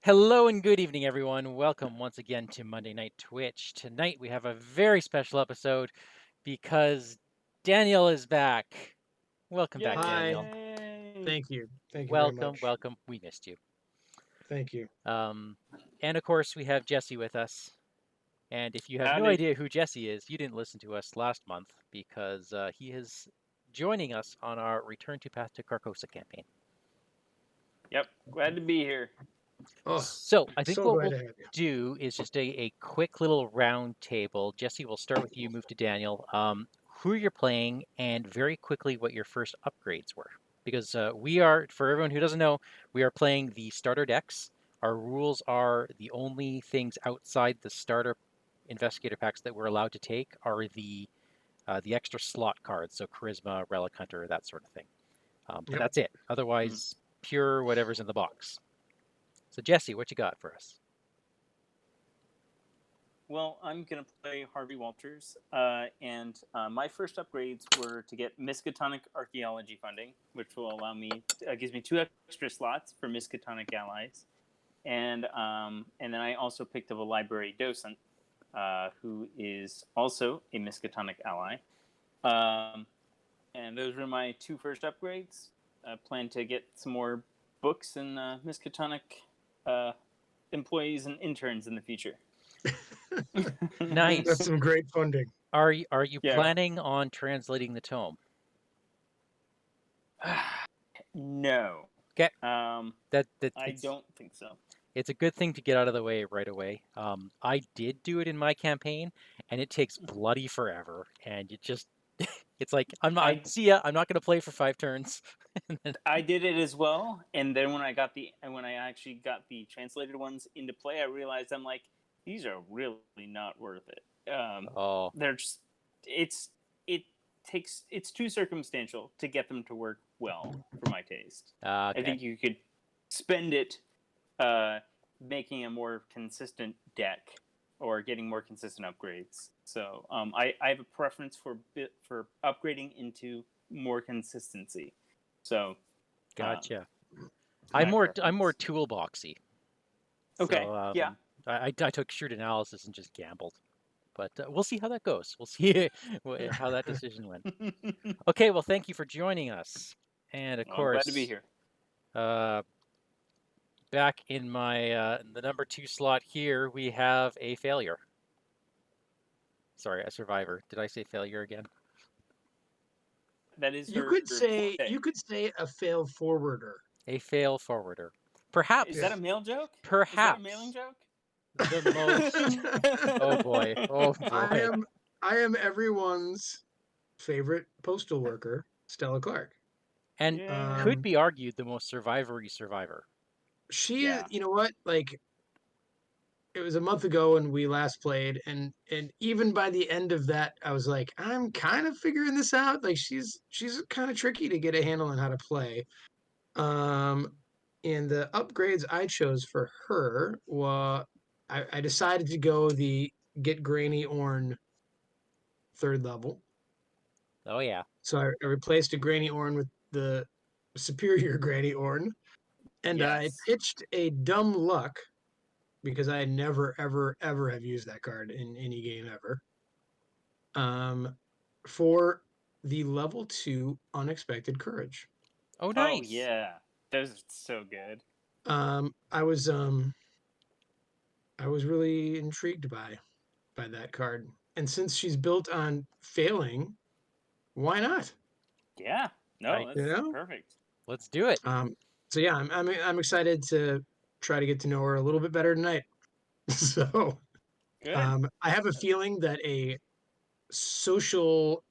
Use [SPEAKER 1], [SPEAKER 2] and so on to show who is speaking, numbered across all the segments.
[SPEAKER 1] Hello and good evening, everyone. Welcome once again to Monday Night Twitch. Tonight we have a very special episode because Daniel is back. Welcome back,
[SPEAKER 2] Hi.
[SPEAKER 1] Daniel.
[SPEAKER 3] Yay!
[SPEAKER 2] Thank you. Thank you very
[SPEAKER 1] Welcome,
[SPEAKER 2] much.
[SPEAKER 1] welcome. We missed you.
[SPEAKER 2] Thank you.
[SPEAKER 1] And of course, we have Jesse with us. And if you have no
[SPEAKER 3] Howdy.
[SPEAKER 1] idea who Jesse is, you didn't listen to us last month because he is joining us on our Return to Path to Carcosa campaign.
[SPEAKER 3] Yep, glad to be here.
[SPEAKER 2] Oh,
[SPEAKER 1] So I think
[SPEAKER 2] so
[SPEAKER 1] what
[SPEAKER 2] glad
[SPEAKER 1] we'll
[SPEAKER 2] to have you.
[SPEAKER 1] do is just a quick little round table. Jesse, we'll start with you, move to Daniel. Who you're playing, and very quickly what your first upgrades were. Because we are, for everyone who doesn't know, we are playing the starter decks. Our rules are the only things outside the starter investigator packs that we're allowed to take are the extra slot cards, so charisma, relic hunter, that sort of thing. But
[SPEAKER 2] Yep.
[SPEAKER 1] that's it. Otherwise, pure whatever's in the box. So Jesse, what you got for us?
[SPEAKER 3] Well, I'm going to play Harvey Walters, and my first upgrades were to get Miskatonic Archaeology funding, which will allow me, gives me 2 extra slots for Miskatonic allies. And then I also picked up a library docent, who is also a Miskatonic ally. And those were my 2 first upgrades. I plan to get some more books and Miskatonic employees and interns in the future.
[SPEAKER 1] Nice.
[SPEAKER 2] That's some great funding.
[SPEAKER 1] Are you
[SPEAKER 3] Yeah.
[SPEAKER 1] planning on translating the tome?
[SPEAKER 3] No.
[SPEAKER 1] Okay.
[SPEAKER 3] I
[SPEAKER 1] It's,
[SPEAKER 3] don't think so.
[SPEAKER 1] it's a good thing to get out of the way right away. I did do it in my campaign, and it takes bloody forever. And you just, it's like see ya. I'm not going to play for 5 turns.
[SPEAKER 3] I did it as well, and then when I actually got the translated ones into play, I realized I'm like, these are really not worth it.
[SPEAKER 1] Oh,
[SPEAKER 3] They're just it's too circumstantial to get them to work well for my taste.
[SPEAKER 1] okay.
[SPEAKER 3] I think you could spend it making a more consistent deck or getting more consistent upgrades. So I have a preference for upgrading into more consistency. So
[SPEAKER 1] Gotcha.
[SPEAKER 3] my
[SPEAKER 1] I'm more
[SPEAKER 3] preference.
[SPEAKER 1] toolboxy.
[SPEAKER 3] Okay.
[SPEAKER 1] So
[SPEAKER 3] Yeah.
[SPEAKER 1] I took shoot analysis and just gambled. But we'll see how that goes. We'll see how that decision went. Okay, well, thank you for joining us. And of
[SPEAKER 3] Well, I'm glad to be
[SPEAKER 1] course,
[SPEAKER 3] here.
[SPEAKER 1] back in my the number 2 slot here, we have a failure. Sorry, a survivor. Did I say failure again?
[SPEAKER 3] That is
[SPEAKER 2] You
[SPEAKER 3] her
[SPEAKER 2] could say
[SPEAKER 3] forte.
[SPEAKER 2] a fail forwarder.
[SPEAKER 1] A fail forwarder. Perhaps.
[SPEAKER 3] Is that a male joke?
[SPEAKER 1] Perhaps.
[SPEAKER 3] Is that a mailing joke?
[SPEAKER 1] The most. Oh boy. Oh boy.
[SPEAKER 2] I am everyone's favorite postal worker, Stella Clark.
[SPEAKER 1] And
[SPEAKER 3] Yeah.
[SPEAKER 1] could be argued the most survivory survivor.
[SPEAKER 2] She
[SPEAKER 3] Yeah.
[SPEAKER 2] you know what? Like, it was a month ago when we last played, and even by the end of that, I was like, I'm kind of figuring this out. Like, she's kind of tricky to get a handle on how to play. And the upgrades I chose for her were, I decided to go the get Granny Orn 3rd level.
[SPEAKER 1] Oh yeah.
[SPEAKER 2] So I replaced a Granny Orn with the superior Granny Orn, and I
[SPEAKER 3] Yes.
[SPEAKER 2] pitched a dumb luck because I never ever ever have used that card in any game ever. For the level 2 unexpected courage.
[SPEAKER 1] Oh
[SPEAKER 3] Oh
[SPEAKER 1] nice.
[SPEAKER 3] yeah. Those are so good.
[SPEAKER 2] Um, I was um, I was really intrigued by that card, and since she's built on failing, why not?
[SPEAKER 3] Yeah. No,
[SPEAKER 1] Right.
[SPEAKER 3] that's
[SPEAKER 2] You know.
[SPEAKER 3] perfect.
[SPEAKER 1] Let's do it.
[SPEAKER 2] So yeah, I'm excited to try to get to know her a little bit better tonight. So
[SPEAKER 3] Good.
[SPEAKER 2] I have a feeling that a social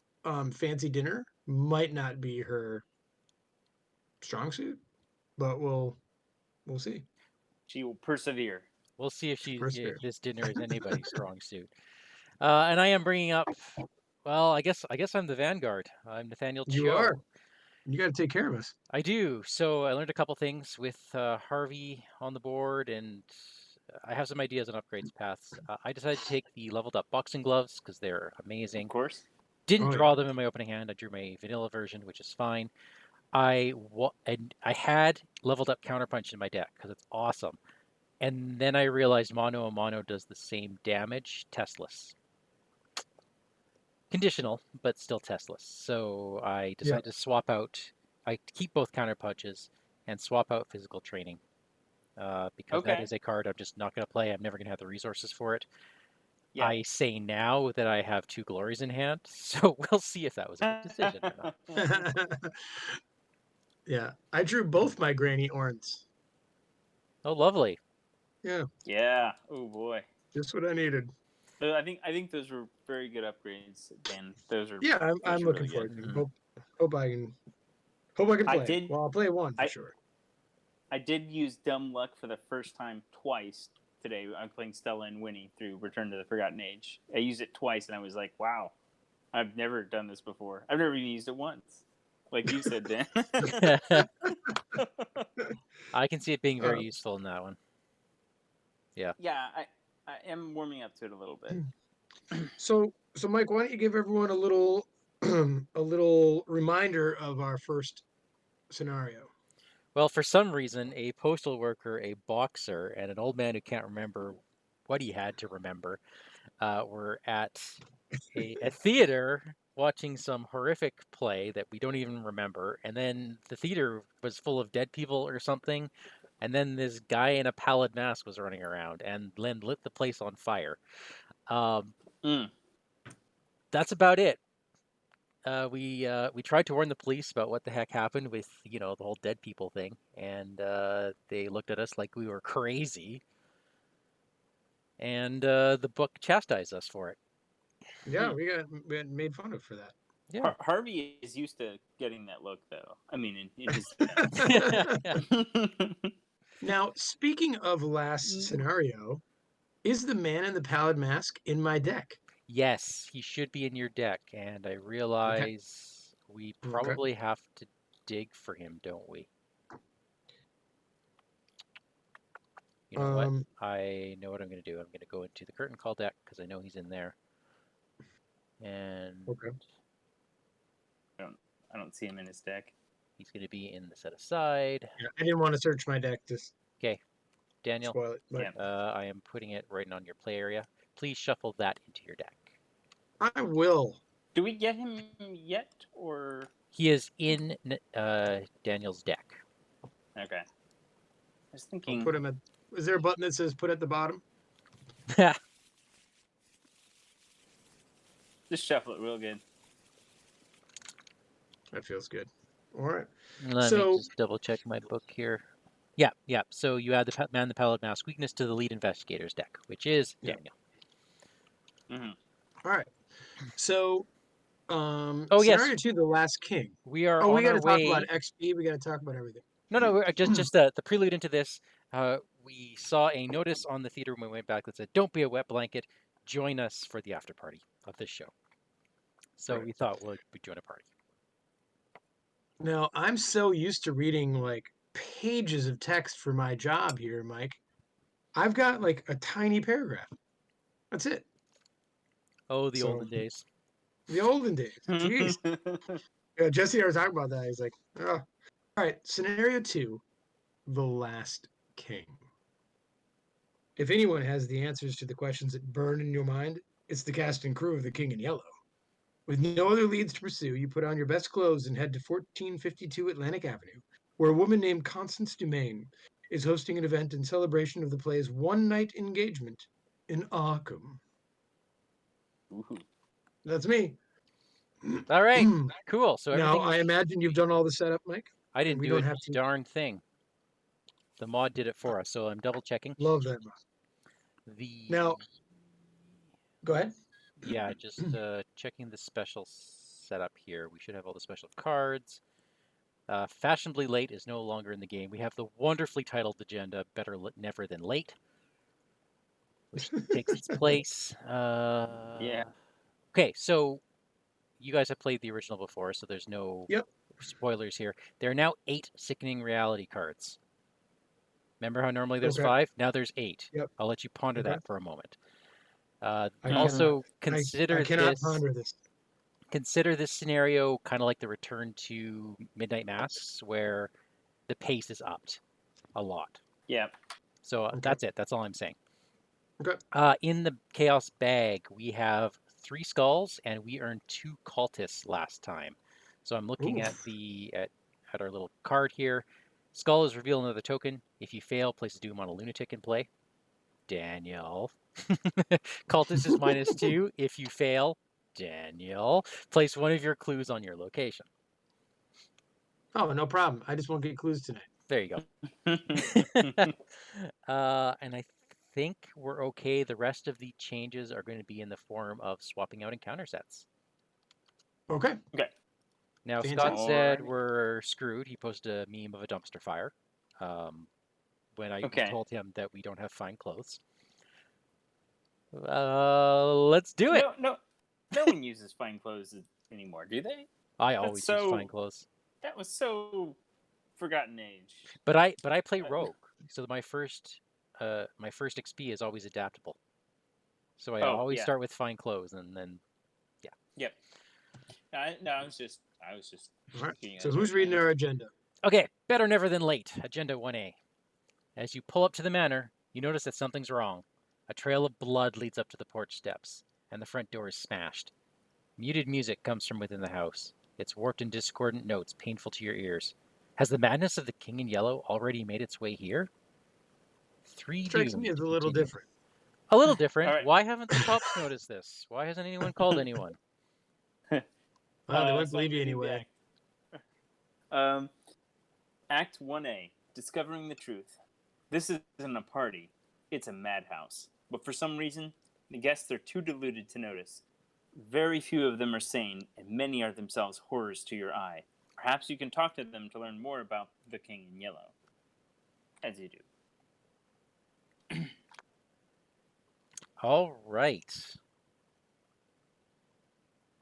[SPEAKER 2] fancy dinner might not be her strong suit, but we'll see.
[SPEAKER 3] She will persevere.
[SPEAKER 1] We'll see if
[SPEAKER 2] Persevere.
[SPEAKER 1] this dinner is anybody's strong suit. And I am bringing up. Well, I guess I'm the vanguard. I'm Nathaniel
[SPEAKER 2] You are.
[SPEAKER 1] Cho.
[SPEAKER 2] You got to take care of us.
[SPEAKER 1] I do. So I learned a couple things with Harvey on the board, and I have some ideas on upgrades paths. I decided to take the leveled up boxing gloves because they're
[SPEAKER 3] Of
[SPEAKER 1] amazing.
[SPEAKER 3] course.
[SPEAKER 1] Didn't
[SPEAKER 2] Oh
[SPEAKER 1] draw
[SPEAKER 2] yeah.
[SPEAKER 1] them in my opening hand. I drew my vanilla version, which is fine. I had leveled up counterpunch in my deck because it's awesome. And then I realized mono and mono does the same damage, testless. Conditional, but still testless. So I decided to swap out. I keep both counter punches and swap out physical training because that
[SPEAKER 3] Okay.
[SPEAKER 1] is a card I'm just not going to play. I'm never going to have the resources for it.
[SPEAKER 3] Yeah.
[SPEAKER 1] I say now that I have 2 glories in hand, so we'll see if that was a good decision or not.
[SPEAKER 2] Yeah, I drew both my Granny Orns.
[SPEAKER 1] Oh, lovely.
[SPEAKER 2] Yeah,
[SPEAKER 3] Yeah. Oh boy.
[SPEAKER 2] just what I needed.
[SPEAKER 3] I think those were very good upgrades, Dan. Those are
[SPEAKER 2] Yeah, I'm
[SPEAKER 3] those are
[SPEAKER 2] looking
[SPEAKER 3] really good.
[SPEAKER 2] forward to them.
[SPEAKER 1] Mhm.
[SPEAKER 2] Hope I can
[SPEAKER 3] I
[SPEAKER 2] play.
[SPEAKER 3] did
[SPEAKER 2] Well, I'll play one for
[SPEAKER 3] I
[SPEAKER 2] sure.
[SPEAKER 3] I did use dumb luck for the first time twice today. I'm playing Stella and Winnie through Return to the Forgotten Age. I used it twice, and I was like, "Wow, I've never done this before. I've never even used it once." Like you said, Dan.
[SPEAKER 1] I can see it being very
[SPEAKER 2] Uh,
[SPEAKER 1] useful in that one. Yeah.
[SPEAKER 3] Yeah, I am warming up to it a little bit.
[SPEAKER 2] so Mike, why don't you give everyone a little a little reminder of our first scenario?
[SPEAKER 1] Well, for some reason, a postal worker, a boxer, and an old man who can't remember what he had to remember were at a theater watching some horrific play that we don't even remember. And then the theater was full of dead people or something. And then this guy in a pallid mask was running around and then lit the place on fire. Um,
[SPEAKER 3] Mm.
[SPEAKER 1] that's about it. We tried to warn the police about what the heck happened with the whole dead people thing, and they looked at us like we were crazy, and the book chastised us for it.
[SPEAKER 2] Yeah, we got made fun of for that.
[SPEAKER 1] Yeah.
[SPEAKER 3] Harvey is used to getting that look, though. I mean, in his
[SPEAKER 1] Yeah.
[SPEAKER 2] Now, speaking of last
[SPEAKER 3] Mm.
[SPEAKER 2] scenario, is the man in the pallid mask in my deck?
[SPEAKER 1] Yes, he should be in your deck, and I
[SPEAKER 2] Okay.
[SPEAKER 1] realize we
[SPEAKER 2] Okay.
[SPEAKER 1] probably have to dig for him, don't we? You know what?
[SPEAKER 2] Um.
[SPEAKER 1] I know what I'm going to do. I'm going to go into the curtain call deck because I know he's in there, and
[SPEAKER 2] Okay.
[SPEAKER 3] I don't see him in his deck.
[SPEAKER 1] he's going to be in the set aside.
[SPEAKER 2] Yeah, I didn't want to search my deck to
[SPEAKER 1] Okay, Daniel,
[SPEAKER 2] spoil it, but
[SPEAKER 3] Yeah.
[SPEAKER 1] I am putting it right on your play area. Please shuffle that into your deck.
[SPEAKER 2] I will.
[SPEAKER 3] Do we get him yet, or
[SPEAKER 1] He is in Daniel's deck.
[SPEAKER 3] okay? I was
[SPEAKER 2] I'll
[SPEAKER 3] thinking.
[SPEAKER 2] put him at. Is there a button that says put at the bottom?
[SPEAKER 3] Just shuffle it real good.
[SPEAKER 2] That feels good. All right.
[SPEAKER 1] Let me
[SPEAKER 2] So,
[SPEAKER 1] just double check my book here. Yeah, yeah. So you add the man the pallid mask weakness to the lead investigator's deck, which is
[SPEAKER 2] Yeah.
[SPEAKER 1] Daniel.
[SPEAKER 2] all right. So,
[SPEAKER 1] Oh yes,
[SPEAKER 2] scenario 2, the last king.
[SPEAKER 1] we are
[SPEAKER 2] Oh, we
[SPEAKER 1] on
[SPEAKER 2] got
[SPEAKER 1] our
[SPEAKER 2] to talk about
[SPEAKER 1] way.
[SPEAKER 2] XP. We got to talk about everything.
[SPEAKER 1] No, just the prelude into this. We saw a notice on the theater when we went back that said, "Don't be a wet blanket. Join us for the after party of this show." So
[SPEAKER 2] Right.
[SPEAKER 1] we thought we'd join a party.
[SPEAKER 2] Now, I'm so used to reading like pages of text for my job here, Mike. I've got like a tiny paragraph. That's it.
[SPEAKER 1] Oh, the
[SPEAKER 2] So,
[SPEAKER 1] olden days.
[SPEAKER 2] the olden days. Jeez. Yeah, Jesse and I were talking about that. He's like, oh. All right. Scenario 2, the last king. If anyone has the answers to the questions that burn in your mind, it's the cast and crew of The King in Yellow. With no other leads to pursue, you put on your best clothes and head to 1452 Atlantic Avenue, where a woman named Constance Dumaine is hosting an event in celebration of the play's one-night engagement in Arkham. That's me.
[SPEAKER 1] All right, cool. So
[SPEAKER 2] Now,
[SPEAKER 1] everything
[SPEAKER 2] I imagine you've done all the setup, Mike,
[SPEAKER 1] I
[SPEAKER 2] and
[SPEAKER 1] didn't
[SPEAKER 2] we
[SPEAKER 1] do a
[SPEAKER 2] don't have to
[SPEAKER 1] darn thing. The mod did it for us, so I'm double checking.
[SPEAKER 2] love that.
[SPEAKER 1] The
[SPEAKER 2] Now, go ahead.
[SPEAKER 1] Yeah, just checking the special setup here. We should have all the special cards. Fashionably late is no longer in the game. We have the wonderfully titled agenda, Better Never Than Late, which takes its place.
[SPEAKER 3] Yeah.
[SPEAKER 1] Okay, so you guys have played the original before, so there's no
[SPEAKER 2] Yep.
[SPEAKER 1] spoilers here. There are now 8 Sickening Reality cards. Remember how normally there's
[SPEAKER 2] Okay.
[SPEAKER 1] 5? Now there's 8.
[SPEAKER 2] Yep.
[SPEAKER 1] I'll let you ponder
[SPEAKER 2] Okay.
[SPEAKER 1] that for a moment.
[SPEAKER 2] I
[SPEAKER 1] Also,
[SPEAKER 2] cannot.
[SPEAKER 1] consider
[SPEAKER 2] I cannot
[SPEAKER 1] this.
[SPEAKER 2] ponder this.
[SPEAKER 1] Consider this scenario kind of like the return to Midnight Mass, where the pace is upped a lot.
[SPEAKER 3] Yeah.
[SPEAKER 1] So
[SPEAKER 2] Okay.
[SPEAKER 1] that's it. That's all I'm saying.
[SPEAKER 2] Okay.
[SPEAKER 1] In the chaos bag, we have 3 skulls, and we earned 2 cultists last time. So I'm looking
[SPEAKER 2] Ooh.
[SPEAKER 1] at our little card here. Skull is reveal another token. If you fail, place a doom on a lunatic in play. Daniel. Cultist is -2. If you fail, Daniel, place one of your clues on your location.
[SPEAKER 2] Oh, no problem. I just won't get clues tonight.
[SPEAKER 1] There you go. And I think we're okay. The rest of the changes are going to be in the form of swapping out encounter sets.
[SPEAKER 2] Okay.
[SPEAKER 3] Okay.
[SPEAKER 1] Now, Scott
[SPEAKER 2] Fantastic.
[SPEAKER 1] said
[SPEAKER 3] Alrighty.
[SPEAKER 1] we're screwed. He posted a meme of a dumpster fire when we
[SPEAKER 3] Okay.
[SPEAKER 1] told him that we don't have fine clothes. Let's do it.
[SPEAKER 3] No one uses fine clothes anymore, do they?
[SPEAKER 1] I always use fine clothes.
[SPEAKER 3] That was so forgotten age.
[SPEAKER 1] But I play rogue, so my first XP is always adaptable. So I always start with fine clothes, and then
[SPEAKER 3] Yep. I was just.
[SPEAKER 2] All right. So who's reading our agenda?
[SPEAKER 1] Okay, better never than late. Agenda 1A. As you pull up to the manor, you notice that something's wrong. A trail of blood leads up to the porch steps, and the front door is smashed. Muted music comes from within the house, its warped and discordant notes painful to your ears. Has the madness of the King in Yellow already made its way here? 3
[SPEAKER 2] Strikes me
[SPEAKER 1] dooms
[SPEAKER 2] as
[SPEAKER 1] to
[SPEAKER 2] a little
[SPEAKER 1] continue.
[SPEAKER 2] different.
[SPEAKER 1] A little different.
[SPEAKER 3] All right.
[SPEAKER 1] Why haven't the pups noticed this? Why hasn't anyone called anyone?
[SPEAKER 2] Well, they wouldn't
[SPEAKER 3] so I'm
[SPEAKER 2] believe you
[SPEAKER 3] reading the
[SPEAKER 2] anyway.
[SPEAKER 3] Act 1A, Discovering the Truth. This isn't a party, it's a madhouse. But for some reason, the guests are too deluded to notice. Very few of them are sane, and many are themselves horrors to your eye. Perhaps you can talk to them to learn more about the King in Yellow. As you do.
[SPEAKER 1] All right.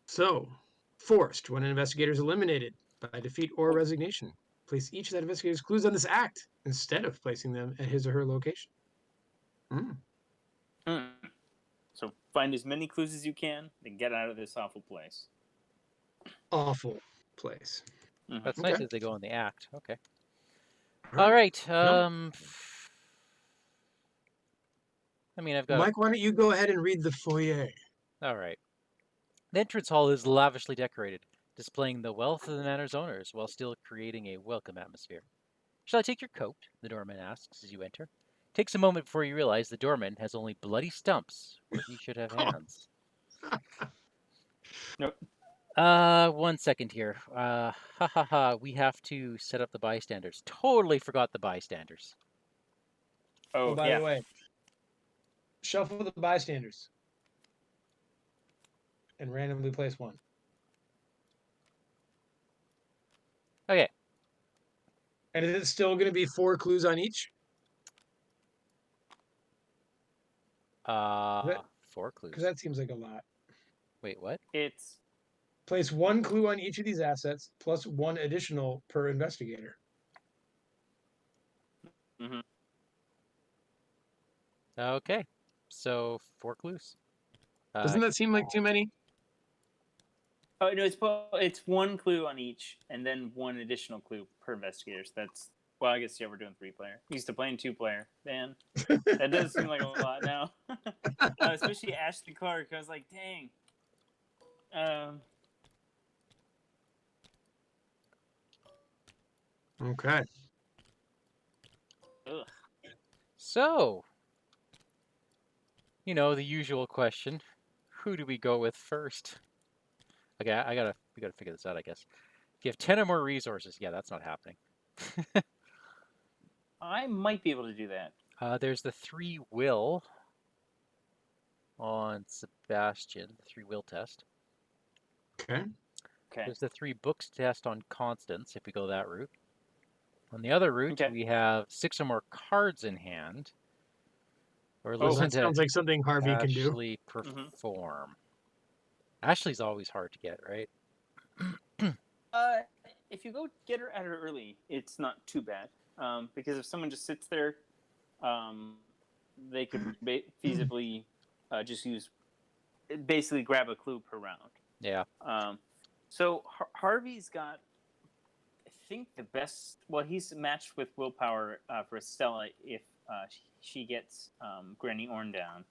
[SPEAKER 2] So, forced when an investigator is eliminated by defeat or resignation. Place each of that investigator's clues on this act instead of placing them at his or her location.
[SPEAKER 3] So find as many clues as you can, then get out of this awful place.
[SPEAKER 2] Awful place.
[SPEAKER 1] That's
[SPEAKER 2] Okay.
[SPEAKER 1] nice that they go in the act. Okay.
[SPEAKER 2] All
[SPEAKER 1] All
[SPEAKER 2] right.
[SPEAKER 1] right. I mean, I've got
[SPEAKER 2] Mike, why don't you go ahead and read the foyer?
[SPEAKER 1] All right. The entrance hall is lavishly decorated, displaying the wealth of the manor's owners while still creating a welcome atmosphere. Shall I take your coat? The doorman asks as you enter. Takes a moment before you realize the doorman has only bloody stumps where he should have hands.
[SPEAKER 3] Nope.
[SPEAKER 1] 1 second here. We have to set up the bystanders. Totally forgot the bystanders.
[SPEAKER 2] Oh, by the way, shuffle the bystanders and randomly place one.
[SPEAKER 1] Okay.
[SPEAKER 2] And is it still going to be 4 clues on each?
[SPEAKER 1] 4 clues.
[SPEAKER 2] Because that seems like a lot.
[SPEAKER 1] Wait, what?
[SPEAKER 3] It's
[SPEAKER 2] Place 1 clue on each of these assets, plus 1 additional per investigator.
[SPEAKER 1] Okay. So 4 clues.
[SPEAKER 2] Doesn't that seem like too many?
[SPEAKER 3] Oh no, it's 1 clue on each, and then 1 additional clue per investigator. So that's I guess we're doing 3-player. Used to playing 2-player. Man, that does seem like a lot now. Especially Ashley Clark. I was like, dang.
[SPEAKER 2] Okay.
[SPEAKER 3] Ugh.
[SPEAKER 1] So, the usual question: who do we go with first? Okay, we gotta figure this out, I guess. If you have 10 or more resources, yeah, that's not happening.
[SPEAKER 3] I might be able to do that.
[SPEAKER 1] There's the 3 will on Sebastien, the 3 will test.
[SPEAKER 2] Okay.
[SPEAKER 1] There's the 3 books test on Constance, if we go that route. On the other route, we have 6 or more cards in hand. Or listen
[SPEAKER 2] that sounds like something Harvey can do.
[SPEAKER 1] Ashley perform. Ashley's always hard to get, right?
[SPEAKER 3] If you go get her at her early, it's not too bad. Because if someone just sits there, they could feasibly just basically grab a clue per round.
[SPEAKER 1] Yeah.
[SPEAKER 3] So Harvey's got, I think, the best. Well, he's matched with willpower for Stella if she gets Granny Orn down.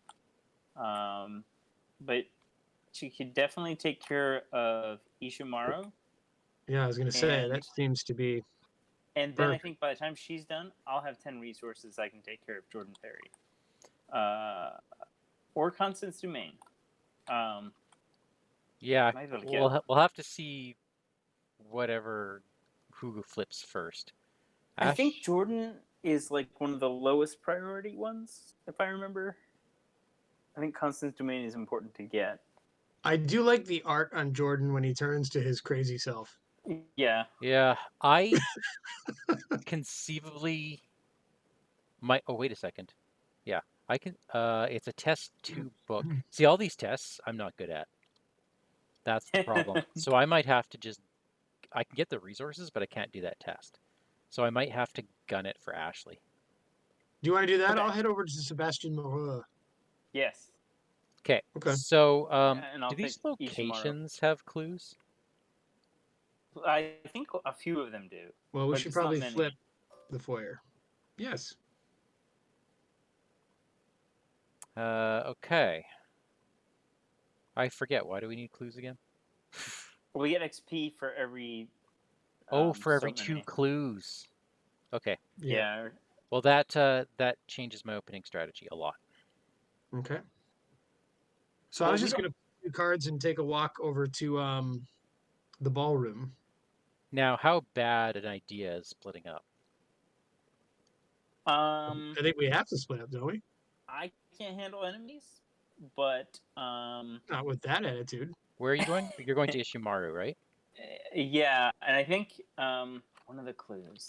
[SPEAKER 3] But she could definitely take care of Ishimaru.
[SPEAKER 2] Yeah, I was gonna say that seems to be.
[SPEAKER 3] And then I think by the time she's done, I'll have 10 resources I can take care of Jordan Perry. Or Constance Dumaine.
[SPEAKER 1] Yeah, we'll have to see whatever who flips first.
[SPEAKER 3] I think Jordan is like one of the lowest priority ones, if I remember. I think Constance Dumaine is important to get.
[SPEAKER 2] I do like the art on Jordan when he turns to his crazy self.
[SPEAKER 3] Yeah.
[SPEAKER 1] Yeah, I conceivably might. Oh, wait a second. Yeah, I can. It's a test 2 book. See, all these tests I'm not good at. That's the problem. So I might have to just. I can get the resources, but I can't do that test. So I might have to gun it for Ashley.
[SPEAKER 2] Do you want to do that? Okay. I'll head over to Sebastien Moreau.
[SPEAKER 3] Yes.
[SPEAKER 1] Okay. So, do these locations have clues?
[SPEAKER 3] I think a few of them do.
[SPEAKER 2] Well, we should probably flip the foyer. Yes.
[SPEAKER 1] Okay. I forget. Why do we need clues again?
[SPEAKER 3] We get XP for every.
[SPEAKER 1] For every 2 clues. Okay.
[SPEAKER 3] Yeah.
[SPEAKER 1] Well, that changes my opening strategy a lot.
[SPEAKER 2] Okay. So I was just gonna play cards and take a walk over to the ballroom.
[SPEAKER 1] Now, how bad an idea is splitting up?
[SPEAKER 2] I think we have to split up, don't we?
[SPEAKER 3] I can't handle enemies, but
[SPEAKER 2] not with that attitude.
[SPEAKER 1] Where are you going? You're going to Ishimaru, right?
[SPEAKER 3] Yeah, and I think one of the clues.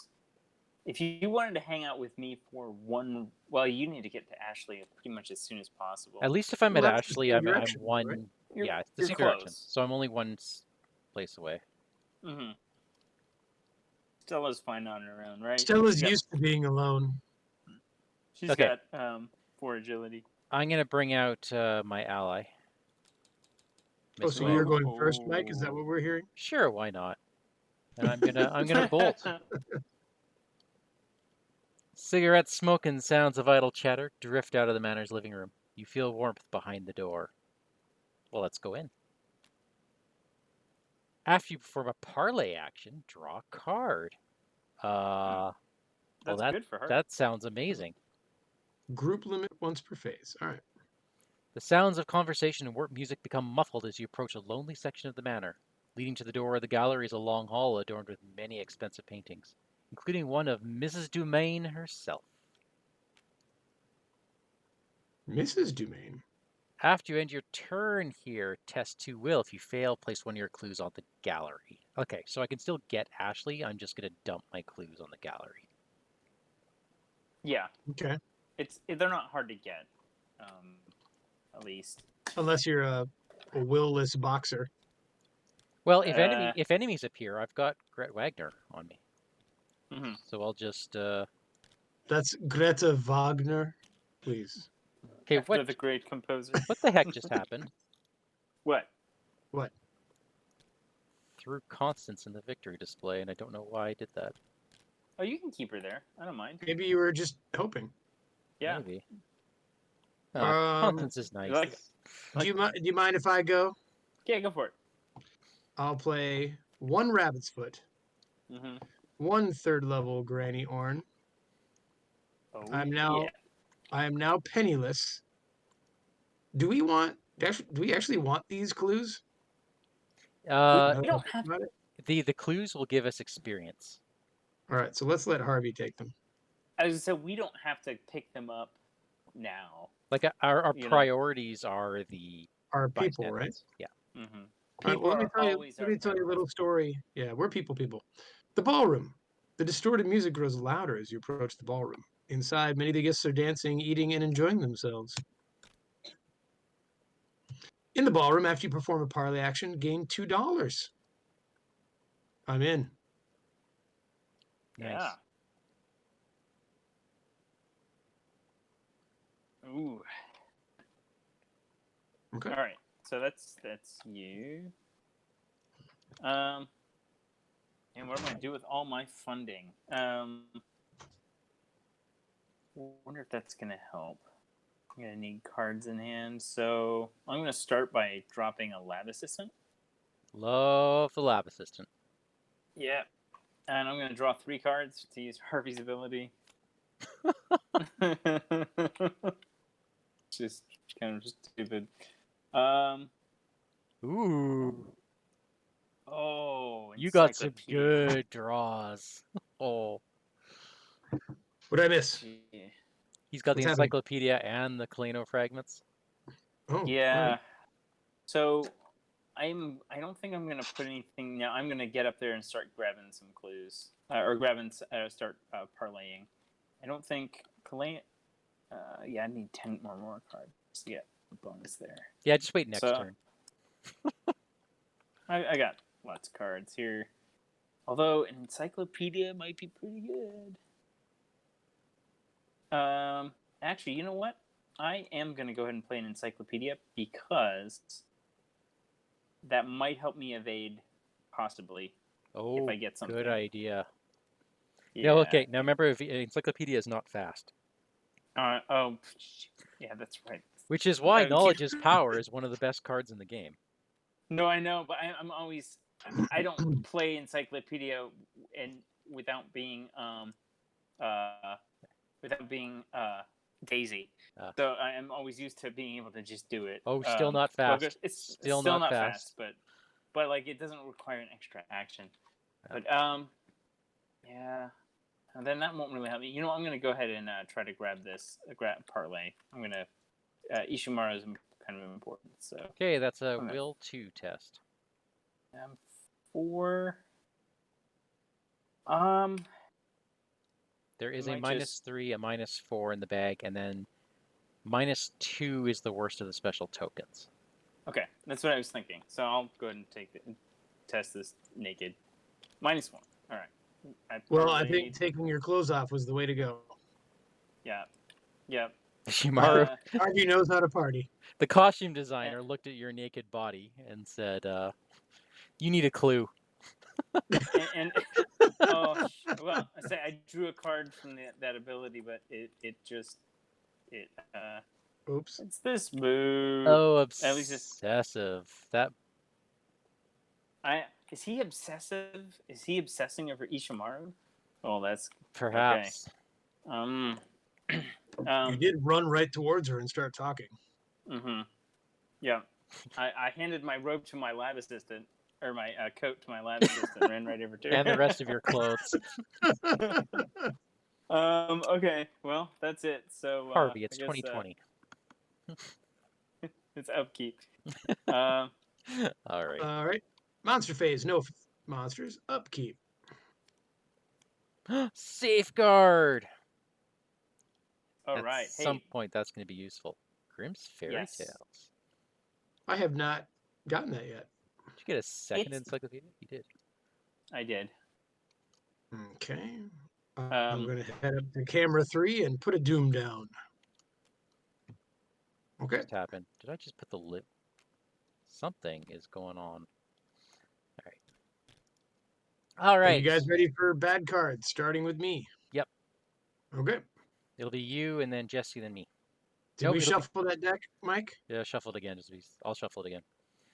[SPEAKER 3] If you wanted to hang out with me for one, well, you need to get to Ashley pretty much as soon as possible.
[SPEAKER 1] At least if I'm at Ashley, I'm one. Right? Yeah, it's the same direction. So I'm only one place away.
[SPEAKER 3] Mm-hmm. Stella's fine on her own, right?
[SPEAKER 2] Stella's used to being alone.
[SPEAKER 3] She's got 4 agility.
[SPEAKER 1] I'm gonna bring out my ally.
[SPEAKER 2] Oh, so you're going first, Mike? Is that what we're hearing?
[SPEAKER 1] Sure, why not? And I'm gonna bolt. Cigarette smoke and sounds of idle chatter drift out of the manor's living room. You feel warmth behind the door. Well, let's go in. After you perform a parlay action, draw a card.
[SPEAKER 3] That's good for her.
[SPEAKER 1] That sounds amazing.
[SPEAKER 2] Group limit once per phase. All right.
[SPEAKER 1] The sounds of conversation and warp music become muffled as you approach a lonely section of the manor. Leading to the door of the gallery is a long hall adorned with many expensive paintings, including one of Mrs. Dumaine herself.
[SPEAKER 2] Mrs. Dumaine?
[SPEAKER 1] After you end your turn here, test 2 will. If you fail, place one of your clues on the gallery. Okay, so I can still get Ashley. I'm just going to dump my clues on the gallery.
[SPEAKER 3] Yeah.
[SPEAKER 2] Okay.
[SPEAKER 3] They're not hard to get, at least.
[SPEAKER 2] Unless you're a will-less boxer.
[SPEAKER 1] Well, if enemies appear, I've got Gret Wagner on me.
[SPEAKER 3] Mm-hmm.
[SPEAKER 1] So I'll just...
[SPEAKER 2] That's Greta Wagner, please.
[SPEAKER 1] Okay,
[SPEAKER 3] After the great composer.
[SPEAKER 1] What the heck just happened?
[SPEAKER 3] What?
[SPEAKER 1] Threw Constance in the victory display, and I don't know why I did that.
[SPEAKER 3] Oh, you can keep her there. I don't mind.
[SPEAKER 2] Maybe you were just hoping.
[SPEAKER 3] Yeah.
[SPEAKER 1] Maybe. Constance is nice.
[SPEAKER 2] Do you mind if I go?
[SPEAKER 3] Yeah, go for it.
[SPEAKER 2] I'll play 1 Rabbit's Foot.
[SPEAKER 3] Mm-hmm.
[SPEAKER 2] 1 3rd level Granny Orn.
[SPEAKER 3] Oh,
[SPEAKER 2] I am now penniless. Do we actually want these clues?
[SPEAKER 3] We don't have
[SPEAKER 1] the clues will give us experience.
[SPEAKER 2] All right, so let's let Harvey take them.
[SPEAKER 3] As I said, we don't have to pick them up now.
[SPEAKER 1] Like our priorities are
[SPEAKER 2] our people, right?
[SPEAKER 1] Yeah.
[SPEAKER 3] Mm-hmm.
[SPEAKER 2] Right, well, let me tell you a little story. Yeah, we're people. The ballroom. The distorted music grows louder as you approach the ballroom. Inside, many of the guests are dancing, eating, and enjoying themselves. In the ballroom, after you perform a parlay action, gain $2. I'm in.
[SPEAKER 1] Nice.
[SPEAKER 3] Yeah. Ooh.
[SPEAKER 2] Okay.
[SPEAKER 3] All right. So that's you. And what am I gonna do with all my funding? wonder if that's gonna help. I'm gonna need cards in hand, so I'm gonna start by dropping a lab assistant.
[SPEAKER 1] Love the lab assistant.
[SPEAKER 3] Yeah, and I'm gonna draw 3 cards to use Harvey's ability. Just kind of stupid.
[SPEAKER 1] Ooh,
[SPEAKER 3] Oh,
[SPEAKER 1] you got some
[SPEAKER 3] encyclopedia.
[SPEAKER 1] good draws. Oh,
[SPEAKER 2] What did I miss?
[SPEAKER 3] Gee.
[SPEAKER 1] he's got the
[SPEAKER 2] What's happening?
[SPEAKER 1] encyclopedia and the Kaleno fragments.
[SPEAKER 2] Oh, all
[SPEAKER 3] Yeah.
[SPEAKER 2] right.
[SPEAKER 3] So I don't think I'm gonna put anything now. I'm gonna get up there and start grabbing some clues, or start parlaying. I don't think yeah, I need 10 more cards to get a bonus there.
[SPEAKER 1] Yeah, just wait next
[SPEAKER 3] So,
[SPEAKER 1] turn.
[SPEAKER 3] I got lots of cards here. Although an encyclopedia might be pretty good. Actually, you know what? I am gonna go ahead and play an encyclopedia because that might help me evade, possibly,
[SPEAKER 1] Oh,
[SPEAKER 3] if I get something.
[SPEAKER 1] good idea.
[SPEAKER 3] Yeah.
[SPEAKER 1] No, okay. Now remember, encyclopedia is not fast,
[SPEAKER 3] Oh, yeah, that's right.
[SPEAKER 1] which is why
[SPEAKER 3] Okay.
[SPEAKER 1] knowledge is power is one of the best cards in the game.
[SPEAKER 3] No, I know, but I'm always. I don't play encyclopedia and without being Daisy. So I am always used to being able to just do it.
[SPEAKER 1] Oh, still not fast.
[SPEAKER 3] It's
[SPEAKER 1] Still
[SPEAKER 3] still
[SPEAKER 1] not
[SPEAKER 3] not
[SPEAKER 1] fast.
[SPEAKER 3] fast, but like it doesn't require an extra action. But yeah, and then that won't really help me. You know, I'm gonna go ahead and try to grab parlay. I'm gonna Ishimaru is kind of important. So
[SPEAKER 1] Okay, that's a will 2 test.
[SPEAKER 3] 4.
[SPEAKER 1] There is a -3, a -4 in the bag, and then -2 is the worst of the special tokens.
[SPEAKER 3] Okay, that's what I was thinking. So I'll go ahead and test this naked. -1. All right.
[SPEAKER 2] I think taking your clothes off was the way to go.
[SPEAKER 3] Yeah. Yeah.
[SPEAKER 1] Ishimaru,
[SPEAKER 2] Harvey knows how to party.
[SPEAKER 1] the costume designer, looked at your naked body and said, "You need a clue."
[SPEAKER 3] and oh well, I drew a card from that ability, but it
[SPEAKER 2] Oops.
[SPEAKER 3] it's this move.
[SPEAKER 1] Oh,
[SPEAKER 3] At least
[SPEAKER 1] obsessive. That
[SPEAKER 3] is he obsessive? Is he obsessing over Ishimaru? Oh, that's
[SPEAKER 1] perhaps.
[SPEAKER 3] Okay.
[SPEAKER 2] You did run right towards her and start talking.
[SPEAKER 3] Mm-hmm. Yeah. I handed my robe to my lab assistant, or my coat to my lab assistant, ran right over to her.
[SPEAKER 1] And the rest of your clothes.
[SPEAKER 3] Okay. Well, that's it. So
[SPEAKER 1] Harvey, it's 2020.
[SPEAKER 3] It's upkeep.
[SPEAKER 1] All right.
[SPEAKER 2] All right. Monster phase. No monsters. Upkeep.
[SPEAKER 1] Safeguard.
[SPEAKER 3] All right.
[SPEAKER 1] At some point, that's going to be useful. Grimm's Fairy Tales.
[SPEAKER 2] I have not gotten that yet.
[SPEAKER 1] Did you get a second encyclopedia? You did.
[SPEAKER 3] I did.
[SPEAKER 2] Okay. I'm going to head up to camera 3 and put a doom down. Okay.
[SPEAKER 1] What just happened? Did I just put the lip? Something is going on. All right. All right.
[SPEAKER 2] Are you guys ready for bad cards? Starting with me.
[SPEAKER 1] Yep.
[SPEAKER 2] Okay.
[SPEAKER 1] It'll be you and then Jesse, then me.
[SPEAKER 2] Did we shuffle that deck, Mike?
[SPEAKER 1] Yeah, shuffle it again. I'll shuffle it again.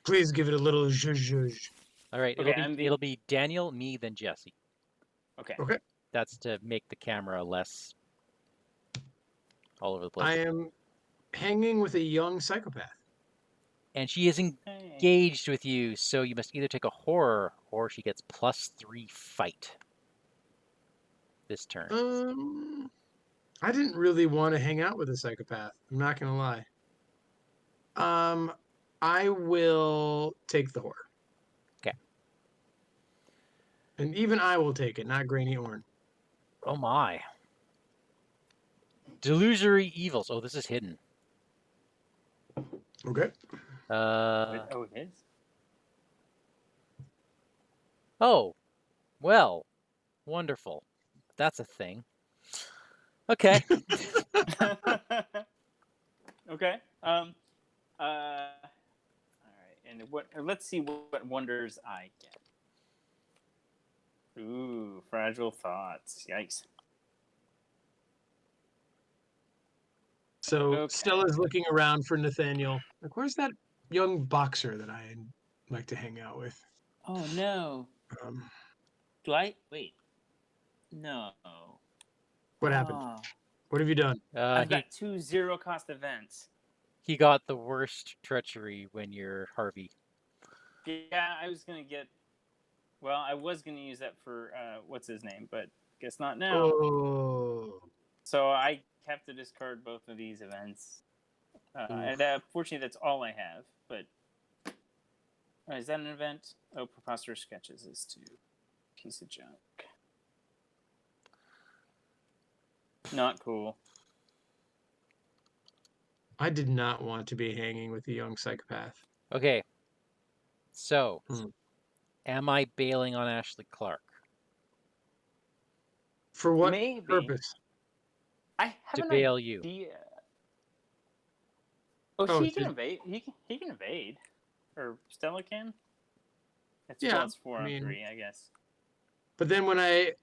[SPEAKER 2] Please give it a little zhuzh.
[SPEAKER 1] All right. It'll be Daniel, me, then Jesse.
[SPEAKER 3] Okay.
[SPEAKER 2] Okay.
[SPEAKER 1] That's to make the camera less all over the place.
[SPEAKER 2] I am hanging with a young psychopath.
[SPEAKER 1] And she is engaged with you, so you must either take a horror or she gets +3 fight this turn.
[SPEAKER 2] I didn't really want to hang out with a psychopath. I'm not going to lie. I will take the horror.
[SPEAKER 1] Okay.
[SPEAKER 2] And even I will take it, not Granny Orn.
[SPEAKER 1] Oh my. Delusory Evils. Oh, this is hidden.
[SPEAKER 2] Okay.
[SPEAKER 3] It is?
[SPEAKER 1] Oh, well, wonderful. That's a thing. Okay.
[SPEAKER 3] Okay. All right. And let's see what wonders I get. Ooh, fragile thoughts. Yikes.
[SPEAKER 2] So
[SPEAKER 3] Okay.
[SPEAKER 2] Stella's looking around for Nathaniel. Like, where's that young boxer that I'd like to hang out with?
[SPEAKER 3] Oh no.
[SPEAKER 2] Um,
[SPEAKER 3] Do I wait? No.
[SPEAKER 2] what happened?
[SPEAKER 3] Oh,
[SPEAKER 2] What have you done?
[SPEAKER 3] I've
[SPEAKER 1] He
[SPEAKER 3] got 2 0-cost events.
[SPEAKER 1] he got the worst treachery when you're Harvey.
[SPEAKER 3] Yeah, I was gonna get. Well, I was gonna use that for what's his name, but guess not now.
[SPEAKER 2] Oh,
[SPEAKER 3] So I have to discard both of these events. And fortunately, that's all I have. But is that an event? Oh, preposterous sketches is too. Piece of junk. Not cool.
[SPEAKER 2] I did not want to be hanging with a young psychopath.
[SPEAKER 1] Okay. So,
[SPEAKER 2] Hmm.
[SPEAKER 1] am I bailing on Ashley Clark
[SPEAKER 2] For what
[SPEAKER 3] Maybe.
[SPEAKER 2] purpose?
[SPEAKER 3] I have
[SPEAKER 1] to
[SPEAKER 3] an
[SPEAKER 1] bail you?
[SPEAKER 3] idea. Oh,
[SPEAKER 2] Oh,
[SPEAKER 3] she can evade. He can evade, or Stella can. It's
[SPEAKER 2] yeah.
[SPEAKER 3] +4
[SPEAKER 2] I
[SPEAKER 3] on
[SPEAKER 2] mean,
[SPEAKER 3] 3, I guess.
[SPEAKER 2] but then when I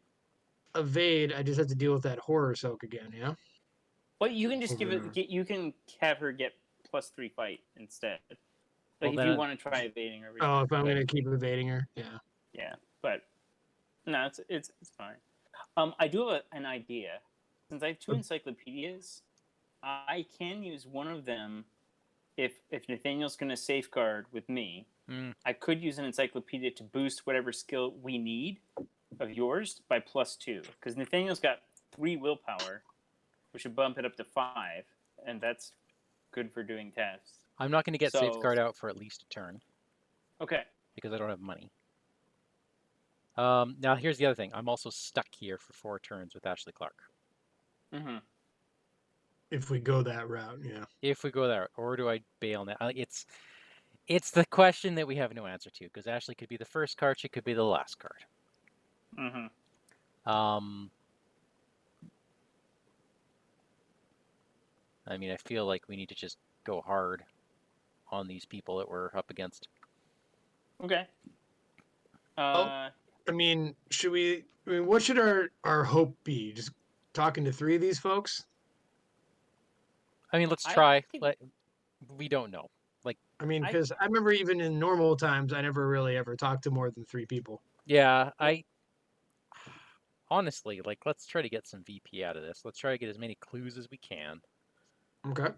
[SPEAKER 2] evade, I just have to deal with that horror soak again. Yeah.
[SPEAKER 3] Well, you can just
[SPEAKER 2] Over and over.
[SPEAKER 3] you can have her get +3 fight instead.
[SPEAKER 1] Well,
[SPEAKER 3] Like if
[SPEAKER 1] then,
[SPEAKER 3] you want to try evading her.
[SPEAKER 2] Oh, if I'm gonna keep evading her, yeah.
[SPEAKER 3] Yeah, but no, it's fine. I do have an idea. Since I have 2 encyclopedias, I can use one of them if Nathaniel's going to safeguard with me. I could use an encyclopedia to boost whatever skill we need of yours by +2. Because Nathaniel's got 3 willpower, which should bump it up to 5, and that's good for doing tests.
[SPEAKER 1] I'm not going to get
[SPEAKER 3] So-
[SPEAKER 1] safeguard out for at least a turn
[SPEAKER 3] Okay.
[SPEAKER 1] because I don't have money. Now, here's the other thing. I'm also stuck here for 4 turns with Ashley Clark.
[SPEAKER 3] Mm-hmm.
[SPEAKER 2] If we go that route, yeah.
[SPEAKER 1] If we go there, or do I bail now? It's the question that we have no answer to because Ashley could be the first card, she could be the last card.
[SPEAKER 3] Mm-hmm.
[SPEAKER 1] I mean, I feel like we need to just go hard on these people that we're up against.
[SPEAKER 3] Okay.
[SPEAKER 2] I mean, what should our hope be? Just talking to 3 of these folks?
[SPEAKER 1] I mean, let's
[SPEAKER 3] I
[SPEAKER 1] try.
[SPEAKER 3] think-
[SPEAKER 1] We don't know.
[SPEAKER 2] I mean, because I remember even in normal times, I never really ever talked to more than 3 people.
[SPEAKER 1] Yeah, honestly, let's try to get some VP out of this. Let's try to get as many clues as we can.
[SPEAKER 2] Okay.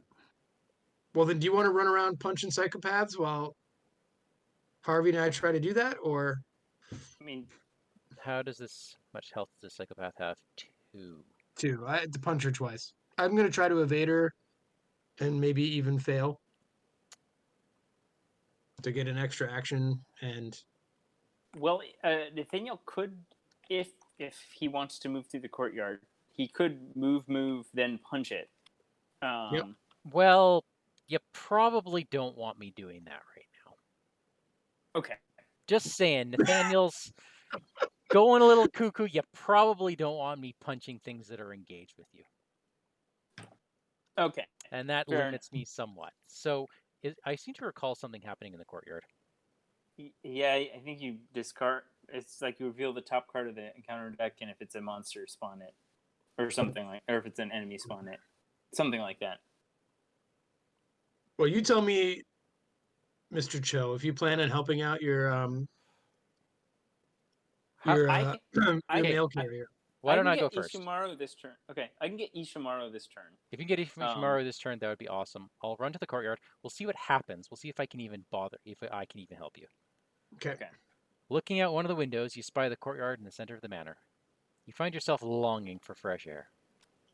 [SPEAKER 2] Well, then, do you want to run around punching psychopaths while Harvey and I try to do that, or?
[SPEAKER 3] I mean,
[SPEAKER 1] How much health does a psychopath have? 2.
[SPEAKER 2] 2. I had to punch her twice. I'm gonna try to evade her, and maybe even fail to get an extra action. And
[SPEAKER 3] well, Nathaniel could, if he wants to move through the courtyard, he could move, then punch it.
[SPEAKER 2] Yep.
[SPEAKER 1] Well, you probably don't want me doing that right now.
[SPEAKER 3] Okay.
[SPEAKER 1] Just saying, Nathaniel's going a little cuckoo. You probably don't want me punching things that are engaged with you.
[SPEAKER 3] Okay.
[SPEAKER 1] And that
[SPEAKER 3] Fair
[SPEAKER 1] limits me somewhat. So I seem to recall something happening in the courtyard.
[SPEAKER 3] Yeah, I think you discard. It's like you reveal the top card of the encounter deck, and if it's a monster, spawn it, or something like, or if it's an enemy, spawn it, something like that.
[SPEAKER 2] well, you tell me, Mr. Cho, if you plan on helping out your
[SPEAKER 3] I
[SPEAKER 2] mail carrier.
[SPEAKER 1] Why don't
[SPEAKER 3] can
[SPEAKER 1] I go
[SPEAKER 3] get
[SPEAKER 1] first?
[SPEAKER 3] Ishimaru this turn. Okay, I can get Ishimaru this turn.
[SPEAKER 1] If you can get Ishimaru this turn, that would be awesome. I'll run to the courtyard. We'll see what happens. We'll see if I can even bother, if I can even help you.
[SPEAKER 2] Okay.
[SPEAKER 1] Looking out one of the windows, you spy the courtyard in the center of the manor. You find yourself longing for fresh air.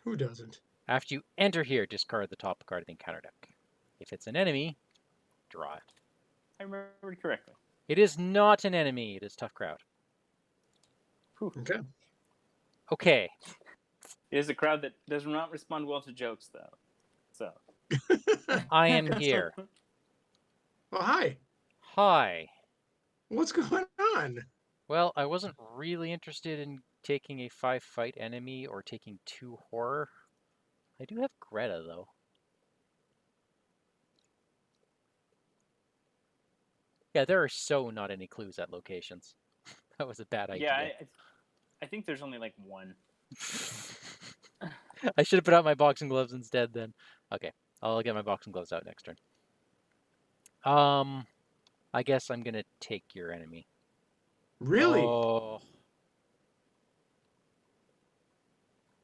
[SPEAKER 2] Who doesn't?
[SPEAKER 1] After you enter here, discard the top card of the encounter deck. If it's an enemy, draw it.
[SPEAKER 3] I remembered correctly.
[SPEAKER 1] It is not an enemy. It is Tough Crowd.
[SPEAKER 3] Whew.
[SPEAKER 2] Okay.
[SPEAKER 1] Okay.
[SPEAKER 3] It is a crowd that does not respond well to jokes, though. So
[SPEAKER 1] I am here.
[SPEAKER 2] Well, hi.
[SPEAKER 1] Hi.
[SPEAKER 2] What's going on?
[SPEAKER 1] Well, I wasn't really interested in taking a 5-fight enemy or taking 2 horror. I do have Greta, though. Yeah, there are so not any clues at locations. That was a bad idea.
[SPEAKER 3] yeah, I think there's only like 1.
[SPEAKER 1] I should have put out my boxing gloves instead then. Okay, I'll get my boxing gloves out next turn. I guess I'm gonna take your enemy.
[SPEAKER 2] Really?
[SPEAKER 1] Oh,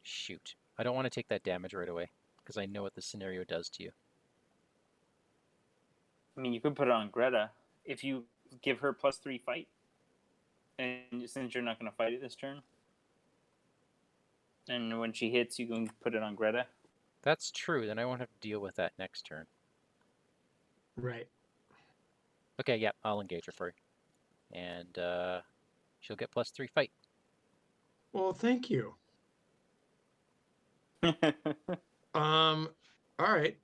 [SPEAKER 1] shoot. I don't want to take that damage right away because I know what the scenario does to you.
[SPEAKER 3] I mean, you could put it on Greta if you give her +3 fight, and since you're not going to fight it this turn, and when she hits, you can put it on Greta.
[SPEAKER 1] That's true. Then I won't have to deal with that next turn.
[SPEAKER 2] Right.
[SPEAKER 1] Okay, yeah, I'll engage her for you, and she'll get +3 fight.
[SPEAKER 2] Well, thank you. All right.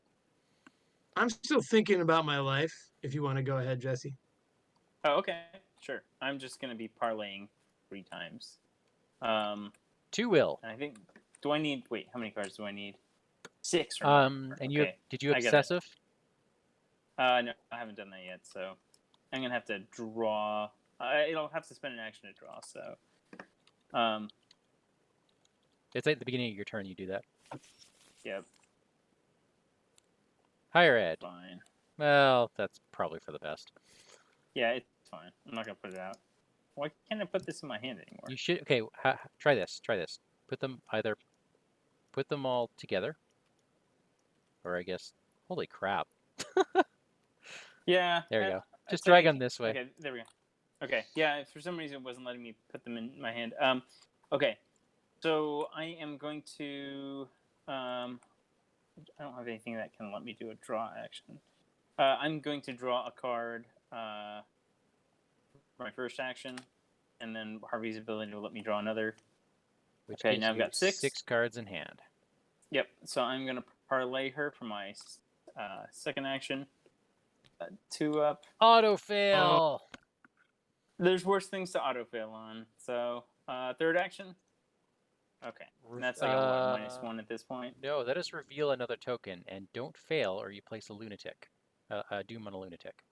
[SPEAKER 2] I'm still thinking about my life. If you want to go ahead, Jesse.
[SPEAKER 3] Oh, okay, sure. I'm just going to be parlaying 3 times.
[SPEAKER 1] 2 will.
[SPEAKER 3] And I think, do I need? Wait, how many cards do I need? 6 or more.
[SPEAKER 1] And
[SPEAKER 3] Okay.
[SPEAKER 1] did you
[SPEAKER 3] I got it.
[SPEAKER 1] obsessive?
[SPEAKER 3] No, I haven't done that yet. So I'm gonna have to draw. I'll have to spend an action to draw. So,
[SPEAKER 1] It's at the beginning of your turn you do that.
[SPEAKER 3] yep,
[SPEAKER 1] Higher ed.
[SPEAKER 3] fine.
[SPEAKER 1] Well, that's probably for the best.
[SPEAKER 3] Yeah, it's fine. I'm not gonna put it out. Why can't I put this in my hand anymore?
[SPEAKER 1] You should. Okay, try this. Try this. Put them all together, or I guess. Holy crap!
[SPEAKER 3] Yeah.
[SPEAKER 1] There you go. Just drag them this way.
[SPEAKER 3] Okay, there we go. Okay, yeah. For some reason, it wasn't letting me put them in my hand. Okay. So I am going to. I don't have anything that can let me do a draw action. I'm going to draw a card. For my first action, and then Harvey's ability to let me draw another.
[SPEAKER 1] Which
[SPEAKER 3] Okay,
[SPEAKER 1] gives
[SPEAKER 3] now I've
[SPEAKER 1] you
[SPEAKER 3] got 6.
[SPEAKER 1] 6 cards in hand.
[SPEAKER 3] Yep. So I'm gonna parlay her for my second action. 2 up.
[SPEAKER 1] Auto fail.
[SPEAKER 3] There's worse things to auto fail on. So third action. Okay, and that's like a -1 at this point.
[SPEAKER 1] No, that is reveal another token, and don't fail or you place a lunatic. A doom on a lunatic.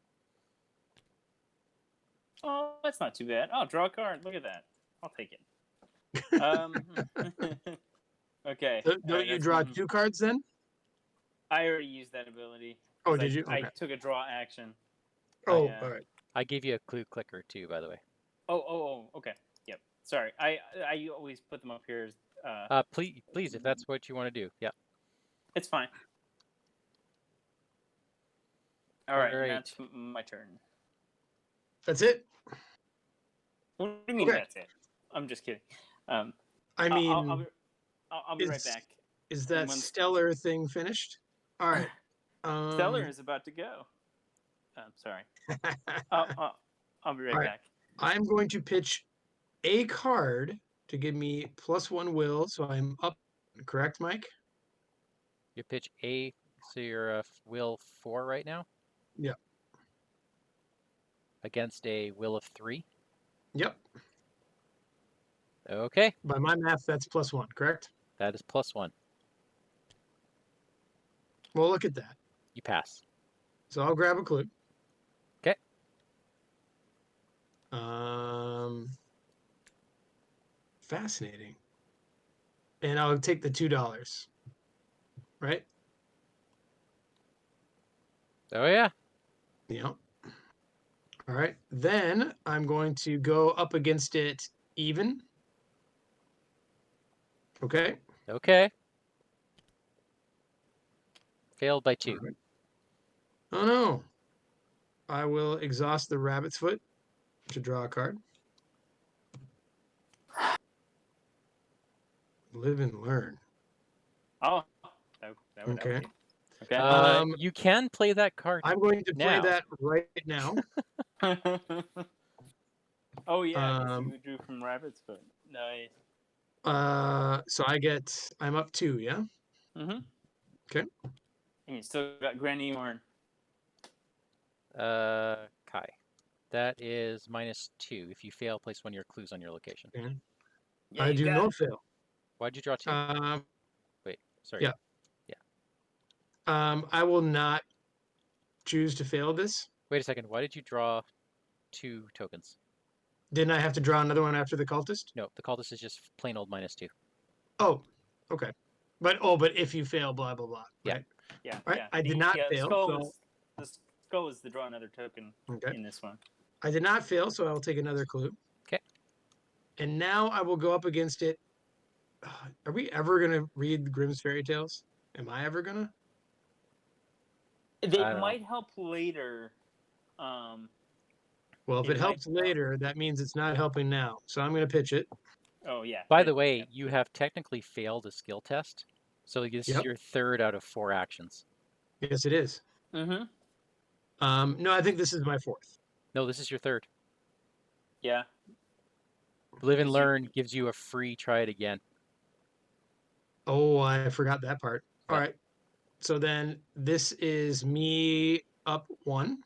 [SPEAKER 3] Oh, that's not too bad. Oh, draw a card. Look at that. I'll take it. Okay.
[SPEAKER 2] Don't you draw 2 cards then?
[SPEAKER 3] I already used that ability.
[SPEAKER 2] Oh, did you?
[SPEAKER 3] I
[SPEAKER 2] Okay.
[SPEAKER 3] took a draw action.
[SPEAKER 2] Oh, all right.
[SPEAKER 1] I gave you a clue clicker too, by the way.
[SPEAKER 3] Oh, okay. Yep. Sorry. I always put them up here as
[SPEAKER 1] please, if that's what you want to do. Yeah.
[SPEAKER 3] it's fine. All right,
[SPEAKER 1] Alright.
[SPEAKER 3] that's my turn.
[SPEAKER 2] That's it?
[SPEAKER 3] What do you mean that's it? I'm just kidding.
[SPEAKER 2] I mean,
[SPEAKER 3] I'll be right back.
[SPEAKER 2] Is that stellar thing finished? All right.
[SPEAKER 3] Stellar is about to go. I'm sorry. I'll be right back.
[SPEAKER 2] I'm going to pitch a card to give me +1 will, so I'm up. Correct, Mike?
[SPEAKER 1] You pitch a, so you're will 4 right now?
[SPEAKER 2] Yep.
[SPEAKER 1] Against a will of 3?
[SPEAKER 2] Yep.
[SPEAKER 1] Okay.
[SPEAKER 2] By my math, that's +1, correct?
[SPEAKER 1] That is +1.
[SPEAKER 2] Well, look at that.
[SPEAKER 1] You pass.
[SPEAKER 2] So I'll grab a clue.
[SPEAKER 1] Okay.
[SPEAKER 2] Fascinating. And I'll take the $2. Right?
[SPEAKER 1] Oh, yeah.
[SPEAKER 2] Yep. All right. Then I'm going to go up against it even. Okay.
[SPEAKER 1] Okay. Failed by 2.
[SPEAKER 2] Right. Oh, no. I will exhaust the rabbit's foot to draw a card. Live and learn.
[SPEAKER 3] Oh, that would
[SPEAKER 2] Okay.
[SPEAKER 3] help you. Okay.
[SPEAKER 1] You can play that card.
[SPEAKER 2] I'm going to play
[SPEAKER 1] now.
[SPEAKER 2] that right now.
[SPEAKER 3] Oh yeah, you drew from Rabbit's Foot. Nice.
[SPEAKER 2] So I'm up 2, yeah?
[SPEAKER 3] Mm-hmm.
[SPEAKER 2] Okay.
[SPEAKER 3] And you still got Granny Orn.
[SPEAKER 1] Kai. That is -2. If you fail, place 1 of your clues on your location.
[SPEAKER 2] Okay.
[SPEAKER 3] Yeah,
[SPEAKER 2] I do not fail.
[SPEAKER 1] Why'd you draw 2? Wait, sorry.
[SPEAKER 2] Yeah. I will not choose to fail this.
[SPEAKER 1] Wait a second. Why did you draw 2 tokens?
[SPEAKER 2] Didn't I have to draw another one after the cultist?
[SPEAKER 1] No, the cultist is just plain old -2.
[SPEAKER 2] Oh, okay. But if you fail, blah blah blah.
[SPEAKER 1] Yeah.
[SPEAKER 2] Right?
[SPEAKER 3] Yeah,
[SPEAKER 2] All right,
[SPEAKER 3] yeah.
[SPEAKER 2] I did not fail.
[SPEAKER 3] The skull is to draw another token
[SPEAKER 2] Okay.
[SPEAKER 3] in this one.
[SPEAKER 2] I did not fail, so I will take another clue.
[SPEAKER 1] Okay.
[SPEAKER 2] And now I will go up against it. Are we ever going to read Grimm's fairy tales? Am I ever going to?
[SPEAKER 3] They
[SPEAKER 1] I don't know.
[SPEAKER 3] might help later.
[SPEAKER 2] Well, if it helps later, that means it's not helping now. So I'm going to pitch it.
[SPEAKER 3] Oh, yeah.
[SPEAKER 1] By the way, you have technically failed a skill test. So this is your 3rd out of 4 actions.
[SPEAKER 2] Yes, it is.
[SPEAKER 3] Mm-hmm.
[SPEAKER 2] No, I think this is my 4th.
[SPEAKER 1] No, this is your 3rd.
[SPEAKER 3] Yeah.
[SPEAKER 1] Live and learn gives you a free try it again.
[SPEAKER 2] Oh, I forgot that part.
[SPEAKER 1] Yeah.
[SPEAKER 2] All right. So then this is me up 1.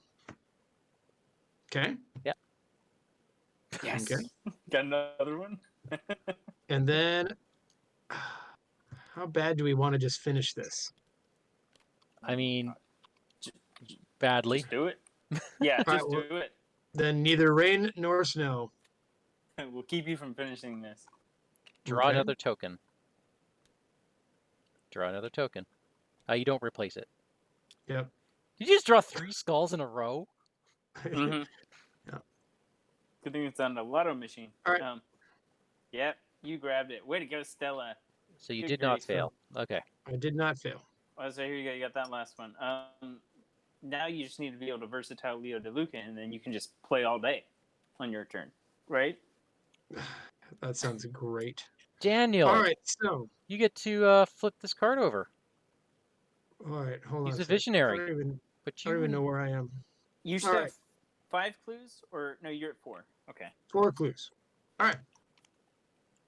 [SPEAKER 2] Okay.
[SPEAKER 1] Yeah.
[SPEAKER 3] Yes.
[SPEAKER 2] Okay.
[SPEAKER 3] Got another one.
[SPEAKER 2] And then how bad do we want to just finish this?
[SPEAKER 1] I mean, badly.
[SPEAKER 3] Just do it. Yeah, just
[SPEAKER 2] right,
[SPEAKER 3] do it.
[SPEAKER 2] Then neither rain nor snow.
[SPEAKER 3] We'll keep you from finishing this.
[SPEAKER 1] Draw another token. Draw another token. You don't replace it.
[SPEAKER 2] Yep.
[SPEAKER 1] Did you just draw 3 skulls in a row?
[SPEAKER 3] Mm-hmm.
[SPEAKER 2] Yeah.
[SPEAKER 3] Good thing it's on the lotto machine.
[SPEAKER 2] All right.
[SPEAKER 3] Yeah, you grabbed it. Way to go, Stella.
[SPEAKER 1] So you did not fail. Okay.
[SPEAKER 2] I did not fail.
[SPEAKER 3] Oh, so here you go. You got that last one. Now you just need to be able to versatile Leo DeLuca, and then you can just play all day on your turn, right?
[SPEAKER 2] That sounds great.
[SPEAKER 1] Daniel.
[SPEAKER 2] All right, so
[SPEAKER 1] you get to flip this card over.
[SPEAKER 2] All right, hold on.
[SPEAKER 1] He's a visionary.
[SPEAKER 2] I don't even know where I am.
[SPEAKER 3] You should have 5 clues, or no? You're at 4. Okay.
[SPEAKER 2] 4 clues. All right.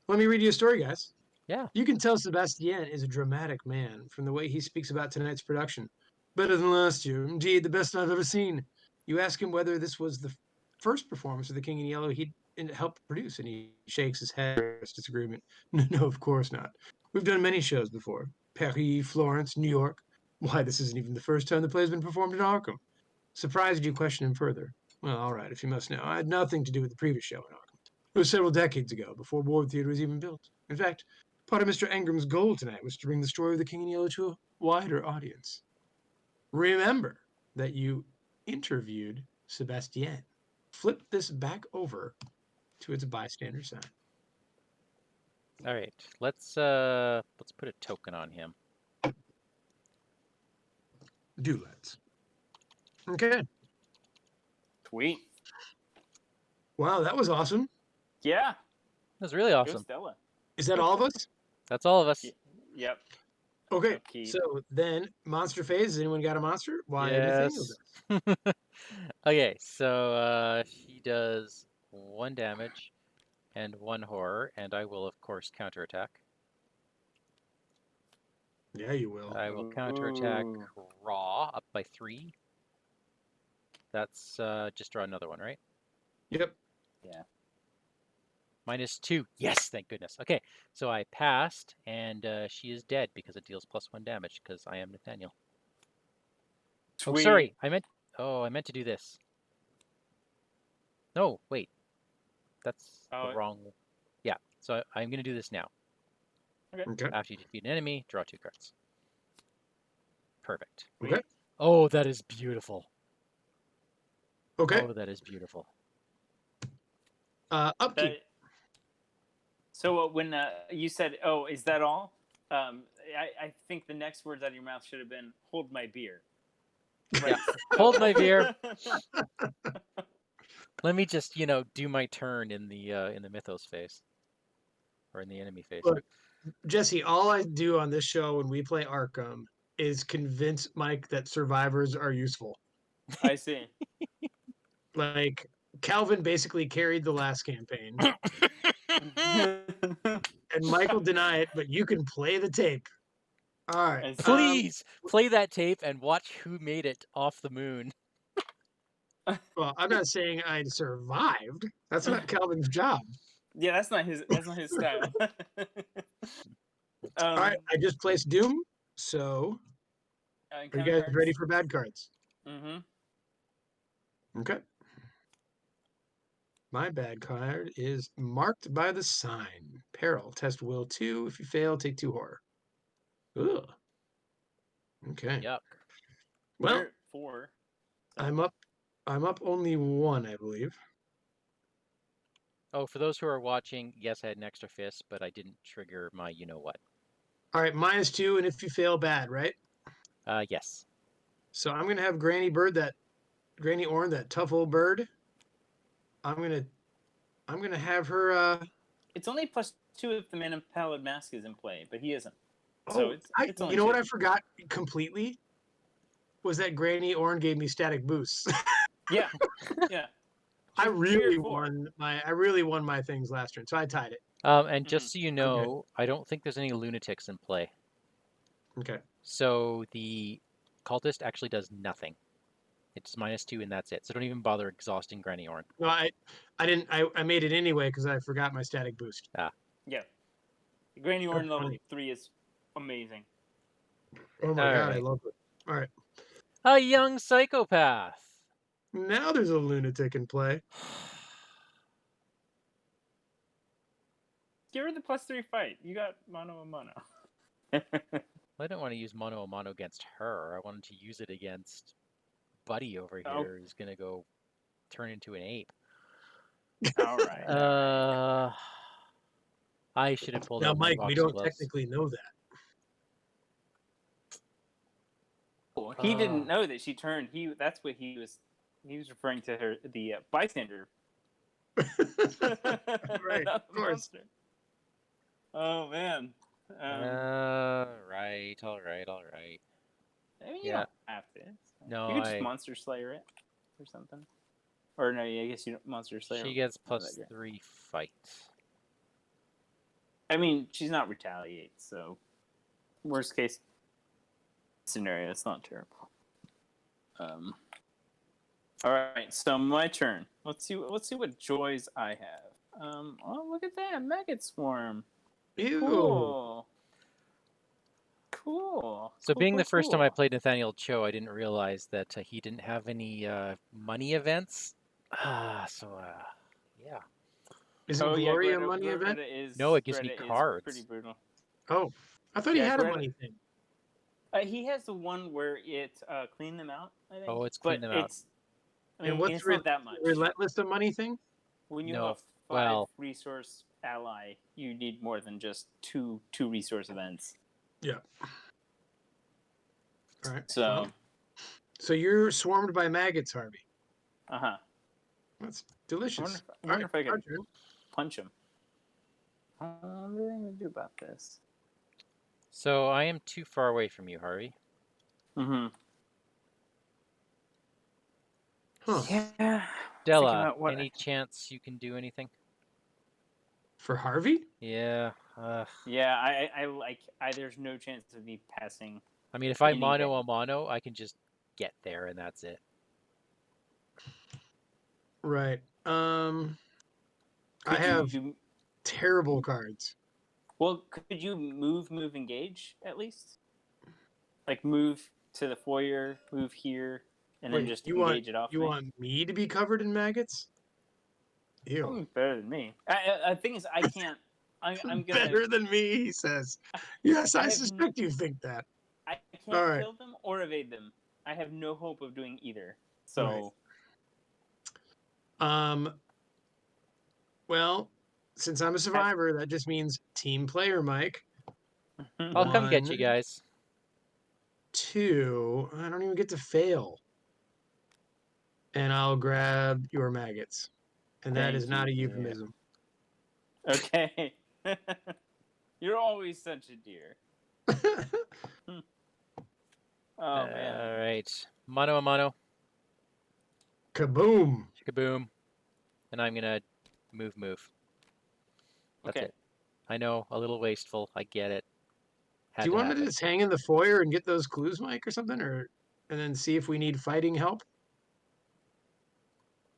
[SPEAKER 2] Let me read you a story, guys.
[SPEAKER 1] Yeah.
[SPEAKER 2] You can tell Sebastien is a dramatic man from the way he speaks about tonight's production. Better than last year. Indeed, the best I've ever seen. You ask him whether this was the first performance of The King in Yellow he'd helped produce, and he shakes his head in disagreement. No, of course not. We've done many shows before. Paris, Florence, New York. Why, this isn't even the first time the play's been performed in Arkham. Surprised you question him further. Well, all right, if you must know. I had nothing to do with the previous show in Arkham. It was several decades ago, before Ward Theatre was even built. In fact, part of Mr. Engram's goal tonight was to bring the story of The King in Yellow to a wider audience. Remember that you interviewed Sebastien. Flip this back over to its bystander sign.
[SPEAKER 1] All right, let's put a token on him.
[SPEAKER 2] Do let's. Okay.
[SPEAKER 3] Sweet.
[SPEAKER 2] Wow, that was awesome.
[SPEAKER 3] Yeah.
[SPEAKER 1] That was really awesome.
[SPEAKER 3] Go Stella.
[SPEAKER 2] Is that all of us?
[SPEAKER 1] That's all of us.
[SPEAKER 3] Yep.
[SPEAKER 2] Okay, so then monster phase. Has anyone got a monster? Why, Nathaniel
[SPEAKER 1] does. Okay, so he does 1 damage and 1 horror, and I will, of course, counterattack.
[SPEAKER 2] Yeah, you will.
[SPEAKER 1] I will counterattack raw up by 3. That's just draw another one, right?
[SPEAKER 2] Yep.
[SPEAKER 3] Yeah.
[SPEAKER 1] -2. Yes, thank goodness. Okay, so I passed, and she is dead because it deals +1 damage because I am Nathaniel.
[SPEAKER 3] Sweet.
[SPEAKER 1] Oh, sorry. I meant to do this. No, wait. That's the wrong. Yeah, so I'm going to do this now.
[SPEAKER 2] Okay.
[SPEAKER 1] After you defeat an enemy, draw 2 cards. Perfect.
[SPEAKER 2] Okay.
[SPEAKER 1] Oh, that is beautiful.
[SPEAKER 2] Okay.
[SPEAKER 1] Oh, that is beautiful.
[SPEAKER 2] Upkeep.
[SPEAKER 3] So when you said, "Oh, is that all?" I think the next words out of your mouth should have been, "Hold my beer." Right?
[SPEAKER 1] Yeah. Hold my beer. Let me just, do my turn in the Mythos phase, or in the enemy phase.
[SPEAKER 2] Look, Jesse, all I do on this show when we play Arkham is convince Mike that survivors are useful.
[SPEAKER 3] I see.
[SPEAKER 2] Like, Calvin basically carried the last campaign. And Michael deny it, but you can play the tape. All right.
[SPEAKER 1] Please play that tape and watch who made it off the moon.
[SPEAKER 2] Well, I'm not saying I survived. That's not Calvin's job.
[SPEAKER 3] Yeah, that's not his style.
[SPEAKER 2] All right, I just placed Doom. So, are you guys ready for bad cards?
[SPEAKER 3] Mm-hmm.
[SPEAKER 2] Okay. My bad card is marked by the sign. Peril. Test will 2. If you fail, take 2 horror. Ugh. Okay.
[SPEAKER 1] Yuck.
[SPEAKER 2] Well,
[SPEAKER 3] We're at 4. So.
[SPEAKER 2] I'm up only 1, I believe.
[SPEAKER 1] Oh, for those who are watching, yes, I had an extra fist, but I didn't trigger my you-know-what.
[SPEAKER 2] All right, -2, and if you fail, bad, right?
[SPEAKER 1] Yes.
[SPEAKER 2] So I'm gonna have Granny Orn, that tough old bird. I'm gonna have her.
[SPEAKER 3] It's only +2 if the Man in Pallid Mask is in play, but he isn't. So
[SPEAKER 2] Oh,
[SPEAKER 3] it's only
[SPEAKER 2] you know
[SPEAKER 3] 2.
[SPEAKER 2] what I forgot completely was that Granny Orn gave me static boosts.
[SPEAKER 3] Yeah, yeah.
[SPEAKER 2] I
[SPEAKER 3] You're
[SPEAKER 2] really
[SPEAKER 3] at 4.
[SPEAKER 2] won my things last turn, so I tied it.
[SPEAKER 1] And just so you
[SPEAKER 2] Okay.
[SPEAKER 1] know, I don't think there's any lunatics in play.
[SPEAKER 2] Okay.
[SPEAKER 1] So the cultist actually does nothing. It's -2 and that's it. So don't even bother exhausting Granny Orn.
[SPEAKER 2] No, I didn't. I made it anyway because I forgot my static boost.
[SPEAKER 1] Ah.
[SPEAKER 3] Yeah. Granny Orn
[SPEAKER 2] That's
[SPEAKER 3] level
[SPEAKER 2] funny.
[SPEAKER 3] 3 is amazing.
[SPEAKER 2] Oh my
[SPEAKER 1] All
[SPEAKER 2] god, I
[SPEAKER 1] right.
[SPEAKER 2] love it. All right.
[SPEAKER 1] A young psychopath.
[SPEAKER 2] Now there's a lunatic in play.
[SPEAKER 3] Give her the +3 fight. You got mono a mono.
[SPEAKER 1] I don't want to use mono a mono against her. I wanted to use it against Buddy over
[SPEAKER 3] Oh.
[SPEAKER 1] here, who's gonna go turn into an ape.
[SPEAKER 3] All right. All right.
[SPEAKER 1] I should have pulled
[SPEAKER 2] Now,
[SPEAKER 1] out my
[SPEAKER 2] Mike, we
[SPEAKER 1] boxing
[SPEAKER 2] don't
[SPEAKER 1] gloves.
[SPEAKER 2] technically know that.
[SPEAKER 3] Oh, he didn't know that she turned. That's what he was. He was referring to her, the bystander.
[SPEAKER 2] Right,
[SPEAKER 3] Not
[SPEAKER 2] of
[SPEAKER 3] the
[SPEAKER 2] course.
[SPEAKER 3] monster. Oh man.
[SPEAKER 1] Right. All right.
[SPEAKER 3] I mean, you
[SPEAKER 1] Yeah.
[SPEAKER 3] don't have to.
[SPEAKER 1] No,
[SPEAKER 3] you could just Monster Slayer it or something. Or no, I guess you don't Monster Slayer.
[SPEAKER 1] She gets
[SPEAKER 3] not that great.
[SPEAKER 1] +3 fight.
[SPEAKER 3] I mean, she's not retaliate, so worst case scenario, it's not terrible. All right, so my turn. Let's see what joys I have. Oh, look at that maggot swarm.
[SPEAKER 2] Ew.
[SPEAKER 3] Cool.
[SPEAKER 1] So being the first time I
[SPEAKER 3] Cool.
[SPEAKER 1] played Nathaniel Cho, I didn't realize that he didn't have any money events. Yeah.
[SPEAKER 2] Is it
[SPEAKER 3] Oh yeah,
[SPEAKER 2] Gloria
[SPEAKER 3] Greta,
[SPEAKER 2] money event?
[SPEAKER 3] Greta is.
[SPEAKER 1] No, it gives
[SPEAKER 3] Greta
[SPEAKER 1] me
[SPEAKER 3] is
[SPEAKER 1] cards.
[SPEAKER 3] pretty brutal.
[SPEAKER 2] Oh, I thought he had a
[SPEAKER 3] Greta-
[SPEAKER 2] money thing.
[SPEAKER 3] He has the one where it clean them out. I think.
[SPEAKER 1] Oh, it's clean them out.
[SPEAKER 3] I mean,
[SPEAKER 2] And what's
[SPEAKER 3] it's not that much.
[SPEAKER 2] relentless the money thing?
[SPEAKER 3] When you
[SPEAKER 1] No,
[SPEAKER 3] have a 5
[SPEAKER 1] well-
[SPEAKER 3] resource ally, you need more than just two resource events.
[SPEAKER 2] Yeah. All right.
[SPEAKER 3] So.
[SPEAKER 2] Well, so you're swarmed by maggots, Harvey. That's delicious.
[SPEAKER 3] I wonder if I can
[SPEAKER 2] our turn.
[SPEAKER 3] punch him. What am I going to do about this?
[SPEAKER 1] So I am too far away from you, Harvey.
[SPEAKER 3] Mm-hmm.
[SPEAKER 2] Huh.
[SPEAKER 3] Yeah.
[SPEAKER 1] Stella, any chance you can do anything?
[SPEAKER 2] For Harvey?
[SPEAKER 1] Yeah.
[SPEAKER 3] Yeah, I there's no chance of me passing.
[SPEAKER 1] I mean, if I
[SPEAKER 3] anything.
[SPEAKER 1] mono a mono, I can just get there and that's it.
[SPEAKER 2] Right. I have terrible cards.
[SPEAKER 3] Well, could you move, engage at least? Like move to the foyer, move here, and then just engage it off.
[SPEAKER 2] You want me to be covered in maggots? Ew.
[SPEAKER 3] Probably better than me. The thing is, I can't. I'm gonna
[SPEAKER 2] better than me, he says. Yes, I suspect you think that.
[SPEAKER 3] I can't kill them or evade them. I have no hope of doing either. So.
[SPEAKER 2] Right. Well, since I'm a survivor, that just means team player, Mike.
[SPEAKER 1] I'll come get you guys.
[SPEAKER 2] 2, I don't even get to fail. And I'll grab your maggots. And that is not a euphemism.
[SPEAKER 3] Okay. You're always such a dear. Oh, man.
[SPEAKER 1] All right. Mono a mono.
[SPEAKER 2] Kaboom.
[SPEAKER 1] Kaboom. And I'm going to move. That's it. I know, a little wasteful. I get it.
[SPEAKER 2] Do you want to just hang in the foyer and get those clues, Mike, or something? And then see if we need fighting help?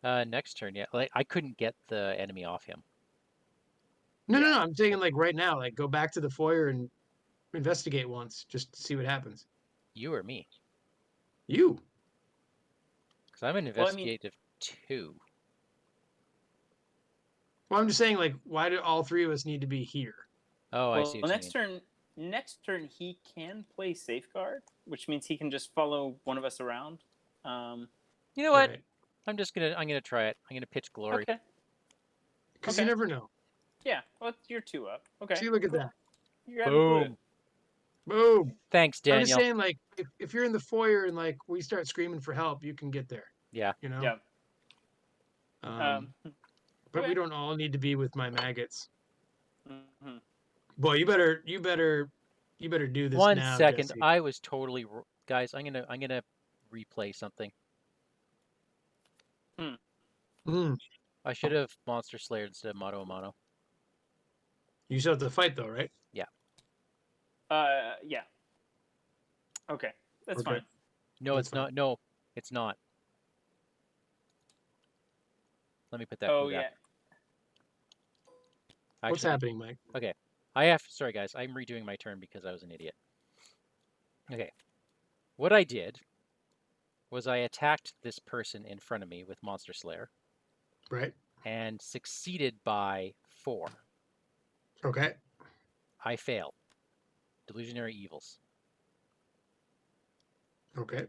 [SPEAKER 1] Next turn, yeah. Like, I couldn't get the enemy off him.
[SPEAKER 2] No. I'm saying like right now, like go back to the foyer and investigate once, just to see what happens.
[SPEAKER 1] You or me?
[SPEAKER 2] You.
[SPEAKER 1] Because I'm an investigative 2.
[SPEAKER 2] Well, I'm just saying, like, why do all 3 of us need to be here?
[SPEAKER 1] Oh, I see what you mean.
[SPEAKER 3] Next turn he can play safeguard, which means he can just follow one of us around.
[SPEAKER 1] You know what?
[SPEAKER 2] Right.
[SPEAKER 1] I'm gonna try it. I'm gonna pitch glory.
[SPEAKER 3] Okay.
[SPEAKER 2] Because
[SPEAKER 3] Okay.
[SPEAKER 2] you never know.
[SPEAKER 3] Yeah. Well, you're 2 up. Okay.
[SPEAKER 2] See, look at
[SPEAKER 3] cool.
[SPEAKER 2] that.
[SPEAKER 3] You're having clue.
[SPEAKER 1] Boom.
[SPEAKER 2] Boom.
[SPEAKER 1] Thanks,
[SPEAKER 2] I'm just
[SPEAKER 1] Daniel.
[SPEAKER 2] saying, like, if you're in the foyer and like we start screaming for help, you can get there.
[SPEAKER 1] Yeah.
[SPEAKER 2] You know.
[SPEAKER 3] Yeah.
[SPEAKER 2] But
[SPEAKER 3] okay.
[SPEAKER 2] we don't all need to be with my maggots.
[SPEAKER 3] Mm-hmm.
[SPEAKER 2] Boy, you better do this
[SPEAKER 1] 1
[SPEAKER 2] now,
[SPEAKER 1] second.
[SPEAKER 2] Jesse.
[SPEAKER 1] I was totally guys. I'm gonna replay something.
[SPEAKER 2] Mm.
[SPEAKER 1] I should have Monster Slayer instead of Mano a Mano.
[SPEAKER 2] You still have to fight though, right?
[SPEAKER 1] Yeah.
[SPEAKER 3] Yeah. Okay. That's
[SPEAKER 2] Okay.
[SPEAKER 3] fine.
[SPEAKER 1] No,
[SPEAKER 2] That's
[SPEAKER 1] it's not. No, it's not. Let me put that
[SPEAKER 3] Oh
[SPEAKER 1] clue
[SPEAKER 3] yeah.
[SPEAKER 1] back.
[SPEAKER 2] What's
[SPEAKER 1] Actually,
[SPEAKER 2] happening, Mike?
[SPEAKER 1] okay. Sorry, guys. I'm redoing my turn because I was an idiot. Okay. What I did was I attacked this person in front of me with Monster Slayer
[SPEAKER 2] Right.
[SPEAKER 1] and succeeded by 4.
[SPEAKER 2] Okay.
[SPEAKER 1] I failed. Delusionary evils.
[SPEAKER 2] Okay.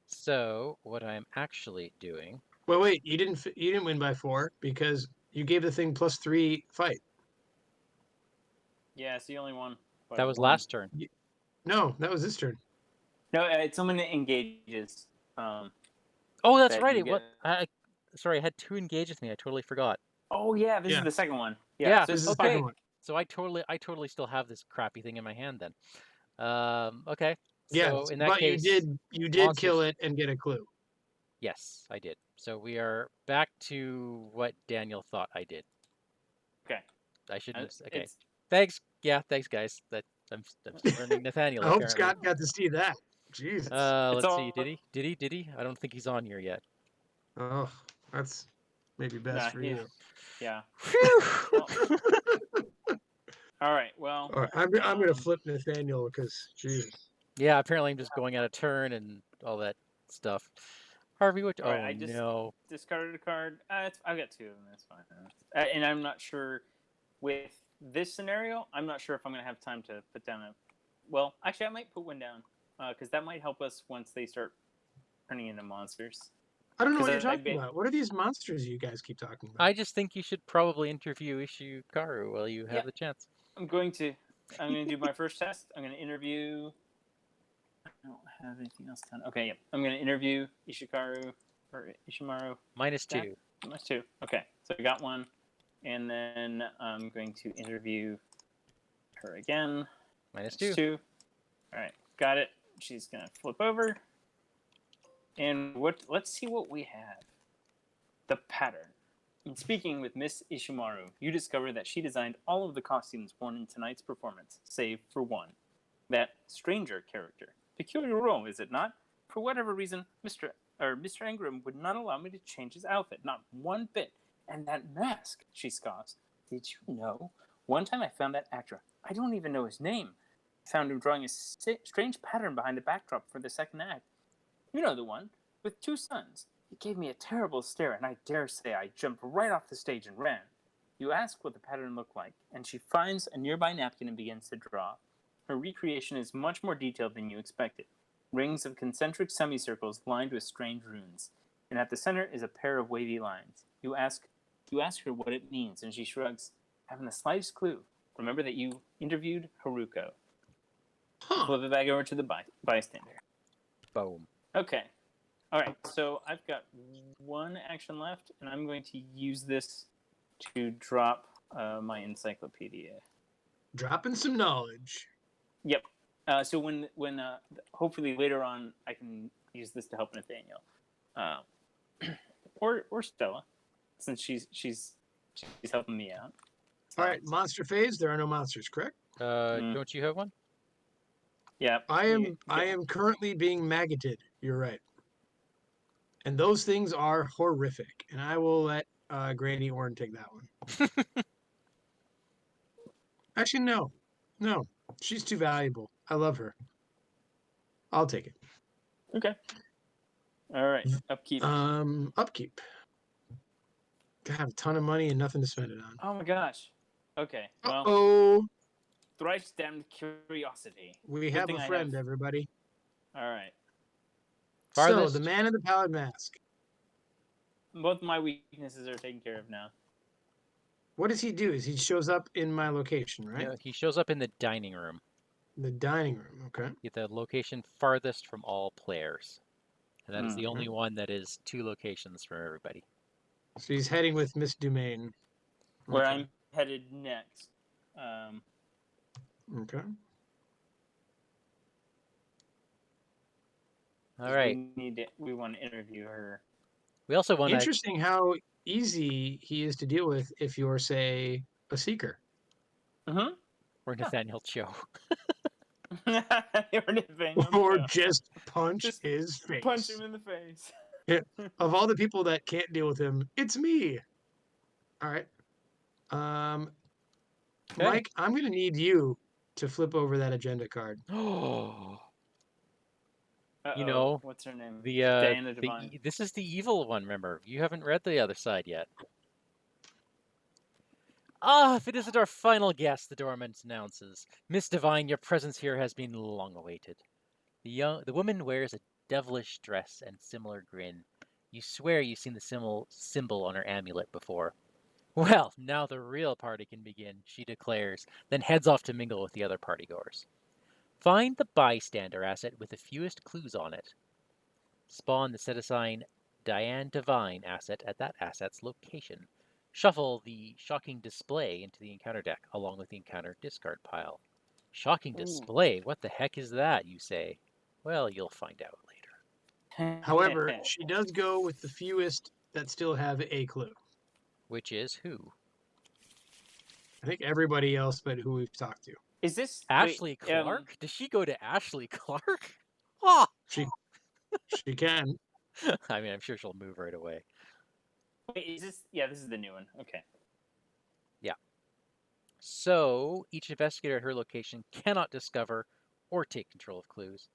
[SPEAKER 1] So what I'm actually doing.
[SPEAKER 2] Well, wait. You didn't win by 4 because you gave the thing +3 fight.
[SPEAKER 3] Yeah. So you only won. By
[SPEAKER 1] That was
[SPEAKER 3] 1.
[SPEAKER 1] last turn.
[SPEAKER 2] No, that was this turn.
[SPEAKER 3] No, it's someone that engages.
[SPEAKER 1] Oh, that's
[SPEAKER 3] that
[SPEAKER 1] right.
[SPEAKER 3] you
[SPEAKER 1] It what?
[SPEAKER 3] get-
[SPEAKER 1] Sorry, I had 2 engage with me. I totally forgot.
[SPEAKER 3] Oh yeah, this
[SPEAKER 2] Yeah.
[SPEAKER 3] is the second one.
[SPEAKER 1] Yeah,
[SPEAKER 3] So
[SPEAKER 2] This
[SPEAKER 3] it's
[SPEAKER 2] is the
[SPEAKER 1] okay.
[SPEAKER 2] second one.
[SPEAKER 1] So I totally still have this crappy thing in my hand then. Okay.
[SPEAKER 2] Yes,
[SPEAKER 1] So in that
[SPEAKER 2] but
[SPEAKER 1] case,
[SPEAKER 2] you did
[SPEAKER 1] monsters-
[SPEAKER 2] kill it and get a clue.
[SPEAKER 1] Yes, I did. So we are back to what Daniel thought I did.
[SPEAKER 3] Okay.
[SPEAKER 1] I shouldn't have. Okay.
[SPEAKER 3] It's
[SPEAKER 1] Thanks. Yeah, thanks, guys. That I'm still learning Nathaniel
[SPEAKER 2] I hope
[SPEAKER 1] apparently.
[SPEAKER 2] Scott got to see that. Jesus.
[SPEAKER 3] It's
[SPEAKER 1] Let's
[SPEAKER 3] all-
[SPEAKER 1] see. Did he? I don't think he's on here yet.
[SPEAKER 2] Oh, that's maybe best
[SPEAKER 3] Nah,
[SPEAKER 2] for
[SPEAKER 3] yeah.
[SPEAKER 2] you.
[SPEAKER 3] Yeah.
[SPEAKER 1] Whew.
[SPEAKER 3] Well, all right. Well,
[SPEAKER 2] All right, I'm gonna flip Nathaniel because Jesus.
[SPEAKER 1] Yeah, apparently I'm just going out of turn and all that stuff. Harvey, what?
[SPEAKER 3] All right,
[SPEAKER 1] Oh
[SPEAKER 3] I just
[SPEAKER 1] no.
[SPEAKER 3] discarded a card. I've got 2 of them. That's fine. And I'm not sure with this scenario. I'm not sure if I'm gonna have time to put down a. Well, actually, I might put one down because that might help us once they start turning into monsters.
[SPEAKER 2] I don't know what you're
[SPEAKER 3] 'Cause I
[SPEAKER 2] talking about. What are these monsters you guys keep talking about?
[SPEAKER 1] I just think you should probably interview Ishimaru while you have
[SPEAKER 3] Yeah.
[SPEAKER 1] the chance.
[SPEAKER 3] I'm going to do my first test. I'm going to interview. I don't have anything else done. Okay, yeah. I'm going to interview Ishimaru.
[SPEAKER 1] -2.
[SPEAKER 3] -2. Okay, so I got one. And then I'm going to interview her again.
[SPEAKER 1] -2.
[SPEAKER 3] -2. All right, got it. She's going to flip over. And let's see what we have. The pattern. In speaking with Miss Ishimaru, you discover that she designed all of the costumes worn in tonight's performance, save for one. That stranger character. Peculiar role, is it not? For whatever reason, Mr. Ingram would not allow me to change his outfit, not one bit. And that mask, she scoffs. Did you know? One time I found that actor. I don't even know his name. I found him drawing a strange pattern behind the backdrop for the second act. You know the one, with 2 sons. He gave me a terrible stare, and I dare say I jumped right off the stage and ran. You ask what the pattern looked like, and she finds a nearby napkin and begins to draw. Her recreation is much more detailed than you expected. Rings of concentric semicircles lined with strange runes, and at the center is a pair of wavy lines. You ask her what it means, and she shrugs, haven't the slightest clue. Remember that you interviewed Haruko.
[SPEAKER 2] Huh.
[SPEAKER 3] Flip it back over to the bystander.
[SPEAKER 1] Boom.
[SPEAKER 3] Okay. All right, so I've got 1 action left, and I'm going to use this to drop my encyclopedia.
[SPEAKER 2] Dropping some knowledge.
[SPEAKER 3] Yep. So when hopefully later on I can use this to help Nathaniel, or Stella, since she's helping me out.
[SPEAKER 2] All right, monster phase. There are no monsters, correct?
[SPEAKER 1] Don't you have one?
[SPEAKER 3] Yeah.
[SPEAKER 2] I am currently being maggoted. You're right. And those things are horrific. And I will let Granny Orn take that one. Actually, no. No. She's too valuable. I love her. I'll take it.
[SPEAKER 3] Okay. All right. Upkeep.
[SPEAKER 2] Upkeep. I have a ton of money and nothing to spend it on.
[SPEAKER 3] Oh my gosh. Okay. Well.
[SPEAKER 2] Oh.
[SPEAKER 3] thrice damned curiosity.
[SPEAKER 2] We
[SPEAKER 3] Good
[SPEAKER 2] have
[SPEAKER 3] thing
[SPEAKER 2] a
[SPEAKER 3] I
[SPEAKER 2] friend, everybody.
[SPEAKER 3] All right.
[SPEAKER 2] So,
[SPEAKER 1] Farthest.
[SPEAKER 2] the man in the pallid mask.
[SPEAKER 3] Both my weaknesses are taken care of now.
[SPEAKER 2] What does he do? Is he shows up in my location, right?
[SPEAKER 1] No, he shows up in the dining room,
[SPEAKER 2] The dining room, okay.
[SPEAKER 1] the location farthest from all players. And that is the
[SPEAKER 2] Mm-hmm.
[SPEAKER 1] only one that is 2 locations from everybody.
[SPEAKER 2] So he's heading with Miss Dumaine.
[SPEAKER 3] Where I'm headed next.
[SPEAKER 2] Okay.
[SPEAKER 1] All right.
[SPEAKER 3] We want to interview her.
[SPEAKER 1] We also want to.
[SPEAKER 2] Interesting how easy he is to deal with if you're, say, a seeker.
[SPEAKER 3] Mm-hmm.
[SPEAKER 1] Or Nathaniel Cho.
[SPEAKER 2] Or just punch his face.
[SPEAKER 3] Punch him in the face.
[SPEAKER 2] Yeah. Of all the people that can't deal with him, it's me. All right.
[SPEAKER 1] Okay.
[SPEAKER 2] Mike, I'm going to need you to flip over that agenda card.
[SPEAKER 1] Oh. You
[SPEAKER 3] Uh-oh.
[SPEAKER 1] know,
[SPEAKER 3] What's her name?
[SPEAKER 1] Diana
[SPEAKER 3] Devine.
[SPEAKER 1] this is the evil one, remember? You haven't read the other side yet. Ah, if it isn't our final guest, the doorman announces. Miss Devine, your presence here has been long awaited. The woman wears a devilish dress and similar grin. You swear you've seen the symbol on her amulet before. Well, now the real party can begin, she declares, then heads off to mingle with the other partygoers. Find the bystander asset with the fewest clues on it. Spawn the set assign Diane Devine asset at that asset's location. Shuffle the shocking display into the encounter deck, along with the encounter discard pile. Shocking display? What the heck is that, you say? Well, you'll find out later.
[SPEAKER 2] However, she does go with the fewest that still have a clue.
[SPEAKER 1] Which is who?
[SPEAKER 2] I think everybody else but who we've talked to.
[SPEAKER 3] Is this
[SPEAKER 1] Ashley Clark? Does she go to Ashley Clark? Oh!
[SPEAKER 2] She can.
[SPEAKER 1] I mean, I'm sure she'll move right away.
[SPEAKER 3] Wait, is this? Yeah, this is the new one. Okay.
[SPEAKER 1] Yeah. So, each investigator at her location cannot discover or take control of clues.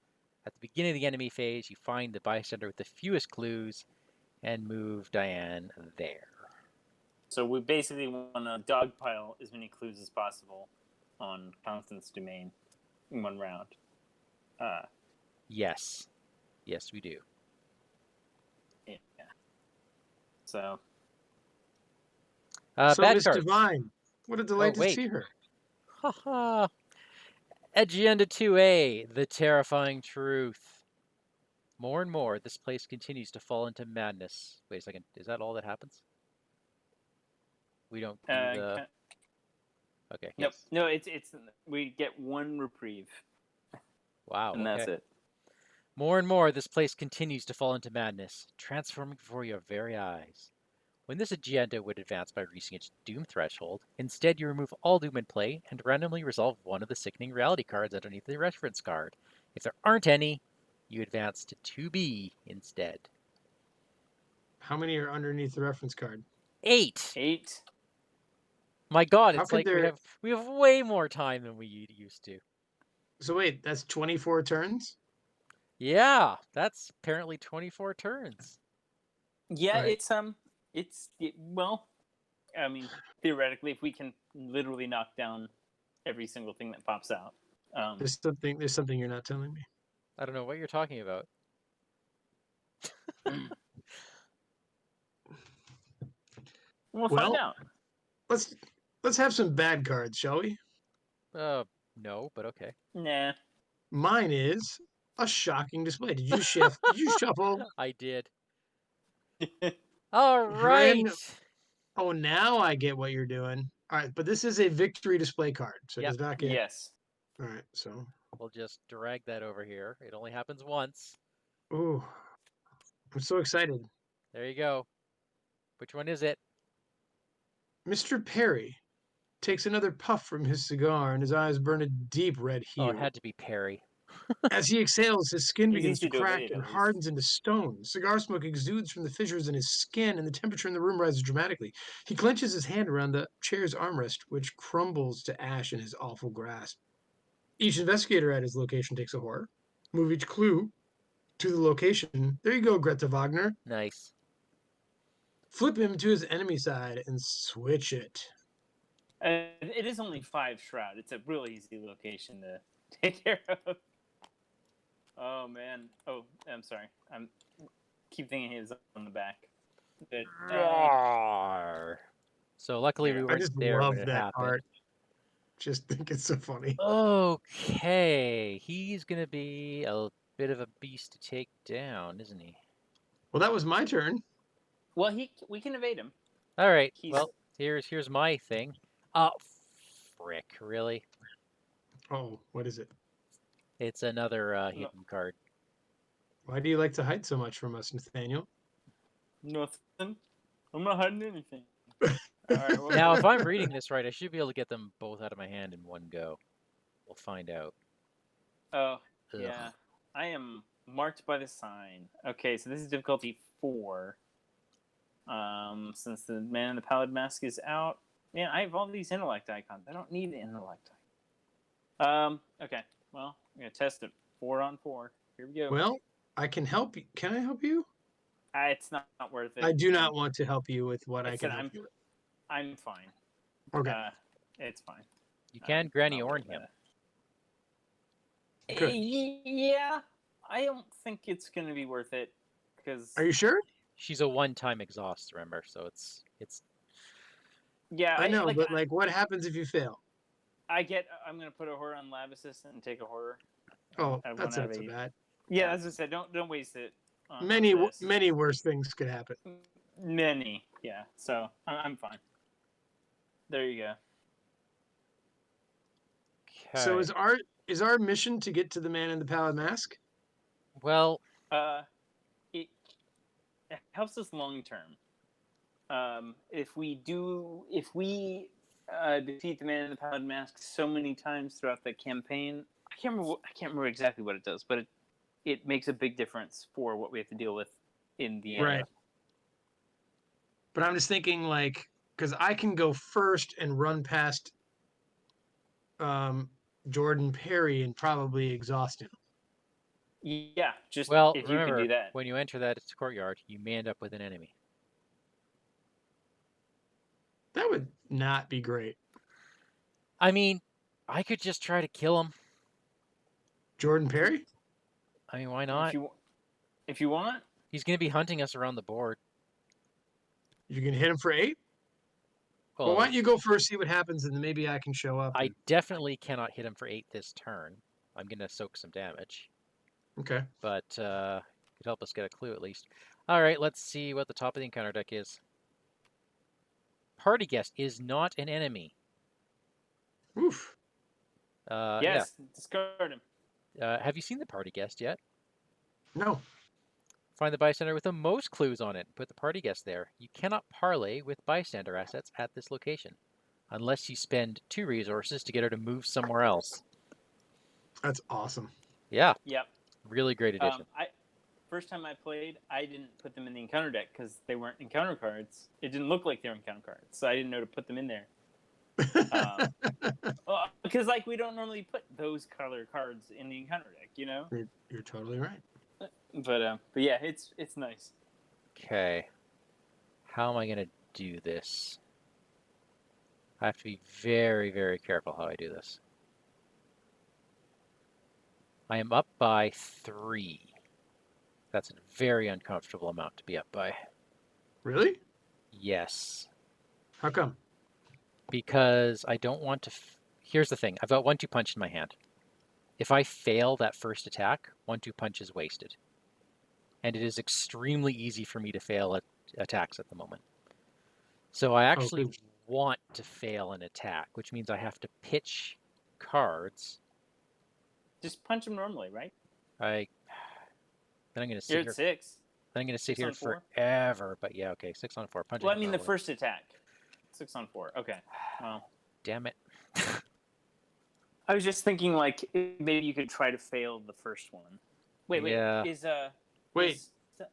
[SPEAKER 1] At the beginning of the enemy phase, you find the bystander with the fewest clues and move Diane there.
[SPEAKER 3] So we basically want to dogpile as many clues as possible on Constance Dumaine in one round.
[SPEAKER 1] Yes. Yes, we do.
[SPEAKER 3] Yeah. So.
[SPEAKER 2] So
[SPEAKER 1] bad
[SPEAKER 2] Miss
[SPEAKER 1] cards.
[SPEAKER 2] Devine, what a delight to see her.
[SPEAKER 1] Haha. Agenda 2A, the terrifying truth. More and more, this place continues to fall into madness. Wait a second, is that all that happens? We don't do the... Okay,
[SPEAKER 3] nope.
[SPEAKER 1] yes.
[SPEAKER 3] No, it's we get one reprieve.
[SPEAKER 1] Wow,
[SPEAKER 3] and that's it.
[SPEAKER 1] More and more, this place continues to fall into madness, transforming before your very eyes. When this agenda would advance by reaching its doom threshold, instead you remove all doom in play and randomly resolve one of the sickening reality cards underneath the reference card. If there aren't any, you advance to 2B instead.
[SPEAKER 2] How many are underneath the reference card?
[SPEAKER 1] 8.
[SPEAKER 3] 8.
[SPEAKER 1] My God, it's like we have way more time than we used to.
[SPEAKER 2] So wait, that's 24 turns?
[SPEAKER 1] Yeah, that's apparently 24 turns.
[SPEAKER 3] Yeah, right. Well, I mean, theoretically, if we can literally knock down every single thing that pops out.
[SPEAKER 2] There's something you're not telling me.
[SPEAKER 1] I don't know what you're talking about.
[SPEAKER 3] We'll find out.
[SPEAKER 2] Let's have some bad cards, shall we?
[SPEAKER 1] No, but okay.
[SPEAKER 3] Nah.
[SPEAKER 2] Mine is a shocking display. Did you shuffle?
[SPEAKER 1] I did. All right.
[SPEAKER 2] Oh, now I get what you're doing. All right, but this is a victory display card, so it does not get.
[SPEAKER 3] Yes.
[SPEAKER 2] All right, so
[SPEAKER 1] we'll just drag that over here. It only happens once.
[SPEAKER 2] Ooh, I'm so excited.
[SPEAKER 1] There you go. Which one is it?
[SPEAKER 2] Mr. Perry takes another puff from his cigar, and his eyes burn a deep red hue.
[SPEAKER 1] Oh, it had to be Perry.
[SPEAKER 2] As he exhales, his skin begins to crack and hardens into stone. Cigar smoke exudes from the fissures in his skin, and the temperature in the room rises dramatically. He clenches his hand around the chair's armrest, which crumbles to ash in his awful grasp. Each investigator at his location takes a horror. Move each clue to the location. There you go, Greta Wagner.
[SPEAKER 1] Nice.
[SPEAKER 2] Flip him to his enemy side and switch it.
[SPEAKER 3] It is only 5 shroud. It's a really easy location to take care of. Oh man. Oh, I'm sorry. I'm keep thinking he was on the back. But,
[SPEAKER 1] Roar. So luckily we
[SPEAKER 3] Yeah.
[SPEAKER 2] I
[SPEAKER 1] weren't
[SPEAKER 2] just
[SPEAKER 1] there when
[SPEAKER 2] love
[SPEAKER 1] it
[SPEAKER 2] that
[SPEAKER 1] happened.
[SPEAKER 2] art. Just think it's so funny.
[SPEAKER 1] Okay, he's gonna be a bit of a beast to take down, isn't he?
[SPEAKER 2] Well, that was my turn.
[SPEAKER 3] well, we can evade him.
[SPEAKER 1] All right.
[SPEAKER 3] He's
[SPEAKER 1] Well, here's my thing. Frick! Really?
[SPEAKER 2] Oh, what is it?
[SPEAKER 1] It's another
[SPEAKER 3] no,
[SPEAKER 1] hidden card.
[SPEAKER 2] Why do you like to hide so much from us, Nathaniel?
[SPEAKER 3] nothing. I'm not hiding anything. All right. Well,
[SPEAKER 1] Now, if I'm reading this right, I should be able to get them both out of my hand in one go. We'll find out.
[SPEAKER 3] oh
[SPEAKER 1] Ugh.
[SPEAKER 3] yeah, I am marked by the sign. Okay, so this is difficulty 4. Since the man in the pallid mask is out, man, I have all these intellect icons. I don't need the intellect icon. Okay. Well, I'm gonna test it. 4 on 4. Here we go.
[SPEAKER 2] Well, I can help you. Can I help you?
[SPEAKER 3] It's not worth it.
[SPEAKER 2] I do not want to help you with what
[SPEAKER 3] I
[SPEAKER 2] I
[SPEAKER 3] said
[SPEAKER 2] can help you with.
[SPEAKER 3] I'm fine.
[SPEAKER 2] Okay,
[SPEAKER 3] It's fine.
[SPEAKER 1] You can Granny
[SPEAKER 3] I'll
[SPEAKER 1] Orn
[SPEAKER 3] do
[SPEAKER 1] him.
[SPEAKER 3] that.
[SPEAKER 2] good.
[SPEAKER 3] Yeah, I don't think it's gonna be worth it because
[SPEAKER 2] Are you sure?
[SPEAKER 1] She's a one-time exhaust, remember? So it's
[SPEAKER 3] yeah,
[SPEAKER 2] I know, but like, what happens if you fail?
[SPEAKER 3] I'm gonna put a horror on lab assistant and take a horror.
[SPEAKER 2] Oh,
[SPEAKER 3] I
[SPEAKER 2] that's
[SPEAKER 3] one out
[SPEAKER 2] not
[SPEAKER 3] of
[SPEAKER 2] so
[SPEAKER 3] 8.
[SPEAKER 2] bad.
[SPEAKER 3] Yeah, as I said, don't waste it on
[SPEAKER 2] Many
[SPEAKER 3] this.
[SPEAKER 2] many worse things could happen.
[SPEAKER 3] Many, yeah. So I'm fine. There you go.
[SPEAKER 2] So
[SPEAKER 1] okay.
[SPEAKER 2] is our mission to get to the man in the pallid mask?
[SPEAKER 1] Well,
[SPEAKER 3] It helps us long term. If we defeat the man in the pallid mask so many times throughout the campaign, I can't remember exactly what it does, but it makes a big difference for what we have to deal with in the end.
[SPEAKER 2] Right. But I'm just thinking, like, because I can go first and run past um, Jordan Perry and probably exhaust him.
[SPEAKER 3] Yeah, just
[SPEAKER 1] well,
[SPEAKER 3] if you could
[SPEAKER 1] remember,
[SPEAKER 3] do that.
[SPEAKER 1] when you enter that courtyard, you may end up with an enemy.
[SPEAKER 2] That would not be great.
[SPEAKER 1] I mean, I could just try to kill him.
[SPEAKER 2] Jordan Perry?
[SPEAKER 1] I mean, why not?
[SPEAKER 3] If you want,
[SPEAKER 1] He's going to be hunting us around the board.
[SPEAKER 2] You can hit him for 8? Well, why
[SPEAKER 1] Well,
[SPEAKER 2] don't you go first, see what happens, and then maybe I can show up.
[SPEAKER 1] I definitely cannot hit him for 8 this turn. I'm going to soak some damage.
[SPEAKER 2] Okay.
[SPEAKER 1] But could help us get a clue at least. All right, let's see what the top of the encounter deck is. Party guest is not an enemy.
[SPEAKER 2] Oof.
[SPEAKER 3] yes, discard him.
[SPEAKER 1] Yeah. Have you seen the party guest yet?
[SPEAKER 2] No.
[SPEAKER 1] Find the bystander with the most clues on it. Put the party guest there. You cannot parlay with bystander assets at this location, unless you spend 2 resources to get her to move somewhere else.
[SPEAKER 2] That's awesome.
[SPEAKER 1] Yeah.
[SPEAKER 3] Yep.
[SPEAKER 1] Really great addition.
[SPEAKER 3] First time I played, I didn't put them in the encounter deck because they weren't encounter cards. It didn't look like they were encounter cards, so I didn't know to put them in there. Because like we don't normally put those color cards in the encounter deck, you know.
[SPEAKER 2] You're totally right.
[SPEAKER 3] But yeah, it's nice.
[SPEAKER 1] Okay. How am I going to do this? I have to be very, very careful how I do this. I am up by 3. That's a very uncomfortable amount to be up by.
[SPEAKER 2] Really?
[SPEAKER 1] Yes.
[SPEAKER 2] How come?
[SPEAKER 1] Because I don't want to... Here's the thing. I've got 1-2 punch in my hand. If I fail that first attack, 1-2 punch is wasted. And it is extremely easy for me to fail attacks at the moment. So I actually want to fail an attack, which means I have to pitch cards.
[SPEAKER 3] Just punch them normally, right?
[SPEAKER 1] Then I'm going to sit
[SPEAKER 3] You're
[SPEAKER 1] here.
[SPEAKER 3] at 6.
[SPEAKER 1] Then I'm going to sit
[SPEAKER 3] 6
[SPEAKER 1] here
[SPEAKER 3] on 4?
[SPEAKER 1] forever. But yeah, okay, 6 on 4. Punch.
[SPEAKER 3] Well, I mean the first attack. 6 on 4. Okay. Well,
[SPEAKER 1] damn it.
[SPEAKER 3] I was just thinking like maybe you could try to fail the first one. Wait.
[SPEAKER 1] Yeah.
[SPEAKER 3] Is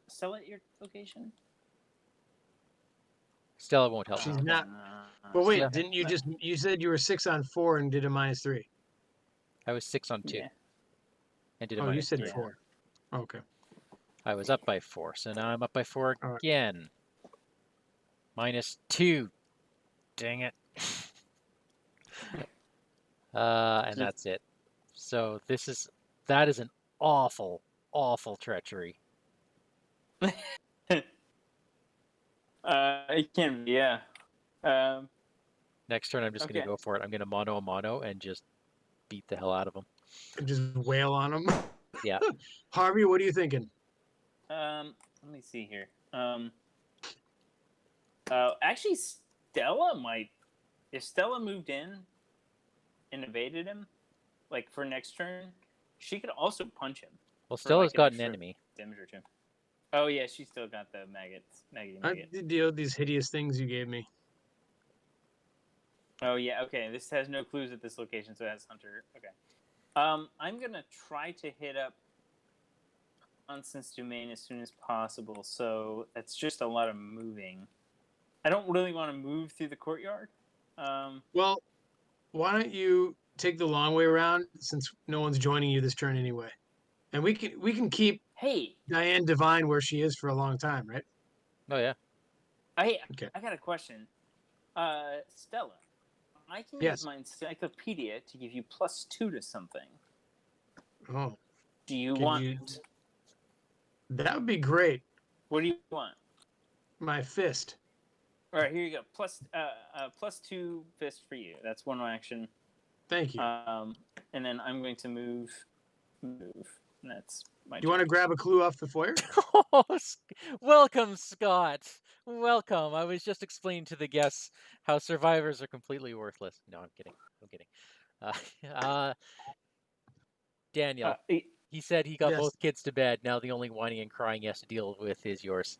[SPEAKER 3] Stella at your location?
[SPEAKER 1] Stella won't help.
[SPEAKER 2] She's
[SPEAKER 1] me.
[SPEAKER 2] not. But wait,
[SPEAKER 1] Stella.
[SPEAKER 2] didn't you just? You said you were 6 on 4 and did a -3.
[SPEAKER 1] I was 6 on 2.
[SPEAKER 3] Yeah.
[SPEAKER 1] And did a
[SPEAKER 2] Oh, you
[SPEAKER 1] minus
[SPEAKER 2] said
[SPEAKER 1] 3.
[SPEAKER 2] 4. Okay.
[SPEAKER 1] I was up by 4, so now I'm up by 4
[SPEAKER 2] All right.
[SPEAKER 1] again. -2. Dang it. And that's it. So that is an awful, awful treachery.
[SPEAKER 3] It can be, yeah.
[SPEAKER 1] Next turn, I'm just
[SPEAKER 3] Okay.
[SPEAKER 1] gonna go for it. I'm gonna mono a mono and just beat the hell out of him.
[SPEAKER 2] And just wail on them.
[SPEAKER 1] Yeah.
[SPEAKER 2] Harvey, what are you thinking?
[SPEAKER 3] Let me see here. Actually, Stella might. If Stella moved in and evaded him, like for next turn, she could also punch him.
[SPEAKER 1] Well,
[SPEAKER 3] For like
[SPEAKER 1] Stella's got an enemy.
[SPEAKER 3] damage or two. Oh yeah, she still got the maggots. Maggot.
[SPEAKER 2] I deal with these hideous things you gave me.
[SPEAKER 3] Oh yeah, okay. This has no clues at this location, so it has Hunter. Okay. I'm gonna try to hit up Constance Dumaine as soon as possible. So that's just a lot of moving. I don't really want to move through the courtyard.
[SPEAKER 2] Well, why don't you take the long way around since no one's joining you this turn anyway, and we can keep
[SPEAKER 3] Hey,
[SPEAKER 2] Diane Divine where she is for a long time, right?
[SPEAKER 1] Oh yeah.
[SPEAKER 3] I
[SPEAKER 2] Okay.
[SPEAKER 3] got a question. Stella, I can
[SPEAKER 2] Yes.
[SPEAKER 3] use my encyclopedia to give you +2 to something.
[SPEAKER 2] Oh,
[SPEAKER 3] Do you
[SPEAKER 2] Can
[SPEAKER 3] want?
[SPEAKER 2] you- that would be great.
[SPEAKER 3] What do you want?
[SPEAKER 2] My fist.
[SPEAKER 3] All right, here you go. +2 fist for you. That's one action.
[SPEAKER 2] Thank you.
[SPEAKER 3] And then I'm going to move. And that's my.
[SPEAKER 2] Do you want to grab a clue off the foyer?
[SPEAKER 1] Welcome, Scott. Welcome. I was just explaining to the guests how survivors are completely worthless. No, I'm kidding. I'm kidding. Daniel, he said he got
[SPEAKER 2] Yes.
[SPEAKER 1] both kids to bed. Now the only whining and crying he has to deal with is yours.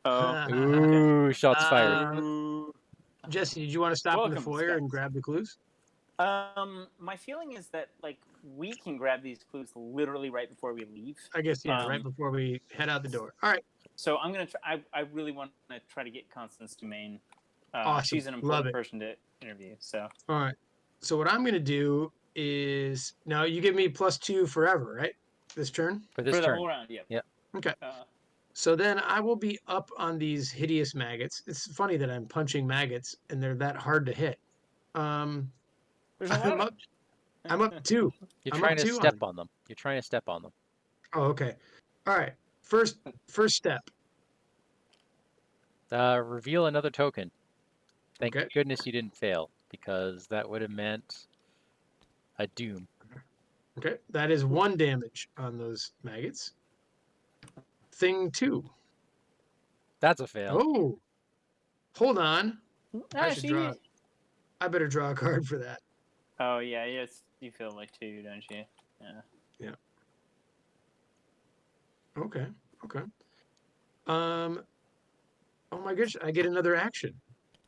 [SPEAKER 3] Oh.
[SPEAKER 1] Ooh, shots fired.
[SPEAKER 2] Jesse, did you want to stop in the
[SPEAKER 3] Welcome,
[SPEAKER 2] foyer
[SPEAKER 3] Scott.
[SPEAKER 2] and grab the clues?
[SPEAKER 3] My feeling is that like we can grab these clues literally right before we leave.
[SPEAKER 2] I guess right before we head out the door. All right.
[SPEAKER 3] So I'm gonna try. I really want to try to get Constance Dumaine.
[SPEAKER 2] Awesome.
[SPEAKER 3] She's an important person to interview. So.
[SPEAKER 2] All right. So what I'm gonna do is now you give me +2 forever, right? This turn.
[SPEAKER 1] For this
[SPEAKER 3] For the
[SPEAKER 1] turn.
[SPEAKER 3] whole round, yeah.
[SPEAKER 1] Yeah.
[SPEAKER 2] Okay. So then I will be up on these hideous maggots. It's funny that I'm punching maggots and they're that hard to hit.
[SPEAKER 3] There's a lot.
[SPEAKER 2] I'm up 2.
[SPEAKER 1] You're trying to step on them. You're trying to step on them.
[SPEAKER 2] Oh, okay. All right. First step.
[SPEAKER 1] Reveal another token. Thank
[SPEAKER 2] Okay.
[SPEAKER 1] goodness you didn't fail, because that would have meant a doom.
[SPEAKER 2] Okay. That is 1 damage on those maggots. Thing 2.
[SPEAKER 1] That's a fail.
[SPEAKER 2] Oh. Hold on.
[SPEAKER 3] Actually,
[SPEAKER 2] I better draw a card for that.
[SPEAKER 3] Oh yeah, yes. You feel like 2, don't you? Yeah.
[SPEAKER 2] Yeah. Okay. Oh my gosh, I get another action.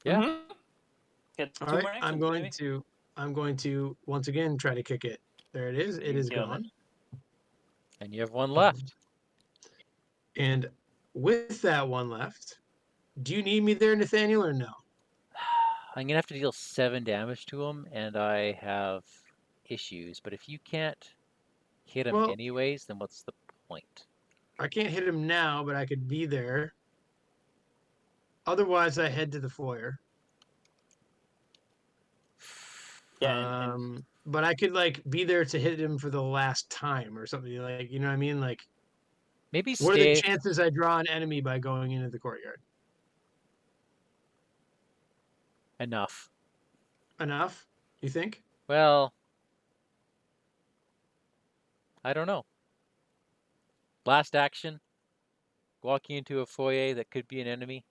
[SPEAKER 1] Yeah.
[SPEAKER 3] Mm-hmm. Get 2
[SPEAKER 2] All right.
[SPEAKER 3] more actions,
[SPEAKER 2] I'm going to once again try to kick it. There it is. It is gone.
[SPEAKER 1] And you have 1 left.
[SPEAKER 2] And with that 1 left, do you need me there, Nathaniel, or no?
[SPEAKER 1] I'm gonna have to deal 7 damage to him, and I have issues. But if you can't hit him anyways, then what's the point?
[SPEAKER 2] I can't hit him now, but I could be there. Otherwise, I head to the foyer.
[SPEAKER 3] Yeah.
[SPEAKER 2] But I could like be there to hit him for the last time or something, like, you know what I mean? Like,
[SPEAKER 1] maybe
[SPEAKER 2] what are the chances I draw an enemy by going into the courtyard?
[SPEAKER 1] Enough,
[SPEAKER 2] you think?
[SPEAKER 1] Well, I don't know. Last action, walking into a foyer that could be an enemy.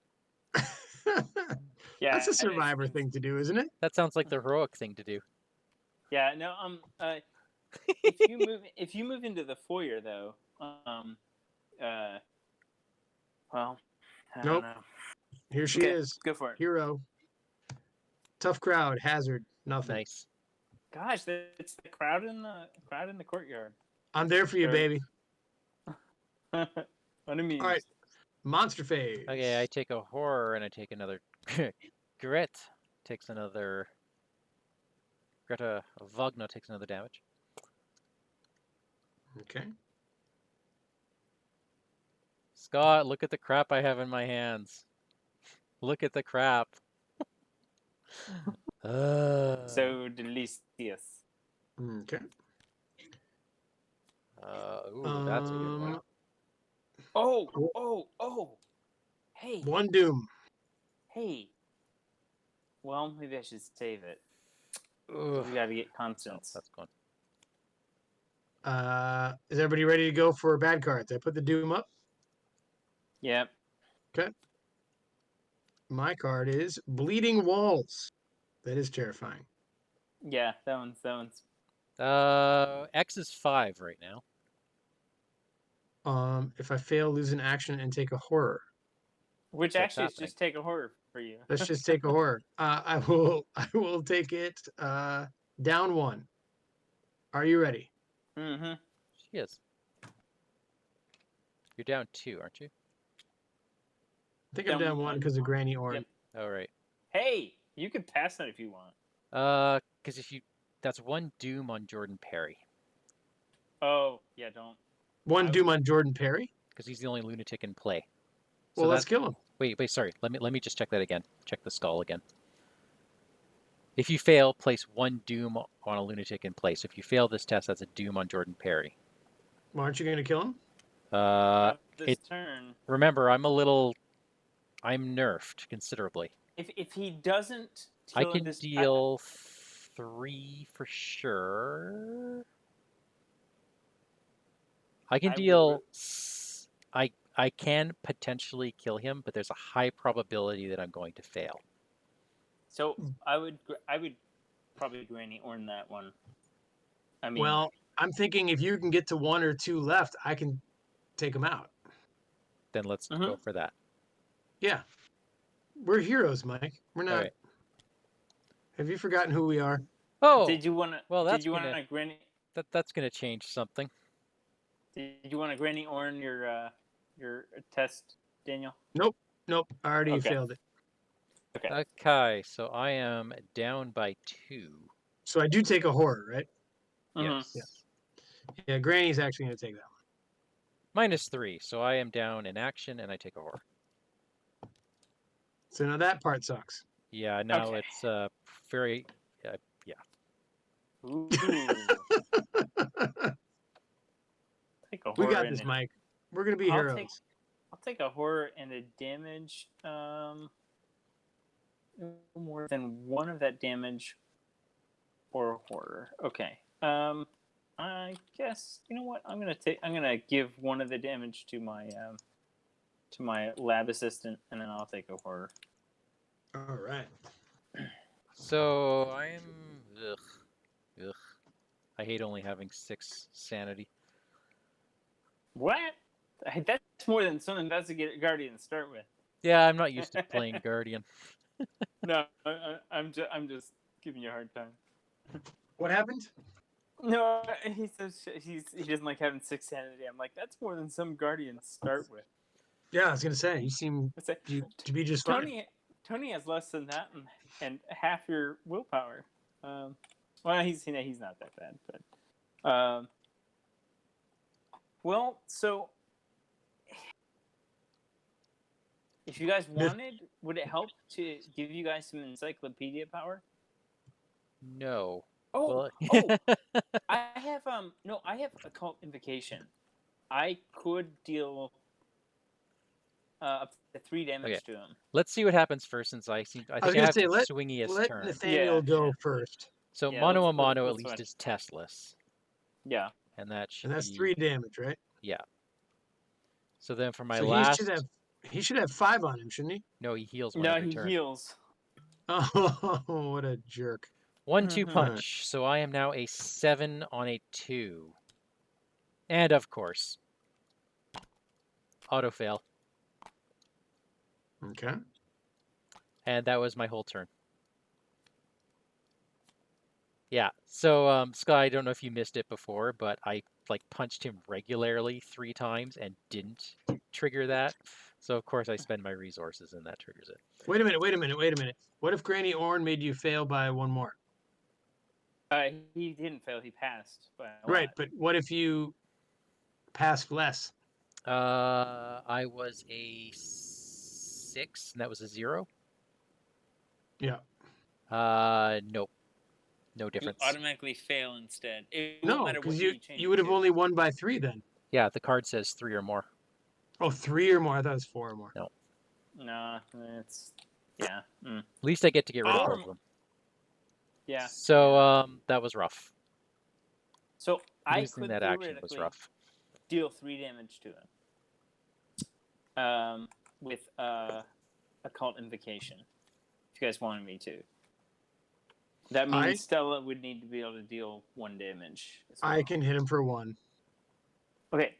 [SPEAKER 3] Yeah,
[SPEAKER 2] that's a survivor thing to do, isn't it?
[SPEAKER 1] That sounds like the heroic thing to do.
[SPEAKER 3] Yeah, no. If you move into the foyer though, well, I don't know.
[SPEAKER 2] Here she is.
[SPEAKER 3] Go for it.
[SPEAKER 2] Hero. Tough crowd. Hazard. Nothing.
[SPEAKER 1] Nice.
[SPEAKER 3] Gosh, it's the crowd in the courtyard.
[SPEAKER 2] I'm there for you, baby.
[SPEAKER 3] What do you mean?
[SPEAKER 2] All right. Monster phase.
[SPEAKER 1] Okay, I take a horror and I take another grit. Takes another. Greta Wagner takes another damage.
[SPEAKER 2] Okay.
[SPEAKER 1] Scott, look at the crap I have in my hands. Look at the crap.
[SPEAKER 3] So delicious.
[SPEAKER 2] Okay.
[SPEAKER 1] Ooh, that's a good one.
[SPEAKER 3] Oh. Hey.
[SPEAKER 2] One doom.
[SPEAKER 3] Hey. Well, maybe I should save it.
[SPEAKER 1] Ugh.
[SPEAKER 3] We gotta get
[SPEAKER 1] Oh,
[SPEAKER 3] Constance.
[SPEAKER 1] that's gone.
[SPEAKER 2] Is everybody ready to go for bad cards? I put the doom up.
[SPEAKER 3] Yep.
[SPEAKER 2] Okay. My card is Bleeding Walls. That is terrifying.
[SPEAKER 3] Yeah, that one's.
[SPEAKER 1] X is 5 right now.
[SPEAKER 2] If I fail, lose an action and take a horror.
[SPEAKER 3] Which
[SPEAKER 1] That's
[SPEAKER 3] actually is
[SPEAKER 1] happening.
[SPEAKER 3] just take a horror for you.
[SPEAKER 2] Let's just take a horror. I will take it down 1. Are you ready?
[SPEAKER 3] Mm-hmm.
[SPEAKER 1] She is. You're down 2, aren't you?
[SPEAKER 2] I think I'm down 1 because of Granny Orn.
[SPEAKER 3] Yep.
[SPEAKER 1] Oh, right.
[SPEAKER 3] Hey, you can pass that if you want.
[SPEAKER 1] Because that's 1 doom on Jordan Perry.
[SPEAKER 3] Oh, yeah, don't.
[SPEAKER 2] 1 doom on Jordan Perry?
[SPEAKER 1] Because he's the only lunatic in play.
[SPEAKER 2] So well, let's kill him.
[SPEAKER 1] Wait, sorry. Let me just check that again. Check the skull again. If you fail, place 1 doom on a lunatic in play. So if you fail this test, that's a doom on Jordan Perry.
[SPEAKER 2] Well, aren't you going to kill him?
[SPEAKER 3] This turn.
[SPEAKER 1] Remember, I'm nerfed considerably.
[SPEAKER 3] If he doesn't
[SPEAKER 1] I can deal 3 for sure. I can deal. I can potentially kill him, but there's a high probability that I'm going to fail.
[SPEAKER 3] So I would probably Granny Orn that one. I mean,
[SPEAKER 2] well, I'm thinking if you can get to 1 or 2 left, I can take them out.
[SPEAKER 1] Then let's go for that.
[SPEAKER 2] Yeah, we're heroes, Mike. We're not.
[SPEAKER 1] Right.
[SPEAKER 2] Have you forgotten who we are?
[SPEAKER 1] Oh,
[SPEAKER 3] did you want to?
[SPEAKER 1] Well,
[SPEAKER 3] did you want to Granny?
[SPEAKER 1] That's gonna change something.
[SPEAKER 3] Did you want to Granny Orn your test, Daniel?
[SPEAKER 2] Nope. I already failed it.
[SPEAKER 1] Okay, so I am down by 2.
[SPEAKER 2] So I do take a horror, right?
[SPEAKER 1] Yes.
[SPEAKER 2] Yeah, Granny's actually going to take that
[SPEAKER 1] one. -3, so I am down in action and I take a horror.
[SPEAKER 2] So now that part sucks.
[SPEAKER 1] Yeah, now it's very, yeah.
[SPEAKER 3] Ooh. Take a horror.
[SPEAKER 2] We got this, Mike. We're going to be heroes.
[SPEAKER 3] I'll take a horror and a damage. More than 1 of that damage or a horror. Okay. I guess you know what I'm gonna give 1 of the damage to my lab assistant, and then I'll take a horror.
[SPEAKER 2] All right.
[SPEAKER 1] So I'm ugh. I hate only having 6 sanity.
[SPEAKER 3] What? That's more than some investigator guardians start with.
[SPEAKER 1] Yeah, I'm not used to playing guardian.
[SPEAKER 3] No, I'm just giving you a hard time.
[SPEAKER 2] What happened?
[SPEAKER 3] No, he says he doesn't like having 6 sanity. I'm like, that's more than some guardians start with.
[SPEAKER 2] Yeah, I was gonna say you seem to be just fine.
[SPEAKER 3] Tony has less than that and half your willpower. Well, he's not that bad, but well, so if you guys wanted, would it help to give you guys some encyclopedia power?
[SPEAKER 1] No.
[SPEAKER 3] Oh, I have I have occult invocation. I could deal up to 3 damage to him.
[SPEAKER 1] Let's see what happens first, since I think I have the swingiest turn.
[SPEAKER 2] Let Nathaniel go first.
[SPEAKER 1] So mono a mono at least is testless.
[SPEAKER 3] Yeah.
[SPEAKER 1] And that's
[SPEAKER 2] 3 damage, right?
[SPEAKER 1] Yeah. So then for my
[SPEAKER 2] he should have 5 on him, shouldn't he?
[SPEAKER 1] No, he heals
[SPEAKER 3] every turn. Heals.
[SPEAKER 2] Oh, what a jerk.
[SPEAKER 1] 1-2 punch. So I am now a 7 on a 2. And of course, auto fail.
[SPEAKER 2] Okay.
[SPEAKER 1] And that was my whole turn. Yeah. So Sky, I don't know if you missed it before, but I punched him regularly 3 times and didn't trigger that. So of course I spend my resources and that triggers it.
[SPEAKER 2] Wait a minute. What if Granny Orn made you fail by 1 more?
[SPEAKER 3] He didn't fail. He passed by a
[SPEAKER 2] Right,
[SPEAKER 3] lot.
[SPEAKER 2] but what if you passed less?
[SPEAKER 1] I was a 6, and that was a 0.
[SPEAKER 2] Yeah.
[SPEAKER 1] Nope. No
[SPEAKER 3] You
[SPEAKER 1] difference.
[SPEAKER 3] automatically fail instead. It won't
[SPEAKER 2] No,
[SPEAKER 3] matter what
[SPEAKER 2] because
[SPEAKER 3] you change
[SPEAKER 2] you would
[SPEAKER 3] it
[SPEAKER 2] have
[SPEAKER 3] to.
[SPEAKER 2] only won by 3 then.
[SPEAKER 1] Yeah, the card says 3 or more.
[SPEAKER 2] Oh, 3 or more. I thought it was 4 or more.
[SPEAKER 1] No.
[SPEAKER 3] Nah, it's yeah.
[SPEAKER 1] At least I get to get rid of
[SPEAKER 2] Oh.
[SPEAKER 1] both of them.
[SPEAKER 3] Yeah.
[SPEAKER 1] So
[SPEAKER 3] yeah.
[SPEAKER 1] that was rough.
[SPEAKER 3] So I
[SPEAKER 1] Losing
[SPEAKER 3] could
[SPEAKER 1] that action was
[SPEAKER 3] theoretically
[SPEAKER 1] rough.
[SPEAKER 3] deal 3 damage to him. With occult invocation. If you guys wanted me to. That means Stella would need to be able to deal 1 damage as well.
[SPEAKER 2] I can hit him for 1.
[SPEAKER 3] Okay,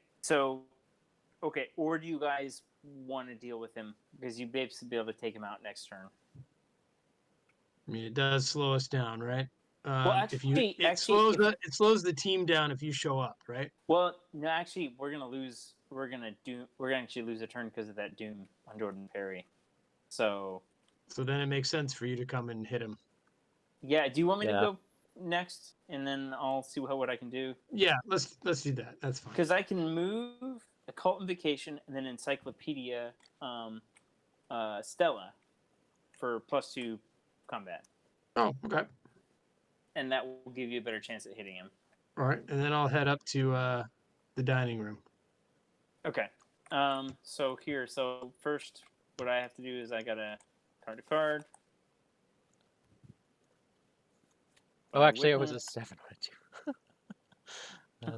[SPEAKER 3] or do you guys want to deal with him because you basically be able to take him out next turn?
[SPEAKER 2] I mean, it does slow us down, right?
[SPEAKER 3] Well, actually,
[SPEAKER 2] it slows the team down if you show up, right?
[SPEAKER 3] Well, no, actually, we're gonna lose. We're gonna actually lose a turn because of that doom on Jordan Perry. So
[SPEAKER 2] then it makes sense for you to come and hit him.
[SPEAKER 3] Yeah. Do you want me to go next, and then I'll see what I can do?
[SPEAKER 2] Yeah, let's do that. That's fine.
[SPEAKER 3] Because I can move Occult Invocation and then Encyclopedia Stella for +2 combat.
[SPEAKER 2] Oh, okay.
[SPEAKER 3] And that will give you a better chance at hitting him.
[SPEAKER 2] All right, and then I'll head up to the dining room.
[SPEAKER 3] Okay. So first, what I have to do is I gotta card a card.
[SPEAKER 1] Oh, actually, it was a 7 on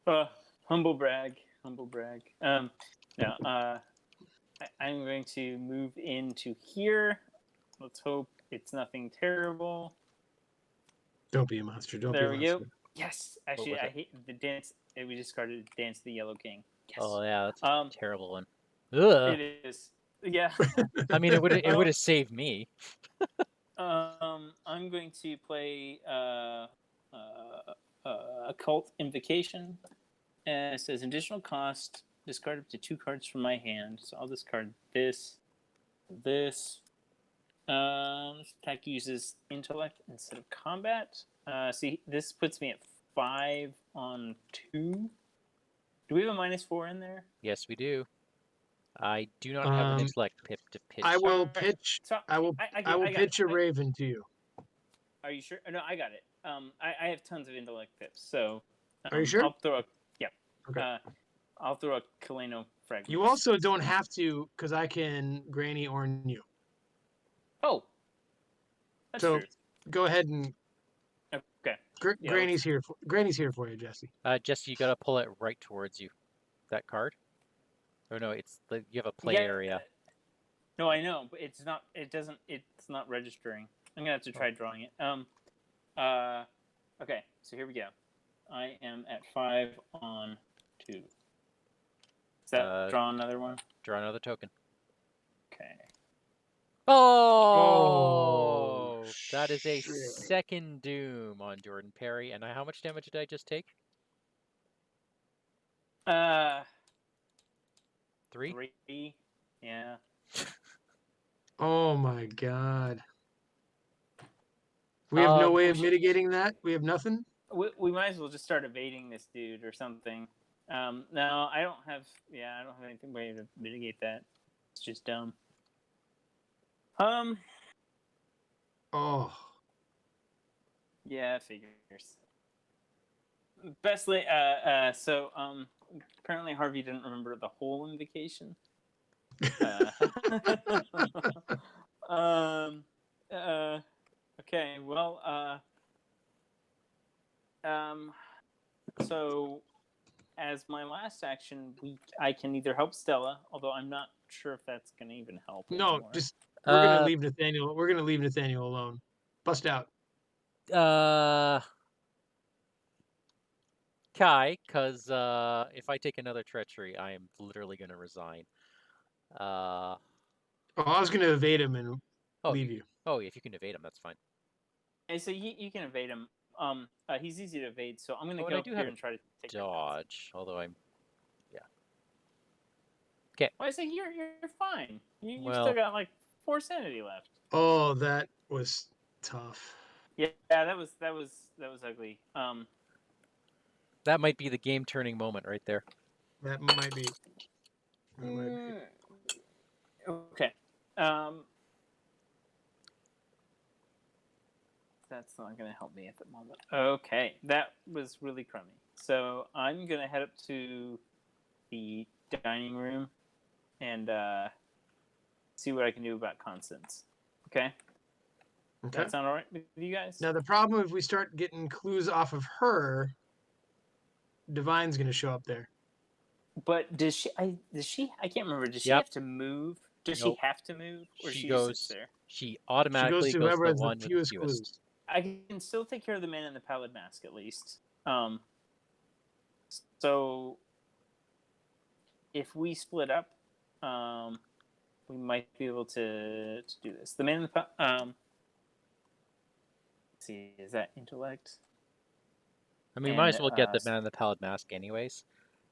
[SPEAKER 1] it.
[SPEAKER 3] Humble brag. I'm going to move into here. Let's hope it's nothing terrible.
[SPEAKER 2] Don't be a monster. Don't
[SPEAKER 3] there
[SPEAKER 2] be a
[SPEAKER 3] we
[SPEAKER 2] monster.
[SPEAKER 3] Go. Yes. Actually, I hate the dance. We discarded Dance the Yellow King. Yes.
[SPEAKER 1] Oh yeah, that's a terrible one. Ugh.
[SPEAKER 3] It is. Yeah.
[SPEAKER 1] I mean, it would have saved me.
[SPEAKER 3] I'm going to play Occult Invocation. And it says additional cost, discard up to 2 cards from my hand. So I'll discard this. This attack uses intellect instead of combat. See, this puts me at 5 on 2. Do we have a -4 in there?
[SPEAKER 1] Yes, we do. I do not have an intellect pip to pitch.
[SPEAKER 2] I will pitch. So I will pitch a raven to you.
[SPEAKER 3] Are you sure? No, I got it. I have tons of intellect pips, so.
[SPEAKER 2] Are you sure?
[SPEAKER 3] I'll throw a. Yeah.
[SPEAKER 2] Okay.
[SPEAKER 3] I'll throw a Kaleno fragment.
[SPEAKER 2] You also don't have to, because I can Granny Orn you.
[SPEAKER 3] Oh. That's true.
[SPEAKER 2] Go ahead and.
[SPEAKER 3] Okay.
[SPEAKER 2] Granny's here. Granny's here for you, Jesse.
[SPEAKER 1] Jesse, you gotta pull it right towards you. That card. Or no, it's you have a play area.
[SPEAKER 3] No, I know, but it's not. It doesn't. It's not registering. I'm gonna have to try drawing it. Okay, so here we go. I am at 5 on 2. Is that draw another one?
[SPEAKER 1] Draw another token.
[SPEAKER 3] Okay.
[SPEAKER 1] Oh, that is a second doom on Jordan Perry. And how much damage did I just take? 3?
[SPEAKER 3] 3. Yeah.
[SPEAKER 2] Oh my god. We have no way of mitigating that? We have nothing?
[SPEAKER 3] We might as well just start evading this dude or something. No, I don't have anything way to mitigate that. It's just dumb.
[SPEAKER 2] Oh.
[SPEAKER 3] Yeah, figures. Bestly, so apparently Harvey didn't remember the whole invocation. Okay, well, so as my last action, I can either help Stella, although I'm not sure if that's gonna even help.
[SPEAKER 2] No,
[SPEAKER 3] anymore.
[SPEAKER 2] just we're gonna leave Nathaniel. We're gonna leave Nathaniel alone. Bust out.
[SPEAKER 1] Kai, because if I take another treachery, I am literally gonna resign.
[SPEAKER 2] I was gonna evade him and leave you.
[SPEAKER 1] Oh, if you can evade him, that's fine.
[SPEAKER 3] Okay, so you can evade him. He's easy to evade, so I'm gonna go up here and try to take
[SPEAKER 1] dodge. Although okay.
[SPEAKER 3] Well, I say you're fine. You still got like 4 sanity left.
[SPEAKER 2] Oh, that was tough.
[SPEAKER 3] Yeah, that was ugly.
[SPEAKER 1] That might be the game-turning moment right there.
[SPEAKER 2] That might be.
[SPEAKER 3] Okay. that's not going to help me at the moment. Okay, that was really crummy. So I'm going to head up to the dining room and see what I can do about Constance. Okay? Does
[SPEAKER 2] Okay.
[SPEAKER 3] that sound all right with you guys?
[SPEAKER 2] Now the problem, if we start getting clues off of her, Divine's going to show up there.
[SPEAKER 3] But does she? I can't remember. Does she
[SPEAKER 1] Yep.
[SPEAKER 3] have to move? Does
[SPEAKER 1] Nope.
[SPEAKER 3] she have to move, or
[SPEAKER 1] She
[SPEAKER 3] just sits
[SPEAKER 1] goes.
[SPEAKER 3] there?
[SPEAKER 1] She
[SPEAKER 2] She goes
[SPEAKER 1] automatically
[SPEAKER 2] to
[SPEAKER 1] goes to
[SPEAKER 2] whoever
[SPEAKER 1] the
[SPEAKER 2] has the
[SPEAKER 1] one with the
[SPEAKER 2] fewest
[SPEAKER 1] fewest.
[SPEAKER 2] clues.
[SPEAKER 3] I can still take care of the man in the pallid mask at least. So if we split up, we might be able to do this. The man in the let's see, is that intellect?
[SPEAKER 1] I mean, we
[SPEAKER 3] And
[SPEAKER 1] might as well get the man in the pallid mask anyways.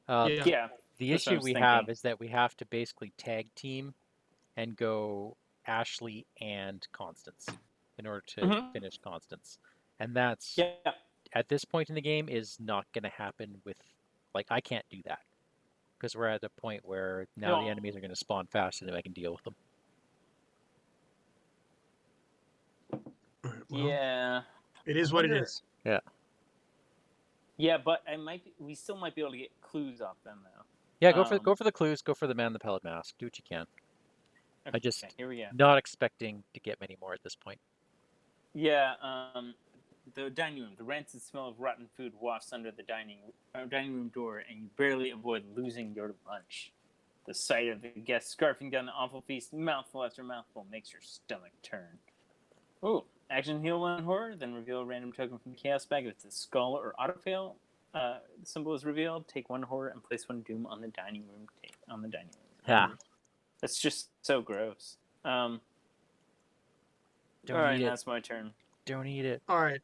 [SPEAKER 2] Yeah.
[SPEAKER 3] yeah,
[SPEAKER 1] The
[SPEAKER 3] that's what I
[SPEAKER 1] issue
[SPEAKER 3] was
[SPEAKER 1] we
[SPEAKER 3] thinking.
[SPEAKER 1] have is that we have to basically tag team and go Ashley and Constance in order to finish Constance. And that's,
[SPEAKER 3] Yeah.
[SPEAKER 1] at this point in the game, is not going to happen with, like, I can't do that. Because we're at a point where now the enemies are going to spawn faster than I can deal with them.
[SPEAKER 2] All right, well,
[SPEAKER 3] Yeah.
[SPEAKER 2] it is what it is.
[SPEAKER 1] Yeah.
[SPEAKER 3] Yeah, but we still might be able to get clues off them though.
[SPEAKER 1] Yeah, go for the clues. Go for the man in the pallid mask. Do what you can.
[SPEAKER 3] Okay,
[SPEAKER 1] I just
[SPEAKER 3] here we go.
[SPEAKER 1] not expecting to get many more at this point.
[SPEAKER 3] Yeah, the dining room. The rancid smell of rotten food wafts under the dining room door, and you barely avoid losing your lunch. The sight of the guests scarfing down the awful feast, mouthful after mouthful, makes your stomach turn. Ooh, action heal one horror, then reveal a random token from the chaos bag. If it's a skull or autofail symbol is revealed, take one horror and place one doom on the dining room.
[SPEAKER 1] Yeah.
[SPEAKER 3] That's just so gross.
[SPEAKER 1] Don't
[SPEAKER 3] all right,
[SPEAKER 1] eat it.
[SPEAKER 3] that's my turn.
[SPEAKER 1] Don't eat it.
[SPEAKER 2] All right.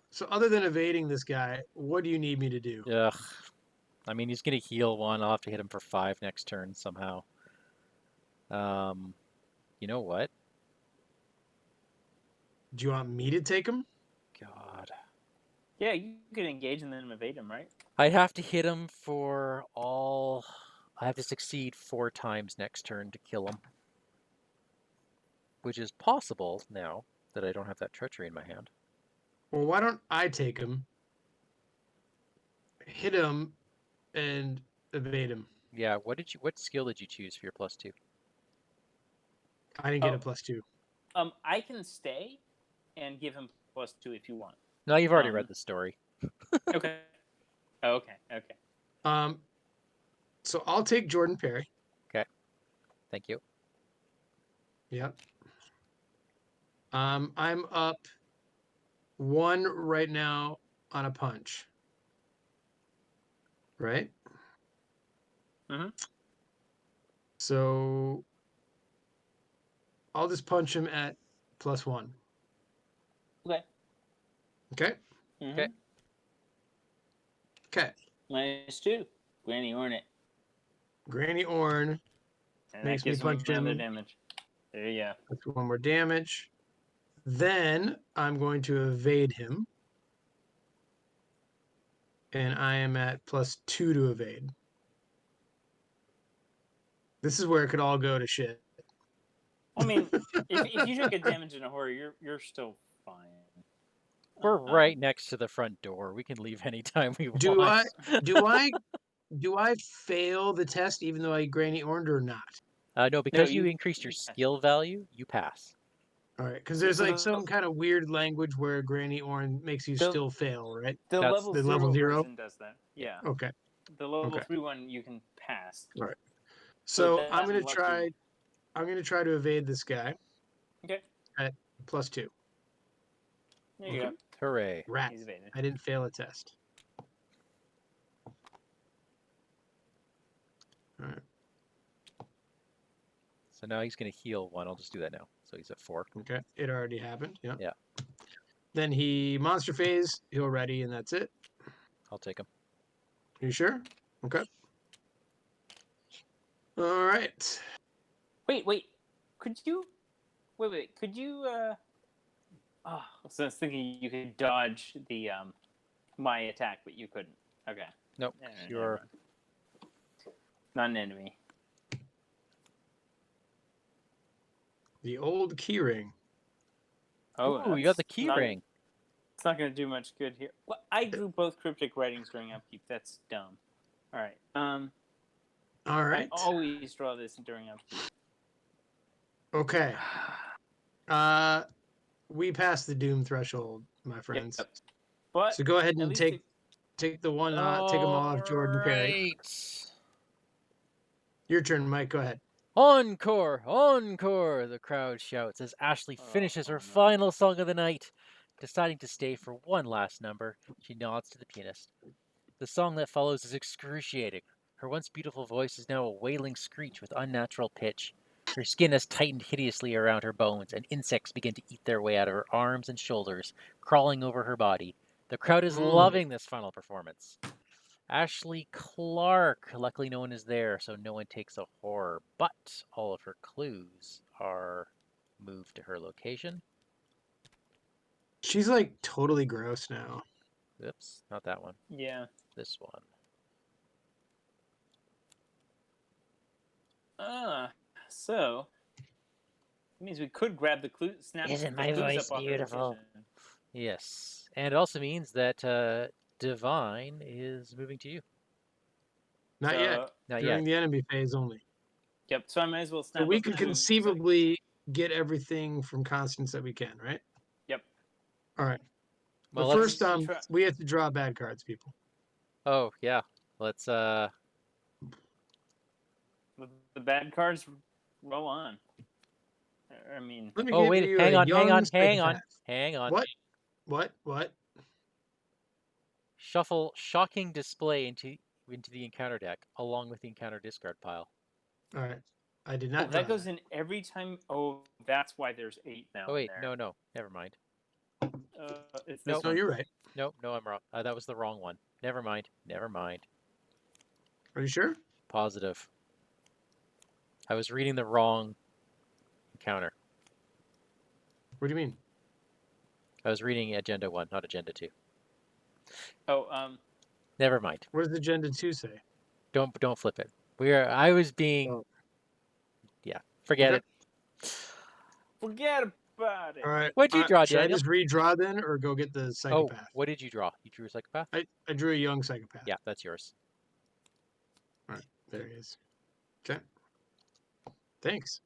[SPEAKER 2] So other than evading this guy, what do you need me to do?
[SPEAKER 1] Ugh. I mean, he's going to heal one. I'll have to hit him for 5 next turn somehow. You know what?
[SPEAKER 2] Do you want me to take him?
[SPEAKER 1] God.
[SPEAKER 3] Yeah, you could engage and then evade him, right?
[SPEAKER 1] I'd have to hit him for all... I have to succeed 4 times next turn to kill him. Which is possible now that I don't have that treachery in my hand.
[SPEAKER 2] Well, why don't I take him, hit him, and evade him?
[SPEAKER 1] Yeah, what skill did you choose for your +2?
[SPEAKER 2] I didn't get a +2.
[SPEAKER 3] I can stay and give him +2 if you want.
[SPEAKER 1] No, you've already read the story.
[SPEAKER 3] Okay. Okay.
[SPEAKER 2] So I'll take Jordan Perry.
[SPEAKER 1] Okay. Thank you.
[SPEAKER 2] Yep. I'm up 1 right now on a punch. Right?
[SPEAKER 3] Mm-hmm.
[SPEAKER 2] So I'll just punch him at +1.
[SPEAKER 3] Okay.
[SPEAKER 2] Okay?
[SPEAKER 3] Mm-hmm.
[SPEAKER 1] Okay.
[SPEAKER 2] Okay.
[SPEAKER 3] -2. Granny Ornate.
[SPEAKER 2] Granny Orn
[SPEAKER 3] And
[SPEAKER 2] makes
[SPEAKER 3] that gives
[SPEAKER 2] me punch
[SPEAKER 3] him another
[SPEAKER 2] him.
[SPEAKER 3] damage. There you go.
[SPEAKER 2] That's 1 more damage. Then I'm going to evade him. And I am at +2 to evade. This is where it could all go to shit.
[SPEAKER 3] I mean, if you don't get damage in a horror, you're still fine.
[SPEAKER 1] We're right next to the front door. We can leave anytime we
[SPEAKER 2] Do
[SPEAKER 1] want.
[SPEAKER 2] do I fail the test even though I Granny Orned or not?
[SPEAKER 1] No, because you increased your skill value, you pass.
[SPEAKER 2] All right, because there's like some kind of weird language where Granny Orn makes you still fail, right?
[SPEAKER 3] The
[SPEAKER 1] That's
[SPEAKER 3] level
[SPEAKER 2] the
[SPEAKER 3] 0
[SPEAKER 2] level 0
[SPEAKER 3] version does that. Yeah.
[SPEAKER 2] Okay.
[SPEAKER 3] The level
[SPEAKER 2] Okay.
[SPEAKER 3] 3 one you can pass.
[SPEAKER 2] All right. So
[SPEAKER 3] that
[SPEAKER 2] I'm gonna
[SPEAKER 3] lucky-
[SPEAKER 2] try. I'm gonna try to evade this guy
[SPEAKER 3] Okay.
[SPEAKER 2] at +2.
[SPEAKER 3] There you go.
[SPEAKER 1] Hooray.
[SPEAKER 2] Rat.
[SPEAKER 3] He's evaded.
[SPEAKER 2] I didn't fail a test. All right.
[SPEAKER 1] So now he's going to heal 1. I'll just do that now. So he's at 4.
[SPEAKER 2] Okay. It already happened. Yeah.
[SPEAKER 1] Yeah.
[SPEAKER 2] Then he monster phase, he'll ready, and that's it.
[SPEAKER 1] I'll take him.
[SPEAKER 2] You sure? Okay. All right.
[SPEAKER 3] Wait. Could you? Wait. Could you? Oh, so I was thinking you could dodge the my attack, but you couldn't. Okay.
[SPEAKER 1] Nope. You're
[SPEAKER 3] not an enemy.
[SPEAKER 2] The old keyring.
[SPEAKER 1] Ooh, you got the key
[SPEAKER 3] not,
[SPEAKER 1] ring.
[SPEAKER 3] It's not going to do much good here. Well, I drew both cryptic writings during upkeep. That's dumb. All right.
[SPEAKER 2] All right.
[SPEAKER 3] I always draw this during upkeep.
[SPEAKER 2] Okay. We passed the doom threshold, my friends.
[SPEAKER 3] Yep. But
[SPEAKER 2] So go ahead
[SPEAKER 3] at
[SPEAKER 2] and
[SPEAKER 3] least
[SPEAKER 2] take the one take them all off Jordan Perry.
[SPEAKER 1] Right.
[SPEAKER 2] Your turn, Mike. Go ahead.
[SPEAKER 1] Encore! Encore! The crowd shouts as Ashley finishes her final song of the night. Deciding to stay for one last number, she nods to the pianist. The song that follows is excruciating. Her once beautiful voice is now a wailing screech with unnatural pitch. Her skin has tightened hideously around her bones, and insects begin to eat their way out of her arms and shoulders, crawling over her body. The crowd is loving this final performance. Ashley Clark, luckily no one is there, so no one takes a horror, but all of her clues are moved to her location.
[SPEAKER 2] She's like totally gross now.
[SPEAKER 1] Oops, not that one.
[SPEAKER 3] Yeah.
[SPEAKER 1] This one.
[SPEAKER 3] So it means we could grab the clue, snap
[SPEAKER 1] Isn't
[SPEAKER 3] the
[SPEAKER 1] my
[SPEAKER 3] clues
[SPEAKER 1] voice
[SPEAKER 3] up off the
[SPEAKER 1] beautiful?
[SPEAKER 3] location.
[SPEAKER 1] Yes, and it also means that Divine is moving to you.
[SPEAKER 2] Not yet.
[SPEAKER 1] Not
[SPEAKER 2] During
[SPEAKER 1] yet.
[SPEAKER 2] the enemy phase only.
[SPEAKER 3] Yep. So I might as well snap.
[SPEAKER 2] So we
[SPEAKER 3] up
[SPEAKER 2] could
[SPEAKER 3] the clues.
[SPEAKER 2] conceivably get everything from Constance that we can, right?
[SPEAKER 3] Yep.
[SPEAKER 2] All right.
[SPEAKER 1] Well,
[SPEAKER 2] But
[SPEAKER 1] let's.
[SPEAKER 2] first, we have to draw bad cards, people.
[SPEAKER 1] Oh yeah, let's.
[SPEAKER 3] The bad cards roll on. I mean.
[SPEAKER 2] Let me
[SPEAKER 1] Oh
[SPEAKER 2] give
[SPEAKER 1] wait,
[SPEAKER 2] you
[SPEAKER 1] hang
[SPEAKER 2] a
[SPEAKER 1] on.
[SPEAKER 2] young
[SPEAKER 1] Hang on.
[SPEAKER 2] What?
[SPEAKER 1] Shuffle shocking display into the encounter deck along with the encounter discard pile.
[SPEAKER 2] All right. I did not.
[SPEAKER 3] That goes in every time. Oh, that's why there's 8 now.
[SPEAKER 1] Oh wait,
[SPEAKER 3] in there.
[SPEAKER 1] no, never mind.
[SPEAKER 3] It's this
[SPEAKER 1] Nope.
[SPEAKER 3] one.
[SPEAKER 2] No, you're right.
[SPEAKER 1] No, I'm wrong. That was the wrong one. Never mind.
[SPEAKER 2] Are you sure?
[SPEAKER 1] Positive. I was reading the wrong encounter.
[SPEAKER 2] What do you mean?
[SPEAKER 1] I was reading Agenda 1, not Agenda 2.
[SPEAKER 3] Oh,
[SPEAKER 1] Never mind.
[SPEAKER 2] What does Agenda 2 say?
[SPEAKER 1] Don't flip it. I was being.
[SPEAKER 2] Oh.
[SPEAKER 1] Yeah. Forget it.
[SPEAKER 3] Forget about it.
[SPEAKER 2] All right.
[SPEAKER 1] What'd you draw,
[SPEAKER 2] should
[SPEAKER 1] Daniel?
[SPEAKER 2] I just redraw then, or go get the psychopath?
[SPEAKER 1] Oh, what did you draw? You drew a psychopath?
[SPEAKER 2] I drew a young psychopath.
[SPEAKER 1] Yeah, that's yours.
[SPEAKER 2] All right. There he is. Okay. Thanks.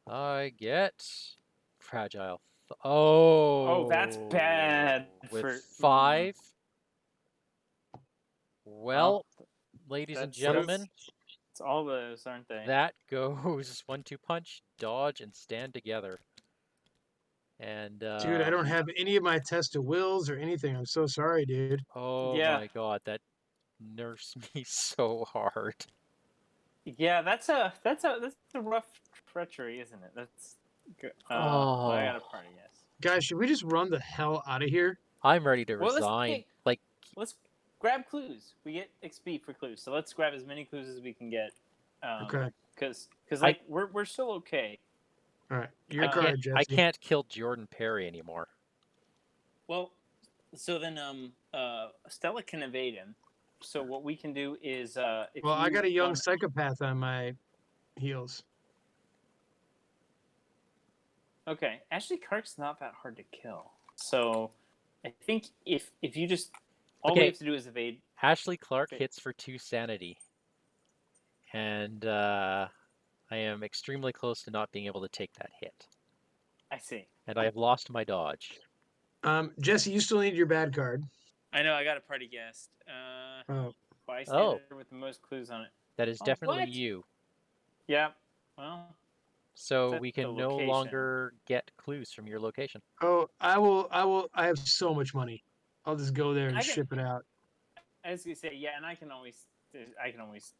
[SPEAKER 1] I get fragile. Oh,
[SPEAKER 3] that's bad.
[SPEAKER 1] With 5. Well, ladies and gentlemen,
[SPEAKER 3] it's all those, aren't they?
[SPEAKER 1] that goes 1-2 punch, dodge, and stand together. And
[SPEAKER 2] Dude, I don't have any of my test of wills or anything. I'm so sorry, dude.
[SPEAKER 1] oh my god, that nerfs me so hard.
[SPEAKER 3] Yeah, that's a rough treachery, isn't it? That's good. Well, I got a party, yes.
[SPEAKER 2] Guys, should we just run the hell out of here?
[SPEAKER 1] I'm ready to resign.
[SPEAKER 3] Let's grab clues. We get XP for clues, so let's grab as many clues as we can get.
[SPEAKER 2] Okay.
[SPEAKER 3] Because we're still okay.
[SPEAKER 2] All right, your card, Jesse.
[SPEAKER 1] I can't kill Jordan Perry anymore.
[SPEAKER 3] Well, so then Stella can evade him. So what we can do is
[SPEAKER 2] I got a young psychopath on my heels.
[SPEAKER 3] Okay, Ashley Clark's not that hard to kill. So I think if you just all we have to do is evade.
[SPEAKER 1] Ashley Clark hits for 2 sanity. And I am extremely close to not being able to take that hit.
[SPEAKER 3] I see.
[SPEAKER 1] And I have lost my dodge.
[SPEAKER 2] Jesse, you still need your bad card.
[SPEAKER 3] I know, I got a party guest. Bystander with the most clues on it.
[SPEAKER 1] That is definitely you.
[SPEAKER 3] Yeah. Well.
[SPEAKER 1] So we can no longer get clues from your location.
[SPEAKER 2] Oh, I will. I have so much money. I'll just go there and ship it out.
[SPEAKER 3] I was gonna say, yeah, and I can always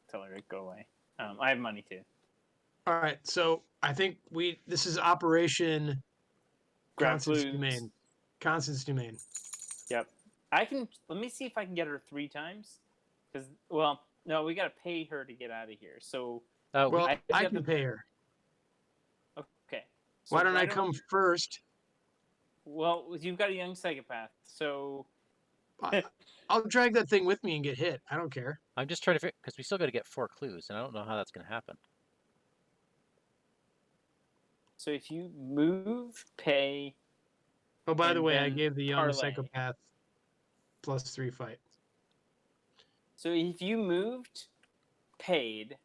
[SPEAKER 3] tell her to go away. I have money too.
[SPEAKER 2] All right, so I think this is Operation Constance Dumaine. Constance Dumaine.
[SPEAKER 3] Yep. Let me see if I can get her 3 times. Because, no, we gotta pay her to get out of here. So.
[SPEAKER 2] I can pay her.
[SPEAKER 3] Okay. So
[SPEAKER 2] why don't I come first?
[SPEAKER 3] Well, you've got a young psychopath, so.
[SPEAKER 2] I'll drag that thing with me and get hit. I don't care.
[SPEAKER 1] I'm just trying to figure, because we still got to get 4 clues, and I don't know how that's going to happen.
[SPEAKER 3] So if you move, pay.
[SPEAKER 2] Oh, by the
[SPEAKER 3] and
[SPEAKER 2] way, I
[SPEAKER 3] then
[SPEAKER 2] gave the young
[SPEAKER 3] parlay.
[SPEAKER 2] psychopath +3 fight.
[SPEAKER 3] So if you moved, paid,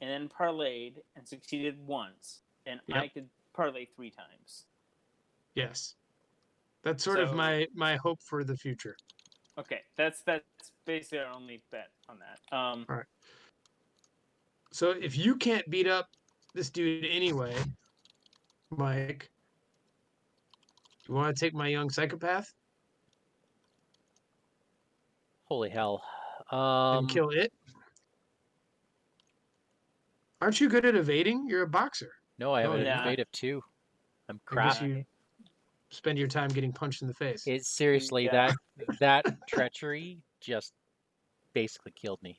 [SPEAKER 3] and then parlayed and succeeded once, then
[SPEAKER 2] Yep.
[SPEAKER 3] I could parlay 3 times.
[SPEAKER 2] Yes. That's sort of
[SPEAKER 3] So-
[SPEAKER 2] my hope for the future.
[SPEAKER 3] Okay, that's basically our only bet on that.
[SPEAKER 2] All right. So if you can't beat up this dude anyway, Mike, you want to take my young psychopath
[SPEAKER 1] Holy hell.
[SPEAKER 2] and kill it? Aren't you good at evading? You're a boxer.
[SPEAKER 1] No, I have
[SPEAKER 2] Oh,
[SPEAKER 1] an
[SPEAKER 3] yeah.
[SPEAKER 1] evasive 2. I'm
[SPEAKER 2] I guess
[SPEAKER 1] crap.
[SPEAKER 2] you spend your time getting punched in the face.
[SPEAKER 1] It's seriously
[SPEAKER 3] Yeah.
[SPEAKER 1] that treachery just basically killed me.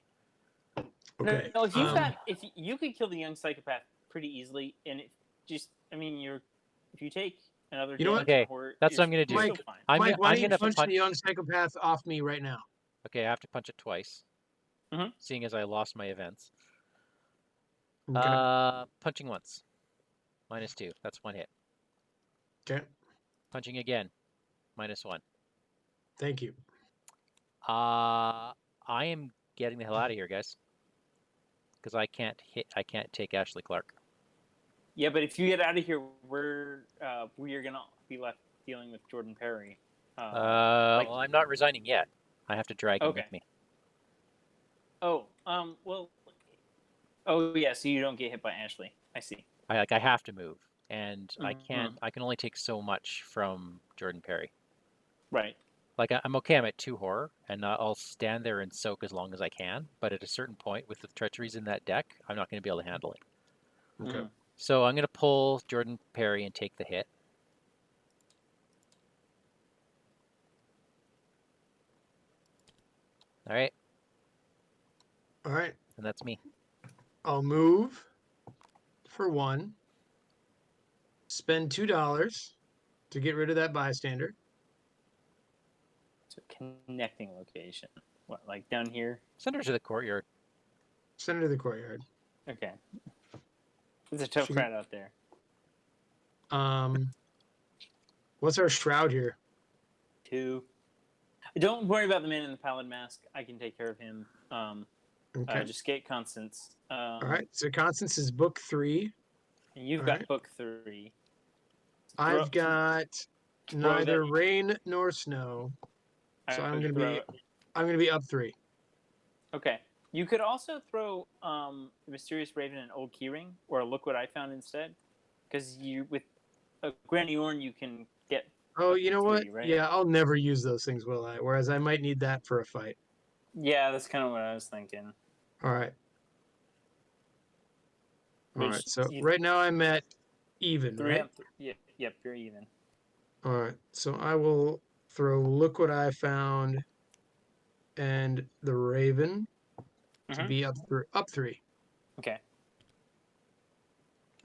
[SPEAKER 2] Okay.
[SPEAKER 3] No, if you could kill the young psychopath pretty easily, and if you take another
[SPEAKER 2] You know what?
[SPEAKER 3] damage
[SPEAKER 1] Okay,
[SPEAKER 3] and horror,
[SPEAKER 1] that's what I'm gonna do.
[SPEAKER 3] you're
[SPEAKER 2] Mike,
[SPEAKER 3] still fine.
[SPEAKER 1] I'm
[SPEAKER 2] Mike, why don't you
[SPEAKER 1] gonna
[SPEAKER 2] punch the young psychopath off me right now?
[SPEAKER 1] Okay, I have to punch it twice.
[SPEAKER 3] Mhm.
[SPEAKER 1] Seeing as I lost my events.
[SPEAKER 2] Okay.
[SPEAKER 1] Punching once. -2. That's 1 hit.
[SPEAKER 2] Okay.
[SPEAKER 1] Punching again. -1.
[SPEAKER 2] Thank you.
[SPEAKER 1] I am getting the hell out of here, guys. Because I can't take Ashley Clark.
[SPEAKER 3] Yeah, but if you get out of here, we're gonna be left dealing with Jordan Perry.
[SPEAKER 1] Well, I'm not resigning yet. I have to drag him
[SPEAKER 3] Okay.
[SPEAKER 1] with me.
[SPEAKER 3] Oh, well. Oh yeah, so you don't get hit by Ashley. I see.
[SPEAKER 1] I have to move, and I
[SPEAKER 3] Mhm.
[SPEAKER 1] can't. I can only take so much from Jordan Perry.
[SPEAKER 3] Right.
[SPEAKER 1] Like I'm okay. I'm at 2 horror, and I'll stand there and soak as long as I can. But at a certain point, with the treacheries in that deck, I'm not going to be able to handle it.
[SPEAKER 2] Okay.
[SPEAKER 3] Mhm.
[SPEAKER 1] So I'm going to pull Jordan Perry and take the hit. All right,
[SPEAKER 2] All right.
[SPEAKER 1] and that's me.
[SPEAKER 2] I'll move for 1. Spend $2 to get rid of that bystander.
[SPEAKER 3] So connecting location. What, like down here?
[SPEAKER 1] Send her to the courtyard.
[SPEAKER 2] Send her to the courtyard.
[SPEAKER 3] Okay. It's a tough
[SPEAKER 2] She-
[SPEAKER 3] crowd out there.
[SPEAKER 2] What's our shroud here?
[SPEAKER 3] 2. Don't worry about the man in the pallid mask. I can take care of him.
[SPEAKER 2] Okay.
[SPEAKER 3] Just get Constance.
[SPEAKER 2] All right. So Constance is book 3.
[SPEAKER 3] And you've
[SPEAKER 2] All
[SPEAKER 3] got
[SPEAKER 2] right.
[SPEAKER 3] book 3.
[SPEAKER 2] I've got neither
[SPEAKER 3] that-
[SPEAKER 2] rain nor snow, so I'm gonna be up 3.
[SPEAKER 3] Okay. You could also throw Mysterious Raven and Old Keyring, or Look What I Found instead, because with a Granny Orn you can get.
[SPEAKER 2] Oh, you know what?
[SPEAKER 3] 3, right?
[SPEAKER 2] Yeah, I'll never use those things, will I? Whereas I might need that for a fight.
[SPEAKER 3] Yeah, that's kind of what I was thinking.
[SPEAKER 2] All right. All
[SPEAKER 3] Which
[SPEAKER 2] right. So
[SPEAKER 3] you-
[SPEAKER 2] right now I'm at even,
[SPEAKER 3] 3
[SPEAKER 2] right?
[SPEAKER 3] up. Yep, you're even.
[SPEAKER 2] All right. So I will throw Look What I Found and the Raven to
[SPEAKER 3] Mhm.
[SPEAKER 2] be up 3.
[SPEAKER 3] Okay.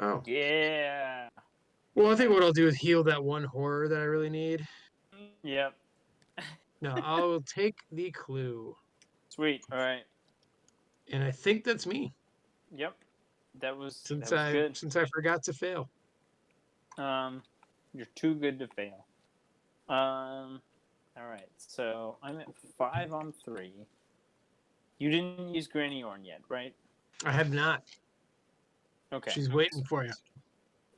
[SPEAKER 2] Oh.
[SPEAKER 3] Yeah.
[SPEAKER 2] Well, I think what I'll do is heal that 1 horror that I really need.
[SPEAKER 3] Yep.
[SPEAKER 2] No, I'll take the clue.
[SPEAKER 3] Sweet. All right.
[SPEAKER 2] And I think that's me.
[SPEAKER 3] Yep. That was
[SPEAKER 2] Since
[SPEAKER 3] good.
[SPEAKER 2] I forgot to fail.
[SPEAKER 3] You're too good to fail. All right. So I'm at 5 on 3. You didn't use Granny Orn yet, right?
[SPEAKER 2] I have not.
[SPEAKER 3] Okay.
[SPEAKER 2] She's waiting for you.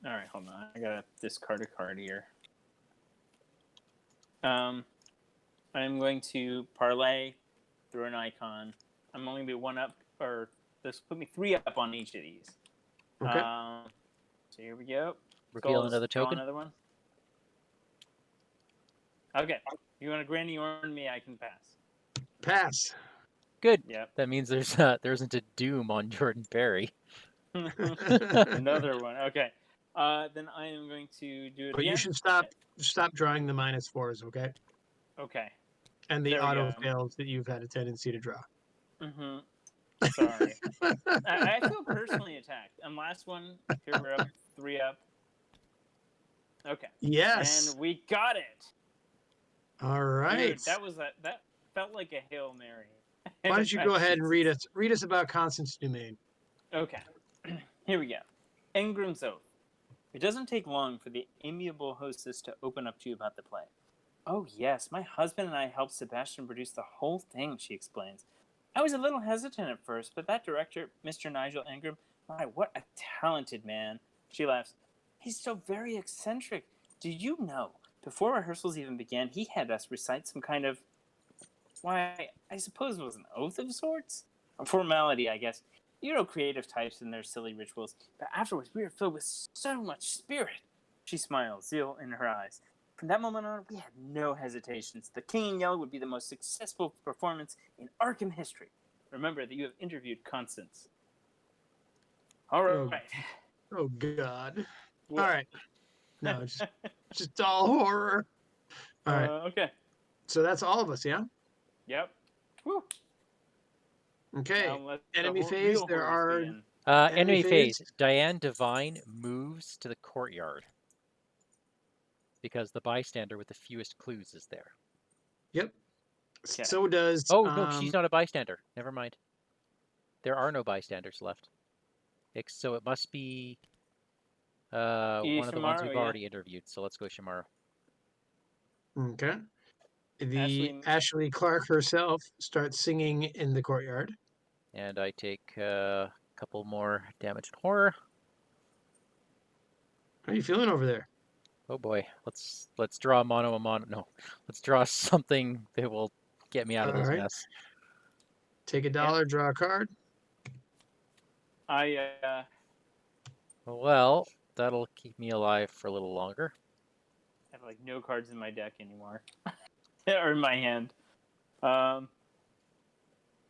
[SPEAKER 3] All right. Hold on. I gotta discard a card here. I'm going to parlay through an icon. I'm only gonna be 1 up, or this put me 3 up on each of these.
[SPEAKER 2] Okay.
[SPEAKER 3] So here we go.
[SPEAKER 1] Reveal
[SPEAKER 3] Skulls,
[SPEAKER 1] another
[SPEAKER 3] draw
[SPEAKER 1] token.
[SPEAKER 3] Another one. Okay. If you want to Granny Orn me, I can pass.
[SPEAKER 2] Pass.
[SPEAKER 1] Good.
[SPEAKER 3] Yep.
[SPEAKER 1] That means there isn't a doom on Jordan Perry.
[SPEAKER 3] Another one. Okay. Then I am going to do it
[SPEAKER 2] But
[SPEAKER 3] again.
[SPEAKER 2] you should stop drawing the -4s, okay?
[SPEAKER 3] Okay.
[SPEAKER 2] And the
[SPEAKER 3] There we
[SPEAKER 2] auto
[SPEAKER 3] go.
[SPEAKER 2] fails that you've had a tendency to draw.
[SPEAKER 3] Mm-hmm. Sorry. I feel personally attacked. And last one, here we're up 3 up. Okay.
[SPEAKER 2] Yes.
[SPEAKER 3] And we got it.
[SPEAKER 2] All right.
[SPEAKER 3] Dude, that felt like a Hail Mary.
[SPEAKER 2] Why don't you go ahead and read us about Constance Dumaine?
[SPEAKER 3] Okay. Here we go. Engram's Oath. It doesn't take long for the amiable hostess to open up to you about the play. Oh, yes, my husband and I helped Sebastien produce the whole thing, she explains. I was a little hesitant at first, but that director, Mr. Nigel Ingram, my, what a talented man. She laughs. He's so very eccentric. Did you know, before rehearsals even began, he had us recite some kind of, why, I suppose it was an oath of sorts? A formality, I guess. You know creative types and their silly rituals, but afterwards we were filled with so much spirit. She smiles, zeal in her eyes. From that moment on, we had no hesitations. The King in Yellow would be the most successful performance in Arkham history. Remember that you have interviewed Constance. All right.
[SPEAKER 2] Oh God.
[SPEAKER 3] What?
[SPEAKER 2] All right. No, just all horror. All right.
[SPEAKER 3] Okay.
[SPEAKER 2] So that's all of us, yeah?
[SPEAKER 3] Yep. Woo.
[SPEAKER 2] Okay.
[SPEAKER 3] Now let
[SPEAKER 2] Enemy
[SPEAKER 3] the
[SPEAKER 2] phase.
[SPEAKER 3] real
[SPEAKER 2] There
[SPEAKER 3] horrors
[SPEAKER 2] are
[SPEAKER 3] begin.
[SPEAKER 1] Enemy phase. Diane Devine moves to the courtyard because the bystander with the fewest clues is there.
[SPEAKER 2] Yep.
[SPEAKER 3] Okay.
[SPEAKER 2] So does.
[SPEAKER 1] Oh, no, she's not a bystander. Never mind. There are no bystanders left. So it must be one of the ones
[SPEAKER 3] Ishimaru,
[SPEAKER 1] we've
[SPEAKER 3] yeah.
[SPEAKER 1] already interviewed. So let's go Ishimaru.
[SPEAKER 2] Okay. The Ashley Clark herself starts singing in the courtyard.
[SPEAKER 1] And I take a couple more damage and horror.
[SPEAKER 2] How are you feeling over there?
[SPEAKER 1] Oh boy, let's draw a mono. No, let's draw something that will get me out of this mess.
[SPEAKER 2] Take $1, draw a card.
[SPEAKER 1] Well, that'll keep me alive for a little longer.
[SPEAKER 3] I have like no cards in my deck anymore, or in my hand.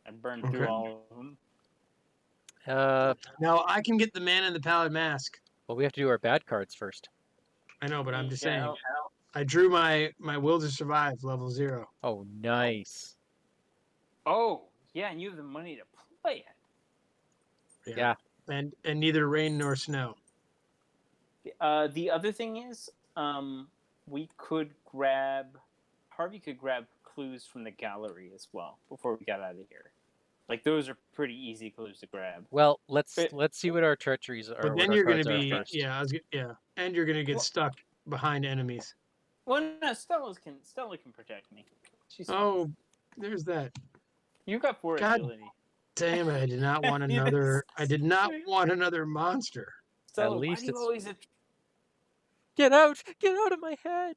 [SPEAKER 3] I burned through all of them.
[SPEAKER 2] Now I can get the Man in the Pallid Mask.
[SPEAKER 1] Well, we have to do our bad cards first.
[SPEAKER 2] I know, but I'm just saying. I drew my Will to Survive level 0.
[SPEAKER 1] Oh, nice.
[SPEAKER 3] Oh, yeah, and you have the money to play it.
[SPEAKER 1] Yeah.
[SPEAKER 2] And neither rain nor snow.
[SPEAKER 3] The other thing is, we could grab. Harvey could grab clues from the gallery as well before we got out of here. Like those are pretty easy clues to grab.
[SPEAKER 1] Well, let's see what our treacheries are.
[SPEAKER 2] But then you're going to be and you're going to get stuck behind enemies.
[SPEAKER 3] Well, no, Stella can protect me. She's
[SPEAKER 2] fine. There's that.
[SPEAKER 3] You got 4 agility.
[SPEAKER 2] Damn it! I did not want another. I did not want another monster.
[SPEAKER 3] Stella, at least why do you always
[SPEAKER 1] get out of my head?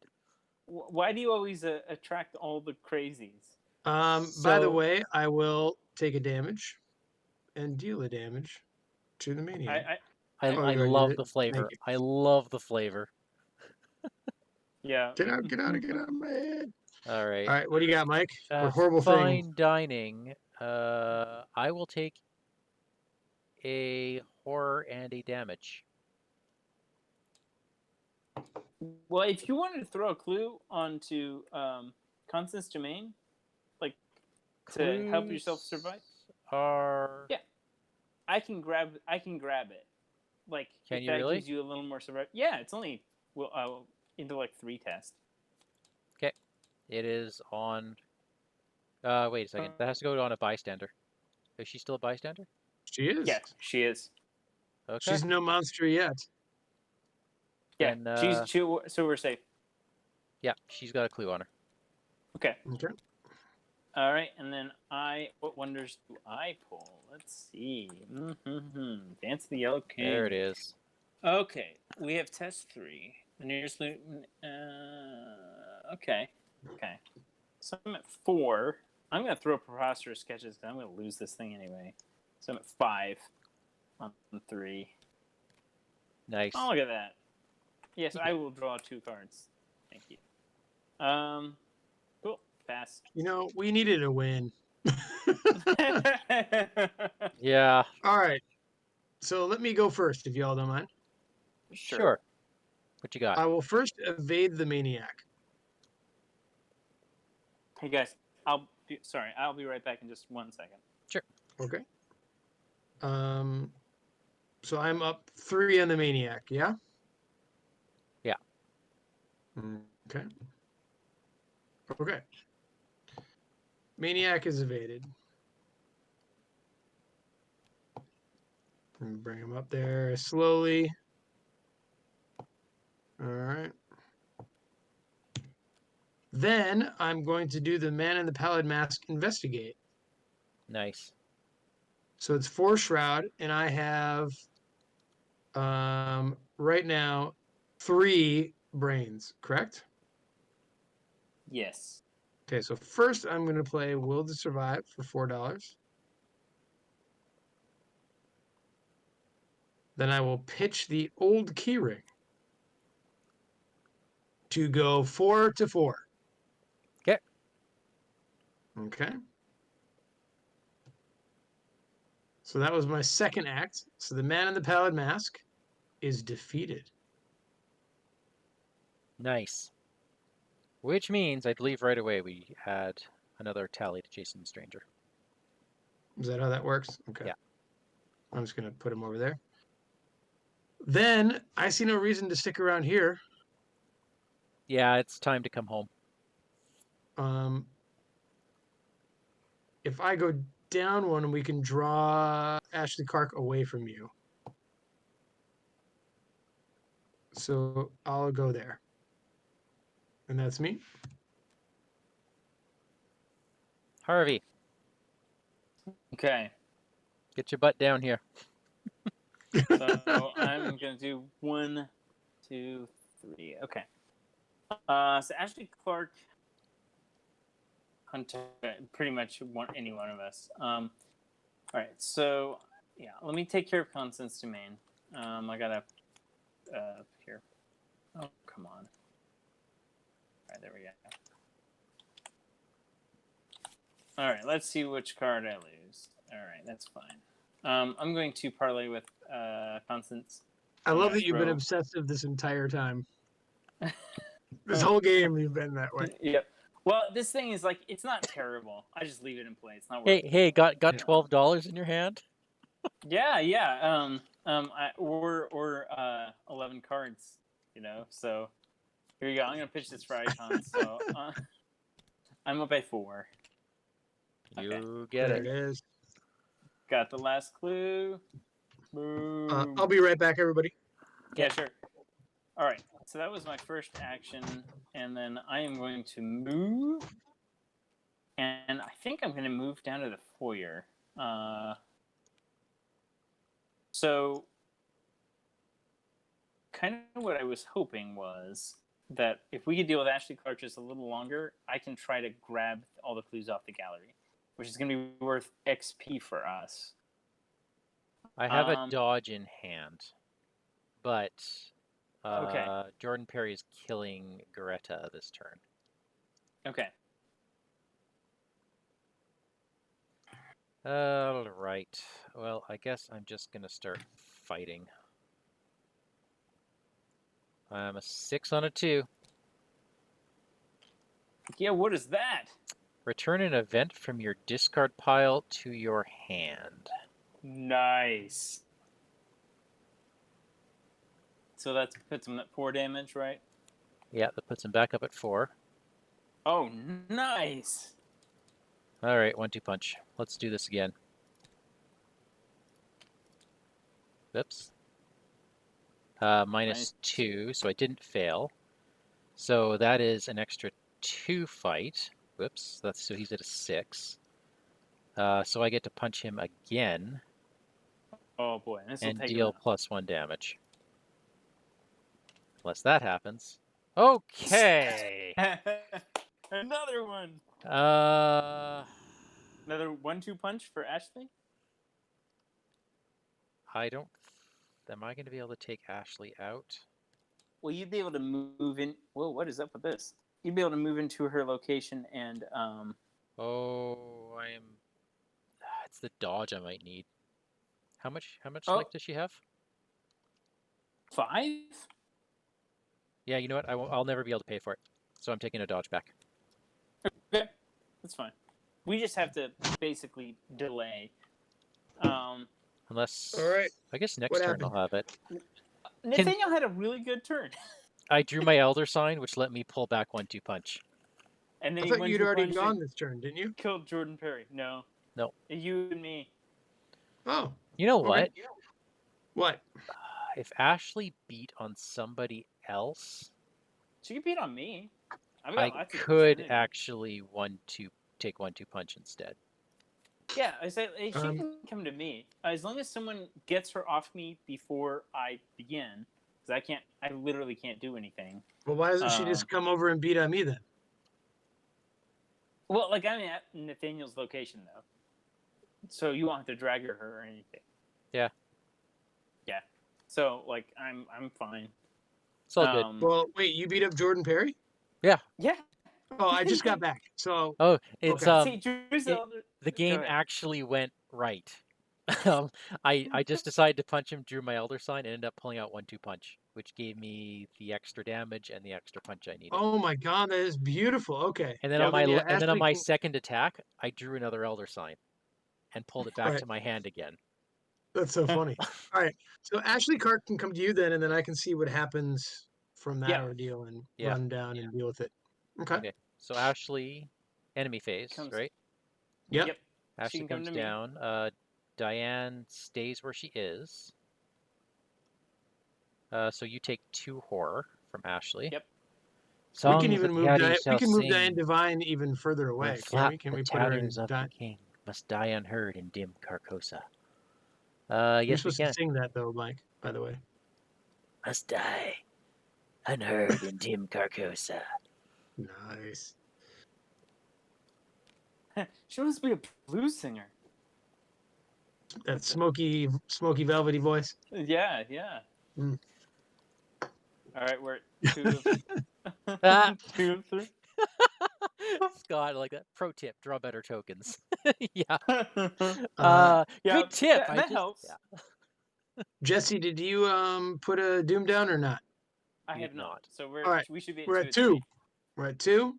[SPEAKER 3] Why do you always attract all the crazies?
[SPEAKER 2] By the way, I will take a damage and deal a damage to the maniac.
[SPEAKER 1] I love the flavor. I love the flavor.
[SPEAKER 3] Yeah.
[SPEAKER 2] Get out of my head.
[SPEAKER 1] All right.
[SPEAKER 2] All right. What do you got, Mike? For horrible thing.
[SPEAKER 1] Fine dining. I will take a horror and a damage.
[SPEAKER 3] Well, if you wanted to throw a clue onto Constance Dumaine, like to help yourself survive, yeah, I can grab it. Like,
[SPEAKER 1] can
[SPEAKER 3] if
[SPEAKER 1] you
[SPEAKER 3] that
[SPEAKER 1] really?
[SPEAKER 3] gives you a little more survival. Yeah, it's only into like 3 tests.
[SPEAKER 1] Okay, it is on. Wait a second. That has to go on a bystander. Is she still a bystander?
[SPEAKER 2] She is.
[SPEAKER 3] Yes, she is.
[SPEAKER 1] Okay.
[SPEAKER 2] She's no monster yet.
[SPEAKER 3] Yeah, so we're safe.
[SPEAKER 1] Yeah, she's got a clue on her.
[SPEAKER 3] Okay.
[SPEAKER 2] Okay.
[SPEAKER 3] All right, and then what wonders do I pull? Let's see. Dance of the Yellow King.
[SPEAKER 1] There it is.
[SPEAKER 3] Okay, we have test 3. The nearest okay. So I'm at 4. I'm going to throw preposterous sketches because I'm going to lose this thing anyway. So I'm at 5 on 3.
[SPEAKER 1] Nice.
[SPEAKER 3] Oh, look at that. Yes, I will draw 2 cards. Thank you. Cool. Fast.
[SPEAKER 2] You know, we needed a win.
[SPEAKER 1] Yeah.
[SPEAKER 2] All right. So let me go first, if y'all don't mind.
[SPEAKER 1] Sure. What you got?
[SPEAKER 2] I will first evade the maniac.
[SPEAKER 3] Hey guys, I'll be right back in just 1 second.
[SPEAKER 1] Sure.
[SPEAKER 2] Okay. So I'm up 3 on the maniac, yeah?
[SPEAKER 1] Yeah.
[SPEAKER 2] Okay. Okay. Maniac is evaded. Bring him up there slowly. All right. Then I'm going to do the Man in the Pallid Mask investigate.
[SPEAKER 1] Nice.
[SPEAKER 2] So it's 4 shroud, and I have right now 3 brains, correct?
[SPEAKER 3] Yes.
[SPEAKER 2] Okay, so first I'm going to play Will to Survive for $4. Then I will pitch the old keyring to go 4 to 4.
[SPEAKER 1] Okay.
[SPEAKER 2] Okay. So that was my second act. So the Man in the Pallid Mask is defeated.
[SPEAKER 1] Nice. Which means, I believe right away we add another tally to Jason the Stranger.
[SPEAKER 2] Is that how that works? Okay.
[SPEAKER 1] Yeah.
[SPEAKER 2] I'm just going to put him over there. Then I see no reason to stick around here.
[SPEAKER 1] Yeah, it's time to come home.
[SPEAKER 2] If I go down one, we can draw Ashley Clark away from you. So I'll go there. And that's me.
[SPEAKER 1] Harvey,
[SPEAKER 3] Okay.
[SPEAKER 1] get your butt down here.
[SPEAKER 3] So I'm gonna do 1, 2, 3. Okay. So Ashley Clark, Hunter, pretty much any one of us. All right. So yeah, let me take care of Constance Dumaine. I gotta here. Oh, come on. All right, there we go. All right, let's see which card I lose. All right, that's fine. I'm going to parlay with Constance.
[SPEAKER 2] I love that you've been
[SPEAKER 3] throw-
[SPEAKER 2] obsessive this entire time. This whole game, you've been that way.
[SPEAKER 3] Yep. Well, this thing is like, it's not terrible. I just leave it in play. It's not
[SPEAKER 1] Hey,
[SPEAKER 3] worth
[SPEAKER 1] hey, got
[SPEAKER 2] Yeah.
[SPEAKER 1] $12 in your hand?
[SPEAKER 3] Yeah. Or 11 cards, so here you go. I'm going to pitch this for icons. So I'm up by 4.
[SPEAKER 1] You get
[SPEAKER 2] There
[SPEAKER 1] it.
[SPEAKER 2] it is.
[SPEAKER 3] Got the last clue. Boom.
[SPEAKER 2] I'll be right back, everybody.
[SPEAKER 3] Yeah, sure. All right. So that was my first action, and then I am going to move, and I think I'm going to move down to the foyer. So kind of what I was hoping was that if we could deal with Ashley Clark just a little longer, I can try to grab all the clues off the gallery, which is going to be worth XP for us.
[SPEAKER 1] I have a dodge in hand, but
[SPEAKER 3] Okay.
[SPEAKER 1] Jordan Perry is killing Greta this turn.
[SPEAKER 3] Okay.
[SPEAKER 1] All right. Well, I guess I'm just going to start fighting. I'm a 6 on a 2.
[SPEAKER 3] Yeah, what is that?
[SPEAKER 1] Return an event from your discard pile to your hand.
[SPEAKER 3] Nice. So that puts him at 4 damage, right?
[SPEAKER 1] Yeah, that puts him back up at 4.
[SPEAKER 3] Oh, nice.
[SPEAKER 1] All right, 1-2 punch. Let's do this again. Oops. Minus 2, so I didn't fail. So that is an extra 2 fight. Whoops, so he's at a 6. So I get to punch him again.
[SPEAKER 3] Oh boy, this will
[SPEAKER 1] and
[SPEAKER 3] take
[SPEAKER 1] deal +1 damage. Unless that happens. Okay.
[SPEAKER 3] Another one.
[SPEAKER 1] Another
[SPEAKER 3] 1-2 punch for Ashley.
[SPEAKER 1] I don't. Am I going to be able to take Ashley out?
[SPEAKER 3] Well, you'd be able to move in. Whoa, what is up with this? You'd be able to move into her location and.
[SPEAKER 1] Oh, I am. It's the dodge I might need. How much
[SPEAKER 3] Oh.
[SPEAKER 1] life does she have?
[SPEAKER 3] 5?
[SPEAKER 1] Yeah, you know what? I'll never be able to pay for it. So I'm taking a dodge back.
[SPEAKER 3] Okay, that's fine. We just have to basically delay.
[SPEAKER 1] Unless.
[SPEAKER 2] All right.
[SPEAKER 1] I guess next
[SPEAKER 2] What
[SPEAKER 1] turn
[SPEAKER 2] happened?
[SPEAKER 1] I'll have it.
[SPEAKER 3] Nathaniel had a really good turn.
[SPEAKER 1] I drew my Elder Sign, which let me pull back 1-2 punch.
[SPEAKER 3] And then
[SPEAKER 2] I
[SPEAKER 3] he
[SPEAKER 2] thought
[SPEAKER 3] went
[SPEAKER 2] you'd
[SPEAKER 3] to
[SPEAKER 2] already
[SPEAKER 3] punch
[SPEAKER 2] gone
[SPEAKER 3] and
[SPEAKER 2] this turn, didn't you?
[SPEAKER 3] killed Jordan Perry. No.
[SPEAKER 1] No.
[SPEAKER 3] You and me.
[SPEAKER 2] Oh.
[SPEAKER 1] You know
[SPEAKER 2] Okay.
[SPEAKER 1] what?
[SPEAKER 2] What?
[SPEAKER 1] If Ashley beat on somebody else,
[SPEAKER 3] She can beat on me. I've
[SPEAKER 1] I
[SPEAKER 3] got lots of
[SPEAKER 1] could
[SPEAKER 3] opportunity.
[SPEAKER 1] actually take 1-2 punch instead.
[SPEAKER 3] Yeah, I said she can come to me as long as someone gets her off me before I begin, because I literally can't do anything.
[SPEAKER 2] Well, why doesn't she just come over and beat on me then?
[SPEAKER 3] Well, like I'm at Nathaniel's location though, so you won't have to drag her or anything.
[SPEAKER 1] Yeah.
[SPEAKER 3] Yeah. So like I'm fine.
[SPEAKER 1] It's all good.
[SPEAKER 2] Well, wait, you beat up Jordan Perry?
[SPEAKER 1] Yeah.
[SPEAKER 3] Yeah.
[SPEAKER 2] Oh, I just got back. So
[SPEAKER 1] Oh, it's
[SPEAKER 2] okay.
[SPEAKER 3] See,
[SPEAKER 1] the game actually went right. I just decided to punch him, drew my elder sign, and ended up pulling out 1-2 punch, which gave me the extra damage and the extra punch I needed.
[SPEAKER 2] Oh my god, that is beautiful. Okay.
[SPEAKER 1] And then
[SPEAKER 2] Well, then, yeah,
[SPEAKER 1] on
[SPEAKER 2] Ashley
[SPEAKER 1] my
[SPEAKER 2] can...
[SPEAKER 1] second attack, I drew another elder sign and pulled it back
[SPEAKER 2] Right.
[SPEAKER 1] to my hand again.
[SPEAKER 2] That's so funny. All right. So Ashley Clark can come to you then, and then I can see what happens from that
[SPEAKER 3] Yeah.
[SPEAKER 2] ordeal and
[SPEAKER 1] Yeah.
[SPEAKER 2] run down and deal with it. Okay.
[SPEAKER 1] Okay. So Ashley, enemy phase, right?
[SPEAKER 2] Yep.
[SPEAKER 3] Yep.
[SPEAKER 1] Ashley comes down. Diane stays where she is. So you take 2 horror from Ashley.
[SPEAKER 3] Yep.
[SPEAKER 2] We can
[SPEAKER 1] Songs
[SPEAKER 2] even
[SPEAKER 1] of
[SPEAKER 2] move
[SPEAKER 1] Hattie
[SPEAKER 2] we
[SPEAKER 1] shall
[SPEAKER 2] can move
[SPEAKER 1] sing,
[SPEAKER 2] Diane Divine even further
[SPEAKER 1] will
[SPEAKER 2] away, can't
[SPEAKER 1] flap
[SPEAKER 2] we? Can
[SPEAKER 1] the
[SPEAKER 2] we put her in
[SPEAKER 1] tatters of the king, must die unheard in dim Carcosa.
[SPEAKER 2] You're
[SPEAKER 1] Yes, we
[SPEAKER 2] supposed to
[SPEAKER 1] can.
[SPEAKER 2] sing that though, Mike, by the way.
[SPEAKER 1] Must die unheard in dim Carcosa.
[SPEAKER 2] Nice.
[SPEAKER 3] She must be a blues singer.
[SPEAKER 2] That smoky velvety voice.
[SPEAKER 3] Yeah.
[SPEAKER 2] Mm.
[SPEAKER 3] All right, we're at 2
[SPEAKER 1] Ah.
[SPEAKER 3] 2 of 3.
[SPEAKER 1] Scott, like that. Pro tip: draw better tokens. Yeah.
[SPEAKER 2] Yeah,
[SPEAKER 1] Good tip.
[SPEAKER 3] That helps.
[SPEAKER 1] Yeah.
[SPEAKER 2] Jesse, did you put a doom down or not?
[SPEAKER 3] I
[SPEAKER 1] You
[SPEAKER 3] have
[SPEAKER 1] did
[SPEAKER 3] not. So
[SPEAKER 2] All right.
[SPEAKER 3] we should be at
[SPEAKER 2] We're
[SPEAKER 3] 2
[SPEAKER 2] at
[SPEAKER 3] of
[SPEAKER 2] 2.
[SPEAKER 3] 3.
[SPEAKER 2] We're at 2.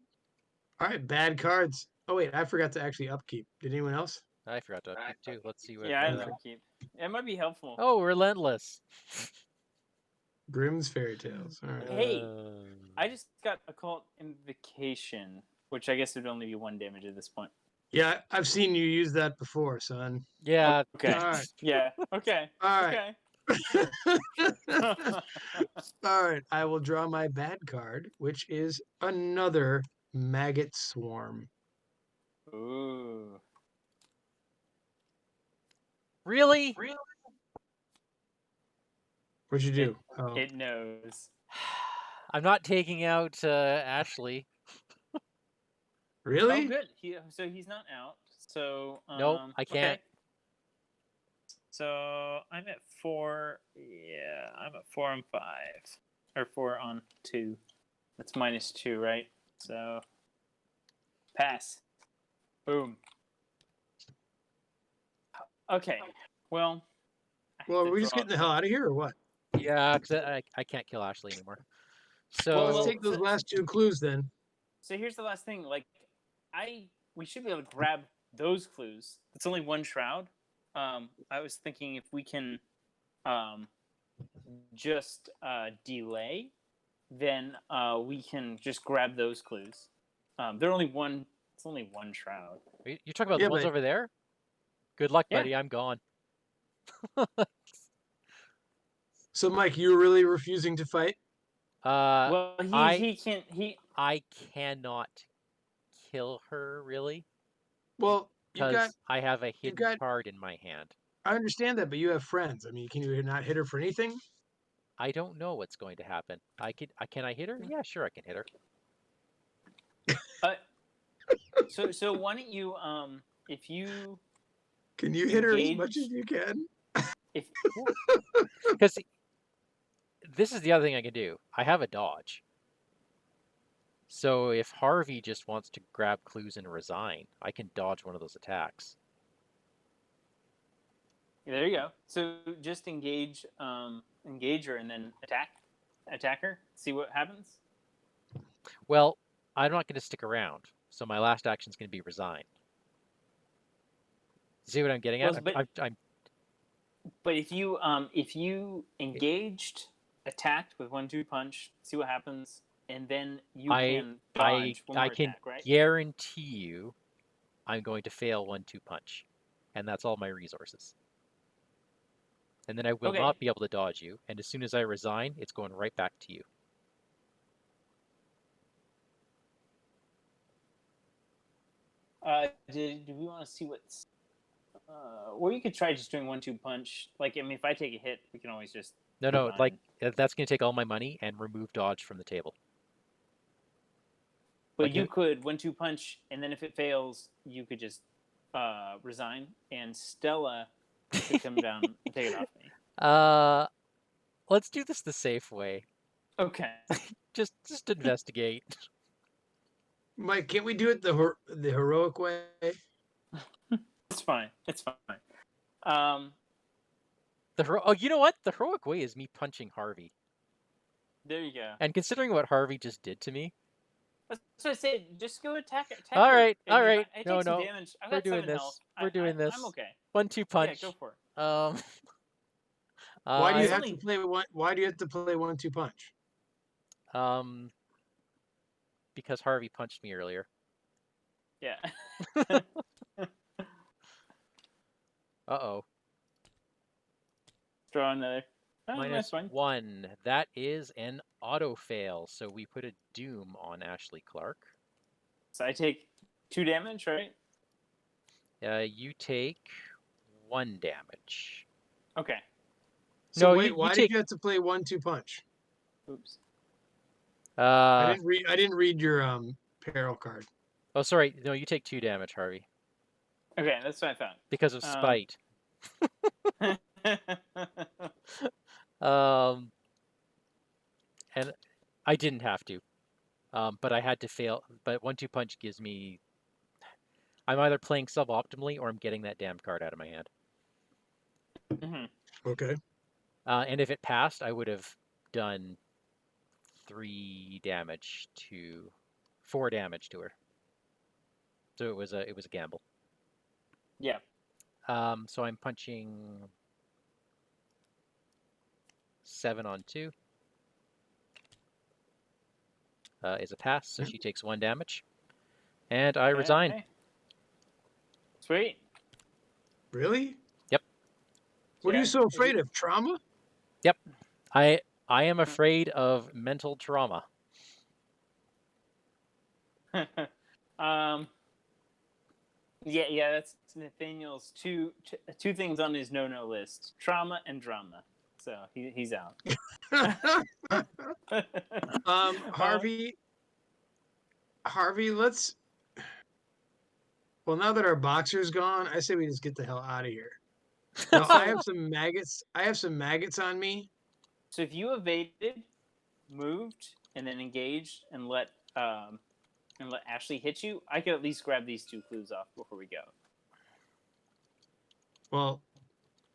[SPEAKER 2] All right, bad cards. Oh wait, I forgot to actually upkeep. Did anyone else?
[SPEAKER 1] I forgot to upkeep too. Let's see what.
[SPEAKER 3] Yeah, I have upkeep. It might be helpful.
[SPEAKER 1] Oh, relentless.
[SPEAKER 2] Grimm's Fairy Tales. All right.
[SPEAKER 3] Hey, I just got occult invocation, which I guess would only be 1 damage at this point.
[SPEAKER 2] Yeah, I've seen you use that before, son.
[SPEAKER 1] Yeah.
[SPEAKER 3] Okay.
[SPEAKER 2] All right.
[SPEAKER 3] Yeah. Okay.
[SPEAKER 2] All right.
[SPEAKER 3] Okay.
[SPEAKER 2] All right. I will draw my bad card, which is another maggot swarm.
[SPEAKER 3] Ooh.
[SPEAKER 1] Really?
[SPEAKER 2] What'd you do?
[SPEAKER 3] It knows.
[SPEAKER 1] I'm not taking out Ashley.
[SPEAKER 2] Really?
[SPEAKER 3] Oh, good. So he's not out. So
[SPEAKER 1] Nope, I can't.
[SPEAKER 3] Okay. So I'm at 4. Yeah, I'm at 4 on 5, or 4 on 2. That's -2, right? So pass. Boom. Okay. Well.
[SPEAKER 2] Well, are we just getting the hell out of here or what?
[SPEAKER 1] Yeah, because I can't kill Ashley anymore. So
[SPEAKER 2] well, let's take those last 2 clues then.
[SPEAKER 3] So here's the last thing. Like, we should be able to grab those clues. It's only 1 shroud. I was thinking if we can just delay, then we can just grab those clues. They're only 1. It's only 1 shroud.
[SPEAKER 1] You're talking about the ones over there? Good luck, buddy. I'm gone.
[SPEAKER 2] So, Mike, you're really refusing to fight?
[SPEAKER 3] Well, he can't.
[SPEAKER 1] I cannot kill her, really.
[SPEAKER 2] Well,
[SPEAKER 1] because I have a hidden card in my hand.
[SPEAKER 2] I understand that, but you have friends. I mean, can you not hit her for anything?
[SPEAKER 1] I don't know what's going to happen. Can I hit her? Yeah, sure, I can hit her.
[SPEAKER 3] So why don't you if you
[SPEAKER 2] can you hit her as much as you can?
[SPEAKER 1] Because this is the other thing I can do. I have a dodge. So if Harvey just wants to grab clues and resign, I can dodge one of those attacks.
[SPEAKER 3] There you go. So just engage her and then attack her. See what happens.
[SPEAKER 1] Well, I'm not going to stick around, so my last action is going to be resign. See what I'm getting at?
[SPEAKER 3] But if you engaged, attacked with 1-2 punch, see what happens, and then you can dodge one more attack, right?
[SPEAKER 1] Guarantee you, I'm going to fail 1-2 punch, and that's all my resources. And then I will not be able to dodge you, and as soon as I resign, it's going right back to you.
[SPEAKER 3] Do we want to see what's? Or you could try just doing 1-2 punch. Like, I mean, if I take a hit, we can always just.
[SPEAKER 1] No, like that's going to take all my money and remove dodge from the table.
[SPEAKER 3] But
[SPEAKER 1] Like
[SPEAKER 3] you could 1-2 punch, and then if it fails, you could just resign, and Stella could come down and take it off me.
[SPEAKER 1] Let's do this the safe way.
[SPEAKER 3] Okay.
[SPEAKER 1] Just investigate.
[SPEAKER 2] Mike, can't we do it the heroic way?
[SPEAKER 3] It's fine. It's fine.
[SPEAKER 1] You know what? The heroic way is me punching Harvey.
[SPEAKER 3] There you go.
[SPEAKER 1] And considering what Harvey just did to me.
[SPEAKER 3] That's what I said. Just go attack
[SPEAKER 1] All
[SPEAKER 3] her.
[SPEAKER 1] right.
[SPEAKER 3] I take some damage. I've
[SPEAKER 1] We're
[SPEAKER 3] got
[SPEAKER 1] doing
[SPEAKER 3] 7
[SPEAKER 1] this.
[SPEAKER 3] health.
[SPEAKER 1] We're doing this.
[SPEAKER 3] I'm okay.
[SPEAKER 1] 1-2 punch.
[SPEAKER 3] Yeah, go for it.
[SPEAKER 2] Why do you have to play one? Why do you have to play 1-2 punch?
[SPEAKER 1] Because Harvey punched me earlier.
[SPEAKER 3] Yeah.
[SPEAKER 1] Uh-oh.
[SPEAKER 3] Draw another. Oh,
[SPEAKER 1] -1. That is an auto fail. So we put a doom on Ashley Clark.
[SPEAKER 3] So I take 2 damage, right?
[SPEAKER 1] You take 1 damage.
[SPEAKER 3] Okay.
[SPEAKER 2] So
[SPEAKER 1] No,
[SPEAKER 2] wait, why did you have to play 1-2 punch?
[SPEAKER 3] Oops.
[SPEAKER 2] I didn't read your peril card.
[SPEAKER 1] Oh, sorry. No, you take 2 damage, Harvey.
[SPEAKER 3] Okay, that's what I thought.
[SPEAKER 1] Because of spite. And I didn't have to. But I had to fail. But 1-2 punch gives me. I'm either playing suboptimally or I'm getting that damned card out of my hand.
[SPEAKER 2] Okay.
[SPEAKER 1] And if it passed, I would have done 4 damage to her. So it was a gamble.
[SPEAKER 3] Yeah.
[SPEAKER 1] So I'm punching 7 on 2. Is a pass, so she takes 1 damage. And I resign.
[SPEAKER 3] Sweet.
[SPEAKER 2] Really?
[SPEAKER 1] Yep.
[SPEAKER 2] What are you so afraid of? Trauma?
[SPEAKER 1] Yep. I am afraid of mental trauma.
[SPEAKER 3] Yeah, that's Nathaniel's two things on his no list: trauma and drama. So he's out.
[SPEAKER 2] Harvey, let's. Well, now that our boxer's gone, I say we just get the hell out of here. No, I have some maggots. I have some maggots on me.
[SPEAKER 3] So if you evaded, moved, and then engaged, and let Ashley hit you, I could at least grab these 2 clues off before we go.
[SPEAKER 2] Well,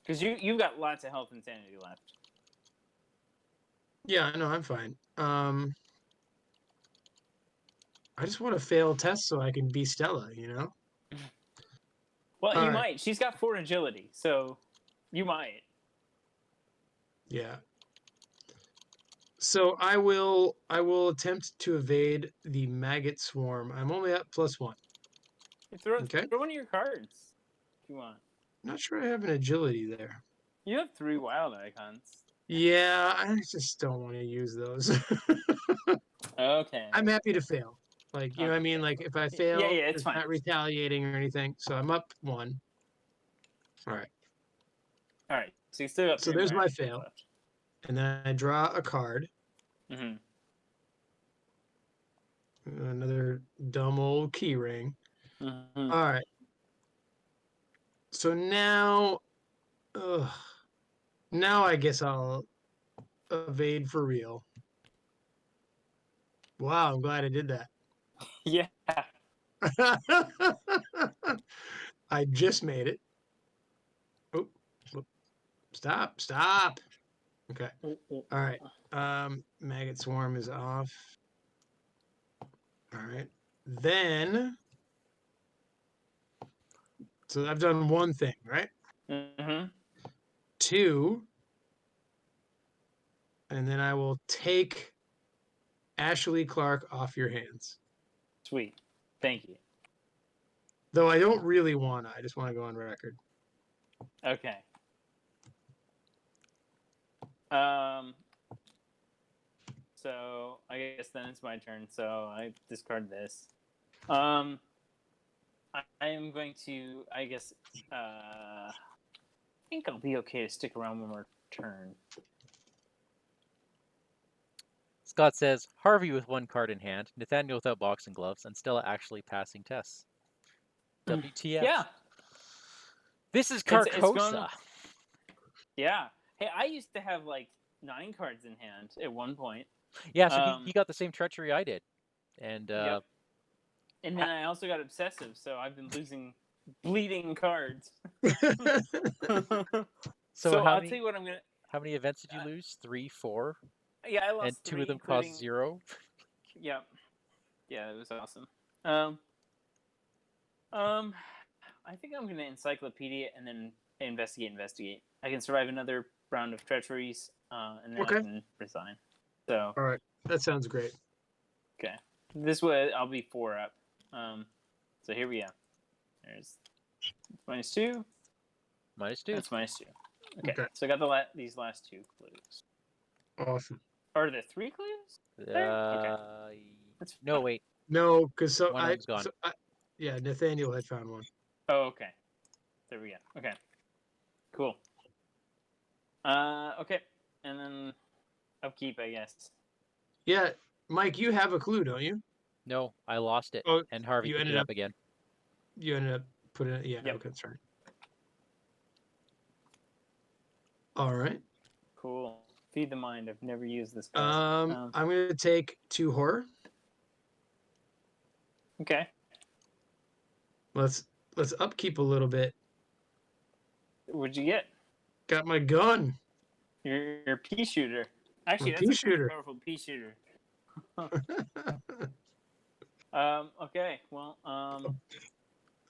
[SPEAKER 3] because you've got lots of health and sanity left.
[SPEAKER 2] Yeah, no, I'm fine. I just want to fail tests so I can be Stella, you know?
[SPEAKER 3] Well, you might. She's got 4 agility, so you might.
[SPEAKER 2] Yeah. So I will attempt to evade the maggot swarm. I'm only at +1.
[SPEAKER 3] Throw one of your cards if you want.
[SPEAKER 2] I'm not sure I have an agility there.
[SPEAKER 3] You have 3 wild icons.
[SPEAKER 2] Yeah, I just don't want to use those.
[SPEAKER 3] Okay.
[SPEAKER 2] I'm happy to fail. Like, you know what I mean? Like, if I fail,
[SPEAKER 3] it's fine.
[SPEAKER 2] not retaliating or anything. So I'm up 1. All right.
[SPEAKER 3] All right. So you still got 3
[SPEAKER 2] So there's my fail.
[SPEAKER 3] left.
[SPEAKER 2] And then I draw a card. Another dumb old key ring. All right. So now I guess I'll evade for real. Wow, I'm glad I did that.
[SPEAKER 3] Yeah.
[SPEAKER 2] I just made it. Oh, stop. Okay. All right. Maggot swarm is off. All right. Then, so I've done 1 thing, right? 2. And then I will take Ashley Clark off your hands.
[SPEAKER 3] Sweet. Thank you.
[SPEAKER 2] Though I don't really want to. I just want to go on record.
[SPEAKER 3] Okay. So I guess then it's my turn. So I discard this. I I am going to, I guess, I think I'll be okay to stick around one more turn.
[SPEAKER 1] Scott says, Harvey with 1 card in hand, Nathaniel without boxing gloves, and Stella actually passing tests. WTF.
[SPEAKER 3] Yeah.
[SPEAKER 1] This is
[SPEAKER 3] It's going.
[SPEAKER 1] Carcosa.
[SPEAKER 3] Yeah. Hey, I used to have like 9 cards in hand at one point.
[SPEAKER 1] Yeah, so he got the same treachery I did. And
[SPEAKER 3] yep. And then I also got obsessive, so I've been losing bleeding cards.
[SPEAKER 1] So
[SPEAKER 3] I'll tell you what I'm gonna.
[SPEAKER 1] How many events did you lose? 3, 4?
[SPEAKER 3] Yeah, I lost
[SPEAKER 1] and
[SPEAKER 3] 3,
[SPEAKER 1] 2 of them
[SPEAKER 3] including...
[SPEAKER 1] cost 0?
[SPEAKER 3] Yeah. Yeah, it was awesome. I think I'm gonna encyclopedia and then investigate. I can survive another round of treacheries, and then I can resign. So.
[SPEAKER 2] All right, that sounds great.
[SPEAKER 3] Okay, this way I'll be 4 up. So here we go. There's -2.
[SPEAKER 1] -2.
[SPEAKER 3] That's -2. Okay. So I got these last 2 clues.
[SPEAKER 2] Awesome.
[SPEAKER 3] Are there 3 clues? Okay.
[SPEAKER 1] No, wait.
[SPEAKER 2] No, because
[SPEAKER 1] one of them's gone.
[SPEAKER 2] Yeah, Nathaniel had found one.
[SPEAKER 3] Oh, okay. There we go. Okay. Cool. Okay, and then upkeep, I guess.
[SPEAKER 2] Yeah, Mike, you have a clue, don't you?
[SPEAKER 1] No, I lost it.
[SPEAKER 2] Oh,
[SPEAKER 1] and Harvey picked it up again.
[SPEAKER 2] You ended up putting it. Yeah.
[SPEAKER 3] Yep.
[SPEAKER 2] Okay, that's right. All right.
[SPEAKER 3] Cool. Feed the mind. I've never used this card.
[SPEAKER 2] I'm going to take 2 horror.
[SPEAKER 3] Okay.
[SPEAKER 2] Let's upkeep a little bit.
[SPEAKER 3] What'd you get?
[SPEAKER 2] Got my gun.
[SPEAKER 3] Your pea shooter. Actually,
[SPEAKER 2] My
[SPEAKER 3] that's
[SPEAKER 2] pea
[SPEAKER 3] a pretty
[SPEAKER 2] shooter.
[SPEAKER 3] powerful pea shooter. Okay. Well.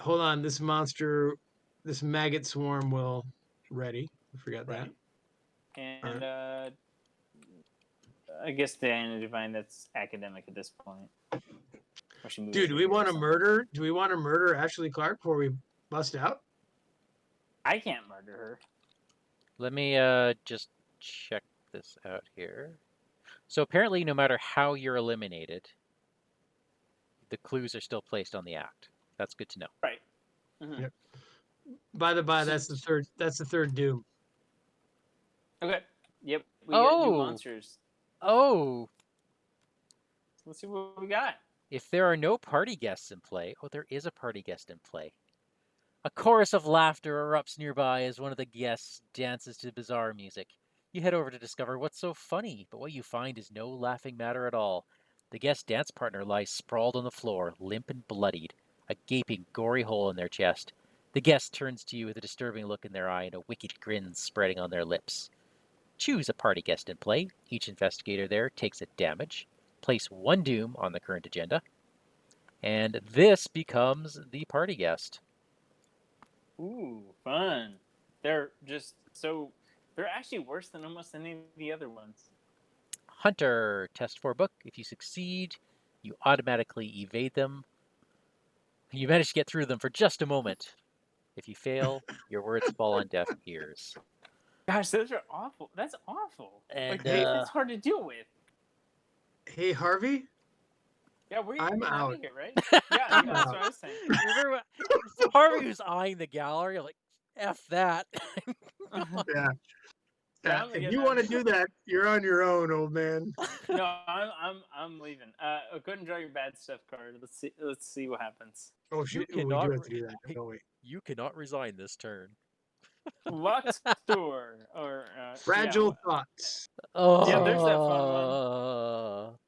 [SPEAKER 2] Hold on. This monster, this maggot swarm will ready. I forgot that.
[SPEAKER 3] And I guess Diana Divine, that's academic at this point.
[SPEAKER 2] Dude, do we want to murder? Do we want to murder Ashley Clark before we bust out?
[SPEAKER 3] I can't murder her.
[SPEAKER 1] Let me just check this out here. So apparently, no matter how you're eliminated, the clues are still placed on the act. That's good to know.
[SPEAKER 3] Right. Mm-hmm.
[SPEAKER 2] Yep. By the by, that's the third. That's the third doom.
[SPEAKER 3] Okay. Yep. We got new monsters.
[SPEAKER 1] Oh.
[SPEAKER 3] Let's see what we got.
[SPEAKER 1] If there are no party guests in play, there is a party guest in play. A chorus of laughter erupts nearby as one of the guests dances to bizarre music. You head over to discover what's so funny, but what you find is no laughing matter at all. The guest's dance partner lies sprawled on the floor, limp and bloodied, a gaping, gory hole in their chest. The guest turns to you with a disturbing look in their eye and a wicked grin spreading on their lips. Choose a party guest in play. Each investigator there takes a damage. Place 1 doom on the current agenda. And this becomes the party guest.
[SPEAKER 3] Ooh, fun. They're actually worse than almost any of the other ones.
[SPEAKER 1] Hunter, test 4 book. If you succeed, you automatically evade them. You manage to get through them for just a moment. If you fail, your words fall on deaf ears.
[SPEAKER 3] Gosh, those are awful. That's awful.
[SPEAKER 1] And
[SPEAKER 3] it's hard to deal with.
[SPEAKER 2] Hey, Harvey.
[SPEAKER 3] Yeah, we're
[SPEAKER 2] I'm out
[SPEAKER 3] of here, right? Yeah, that's what I was saying.
[SPEAKER 1] Remember, Harvey was eyeing the gallery, like, F that.
[SPEAKER 2] Yeah. If you want to do that, you're on your own, old man.
[SPEAKER 3] No, I'm leaving. Go and draw your bad stuff card. Let's see what happens.
[SPEAKER 2] Oh shit! We do have to do that, don't we?
[SPEAKER 1] You cannot resign this turn.
[SPEAKER 3] Locked door or
[SPEAKER 2] fragile thoughts.
[SPEAKER 1] Oh,
[SPEAKER 3] yeah, there's that fun one.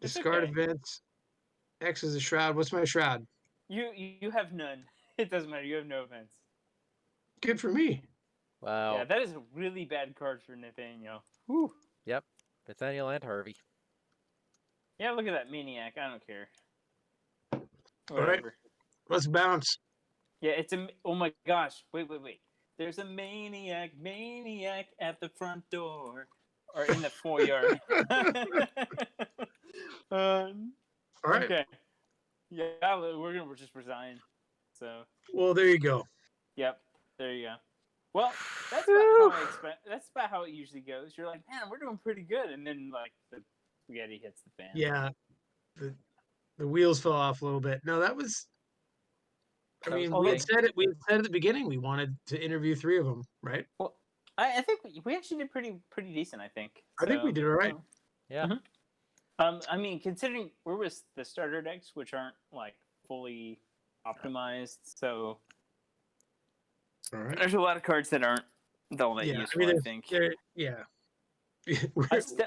[SPEAKER 2] Discard events. X is a shroud. What's my shroud?
[SPEAKER 3] You have none. It doesn't matter. You have no events.
[SPEAKER 2] Good for me.
[SPEAKER 1] Wow.
[SPEAKER 3] Yeah, that is a really bad card for Nathaniel. Whew.
[SPEAKER 1] Yep. Nathaniel and Harvey.
[SPEAKER 3] Yeah, look at that maniac. I don't care.
[SPEAKER 2] Whatever. All right. Let's bounce.
[SPEAKER 3] Yeah, oh my gosh. Wait. There's a maniac at the front door. Or in the foyer.
[SPEAKER 2] All right.
[SPEAKER 3] Okay. Yeah, we're gonna just resign. So.
[SPEAKER 2] Well, there you go.
[SPEAKER 3] Yep. There you go. Well, that's about how I expect. That's about how it usually goes. You're like, man, we're doing pretty good, and then like the spaghetti hits the fan.
[SPEAKER 2] Yeah, the wheels fell off a little bit. No, that was I
[SPEAKER 1] That was
[SPEAKER 2] mean,
[SPEAKER 1] the
[SPEAKER 2] we had
[SPEAKER 1] thing.
[SPEAKER 2] said it. We had said at the beginning we wanted to interview 3 of them, right?
[SPEAKER 3] Well, I think we actually did pretty decent. I think.
[SPEAKER 2] I think we did all right.
[SPEAKER 1] Yeah.
[SPEAKER 3] I mean, considering we're with the starter decks, which aren't like fully optimized, so
[SPEAKER 2] All right.
[SPEAKER 3] there's a lot of cards that aren't all that useful. I think.
[SPEAKER 2] Yeah.
[SPEAKER 3] st-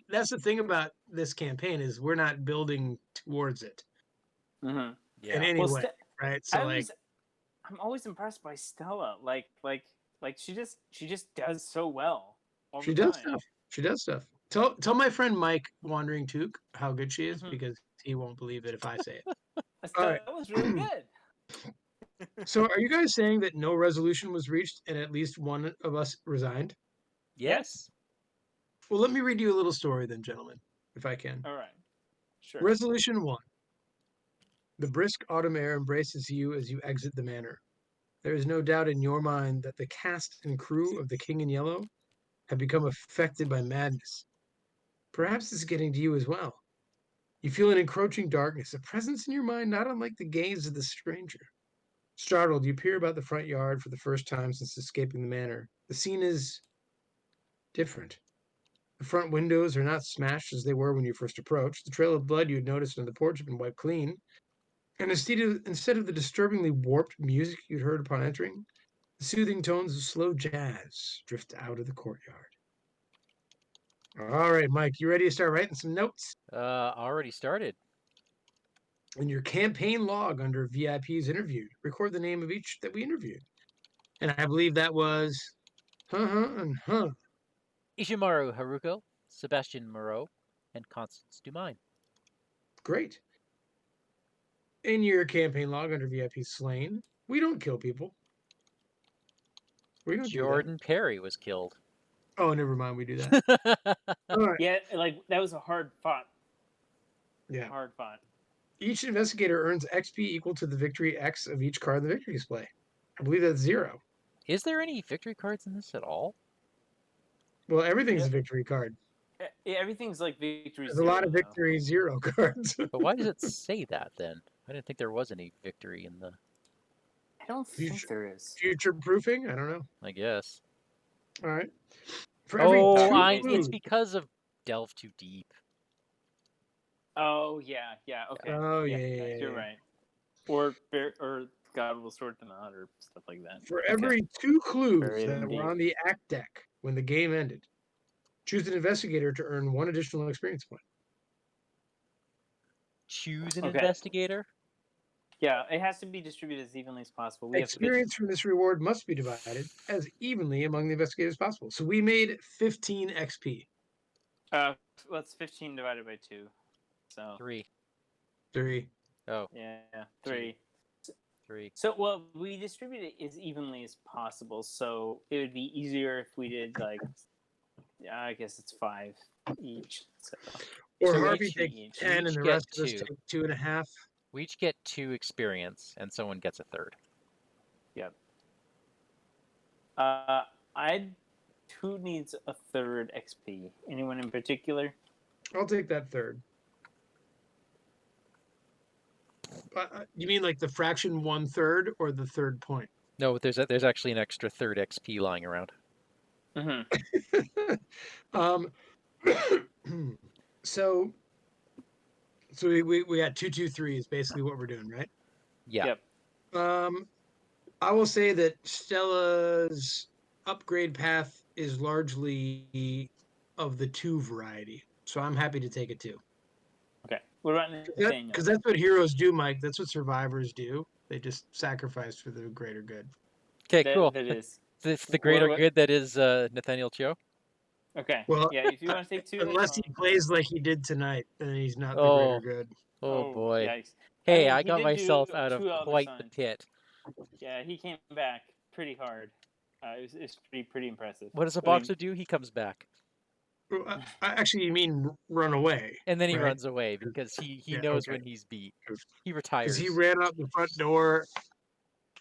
[SPEAKER 2] That's the thing about this campaign is we're not building towards it
[SPEAKER 3] Mm-hmm.
[SPEAKER 1] Yeah.
[SPEAKER 2] in any
[SPEAKER 3] Well,
[SPEAKER 2] way, right? So
[SPEAKER 3] I'm always impressed by Stella. Like she just does so well all
[SPEAKER 2] she
[SPEAKER 3] the
[SPEAKER 2] does
[SPEAKER 3] time.
[SPEAKER 2] stuff. She does stuff. Tell my friend Mike WanderingTook how good she is because he won't believe it if I say it. All right.
[SPEAKER 3] That was really good.
[SPEAKER 2] So are you guys saying that no resolution was reached and at least one of us resigned?
[SPEAKER 1] Yes.
[SPEAKER 2] Well, let me read you a little story then, gentlemen, if I can.
[SPEAKER 3] All right. Sure.
[SPEAKER 2] Resolution 1. The brisk autumn air embraces you as you exit the manor. There is no doubt in your mind that the cast and crew of the King in Yellow have become affected by madness. Perhaps it's getting to you as well. You feel an encroaching darkness, a presence in your mind not unlike the gaze of the stranger. Startled, you peer about the front yard for the first time since escaping the manor. The scene is different. The front windows are not smashed as they were when you first approached. The trail of blood you had noticed on the porch had been wiped clean. And instead of the disturbingly warped music you'd heard upon entering, the soothing tones of slow jazz drift out of the courtyard. All right, Mike, you ready to start writing some notes?
[SPEAKER 1] Already started.
[SPEAKER 2] In your campaign log under VIPs interviewed, record the name of each that we interviewed. And I believe that was and
[SPEAKER 1] Ishimaru Haruko, Sebastien Moreau, and Constance Dumaine.
[SPEAKER 2] Great. In your campaign log under VIP slain, we don't kill people. We don't do that.
[SPEAKER 1] Jordan Perry was killed.
[SPEAKER 2] Oh, never mind. We do that. All right.
[SPEAKER 3] Yeah, like that was a hard fought.
[SPEAKER 2] Yeah.
[SPEAKER 3] Hard fought.
[SPEAKER 2] Each investigator earns XP equal to the victory X of each card in the victory display. I believe that's 0.
[SPEAKER 1] Is there any victory cards in this at all?
[SPEAKER 2] Well, everything's a victory card.
[SPEAKER 3] Yeah, everything's like victory.
[SPEAKER 2] There's a lot of victory 0 cards.
[SPEAKER 1] But why does it say that then? I didn't think there was any victory in the.
[SPEAKER 3] I don't think there is.
[SPEAKER 2] Future proofing? I don't know.
[SPEAKER 1] I guess.
[SPEAKER 2] All right. For every
[SPEAKER 1] it's because of Delve Too Deep.
[SPEAKER 3] Oh yeah, okay.
[SPEAKER 2] Oh yeah.
[SPEAKER 3] You're right. Or God will sort them out or stuff like that.
[SPEAKER 2] For every 2 clues
[SPEAKER 3] Buried
[SPEAKER 2] that
[SPEAKER 3] in
[SPEAKER 2] were
[SPEAKER 3] deep.
[SPEAKER 2] on the act deck when the game ended, choose an investigator to earn 1 additional experience point.
[SPEAKER 1] Choose an investigator?
[SPEAKER 3] Yeah, it has to be distributed as evenly as possible.
[SPEAKER 2] Experience from this reward must be divided as evenly among the investigators as possible. So we made 15 XP.
[SPEAKER 3] What's 15 divided by 2? So
[SPEAKER 1] 3.
[SPEAKER 2] 3.
[SPEAKER 3] Oh. Yeah, 3.
[SPEAKER 1] 3.
[SPEAKER 3] So, well, we distribute it as evenly as possible, so it would be easier if we did, like, I guess it's 5 each. So.
[SPEAKER 2] Or Harvey takes 10 and the rest of us take 2.5.
[SPEAKER 1] We each get 2 experience, and someone gets a 3rd.
[SPEAKER 3] Yep. Who needs a 3rd XP? Anyone in particular?
[SPEAKER 2] I'll take that 3rd. You mean like the fraction 1/3 or the 3rd point?
[SPEAKER 1] No, there's actually an extra 3rd XP lying around.
[SPEAKER 2] So we got 2, 2, 3 is basically what we're doing, right?
[SPEAKER 1] Yeah.
[SPEAKER 3] Yep.
[SPEAKER 2] I will say that Stella's upgrade path is largely of the 2 variety, so I'm happy to take it 2.
[SPEAKER 3] Okay. What about Nathaniel?
[SPEAKER 2] Because that's what heroes do, Mike. That's what survivors do. They just sacrifice for the greater good.
[SPEAKER 1] Okay, cool.
[SPEAKER 3] That is
[SPEAKER 1] the greater good that is Nathaniel Cho.
[SPEAKER 3] Okay.
[SPEAKER 2] Well,
[SPEAKER 3] yeah, if you want to take 2,
[SPEAKER 2] unless he plays like he did tonight, then he's not the greater good.
[SPEAKER 1] Oh boy.
[SPEAKER 3] Yikes.
[SPEAKER 1] Hey, I got myself out of quite the pit.
[SPEAKER 3] Yeah, he came back pretty hard. It's pretty impressive.
[SPEAKER 1] What does a boxer do? He comes back.
[SPEAKER 2] Actually, you mean run away.
[SPEAKER 1] And then he runs away because he knows when he's beat. He retires.
[SPEAKER 2] Because he ran out the front door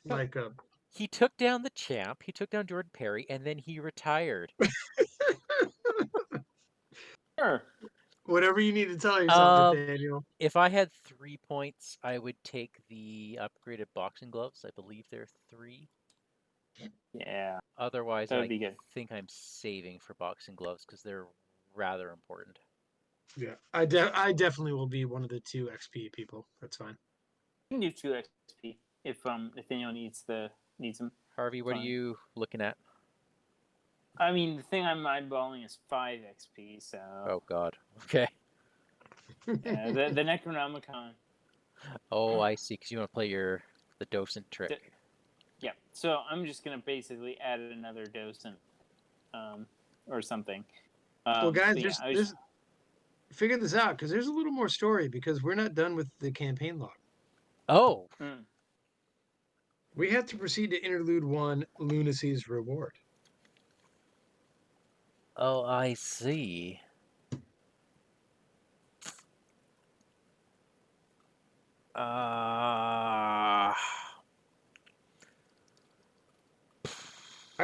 [SPEAKER 2] like a...
[SPEAKER 1] He took down the champ, he took down Jordan Perry, and then he retired.
[SPEAKER 3] Sure.
[SPEAKER 2] Whatever you need to tell yourself,
[SPEAKER 1] Um,
[SPEAKER 2] Nathaniel.
[SPEAKER 1] if I had 3 points, I would take the upgraded boxing gloves. I believe they're 3.
[SPEAKER 3] Yeah,
[SPEAKER 1] Otherwise,
[SPEAKER 3] that would
[SPEAKER 1] I
[SPEAKER 3] be good.
[SPEAKER 1] think I'm saving for boxing gloves because they're rather important.
[SPEAKER 2] Yeah, I definitely will be one of the 2 XP people. That's fine.
[SPEAKER 3] You can do 2 XP if Nathaniel needs them.
[SPEAKER 1] Harvey, what are
[SPEAKER 3] Fine.
[SPEAKER 1] you looking at?
[SPEAKER 3] I mean, the thing I'm eyeballing is 5 XP. So.
[SPEAKER 1] Oh God. Okay.
[SPEAKER 3] Yeah, the Necronomicon.
[SPEAKER 1] Oh, I see. Because you want to play the docent trick.
[SPEAKER 3] Yeah. So I'm just gonna basically add another docent, or something.
[SPEAKER 2] Well, guys,
[SPEAKER 3] there's
[SPEAKER 2] figure this out because there's a little more story because we're not done with the campaign log.
[SPEAKER 1] Oh.
[SPEAKER 2] We have to proceed to Interlude 1, Lunacy's Reward.
[SPEAKER 1] Oh, I see.
[SPEAKER 2] I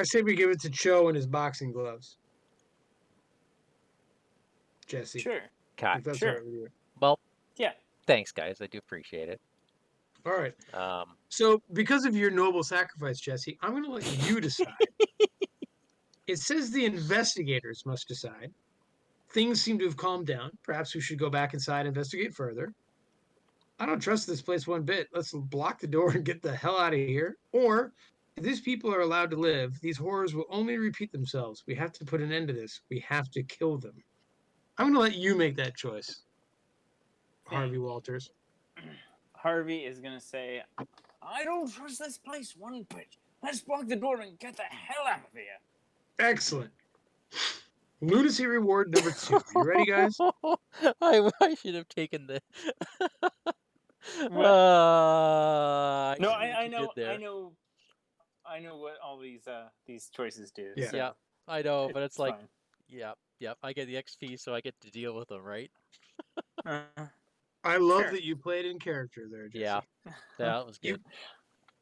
[SPEAKER 2] say we give it to Cho and his boxing gloves. Jesse.
[SPEAKER 3] Sure.
[SPEAKER 1] Okay.
[SPEAKER 2] If that's
[SPEAKER 3] Sure.
[SPEAKER 2] all right with you.
[SPEAKER 1] Well,
[SPEAKER 3] Yeah.
[SPEAKER 1] thanks, guys. I do appreciate it.
[SPEAKER 2] All right.
[SPEAKER 1] Um,
[SPEAKER 2] So, because of your noble sacrifice, Jesse, I'm going to let you decide. It says the investigators must decide. Things seem to have calmed down. Perhaps we should go back inside and investigate further. I don't trust this place one bit. Let's block the door and get the hell out of here. Or, if these people are allowed to live, these horrors will only repeat themselves. We have to put an end to this. We have to kill them. I'm going to let you make that choice, Harvey Walters.
[SPEAKER 3] Harvey is gonna say, "I don't trust this place one bit. Let's block the door and get the hell out of here."
[SPEAKER 2] Excellent. Lunacy reward number 2. You ready, guys?
[SPEAKER 1] I should have taken the.
[SPEAKER 3] What?
[SPEAKER 1] I
[SPEAKER 3] No,
[SPEAKER 1] see what
[SPEAKER 3] I
[SPEAKER 1] you did
[SPEAKER 3] know,
[SPEAKER 1] there.
[SPEAKER 3] I know what all these choices do.
[SPEAKER 2] Yeah.
[SPEAKER 3] So
[SPEAKER 1] Yeah, I know, but it's like,
[SPEAKER 3] fine.
[SPEAKER 1] yeah. I get the XP, so I get to deal with them, right?
[SPEAKER 2] I love
[SPEAKER 3] Sure.
[SPEAKER 2] that you played in character there, Jesse.
[SPEAKER 1] Yeah, that was good.
[SPEAKER 2] You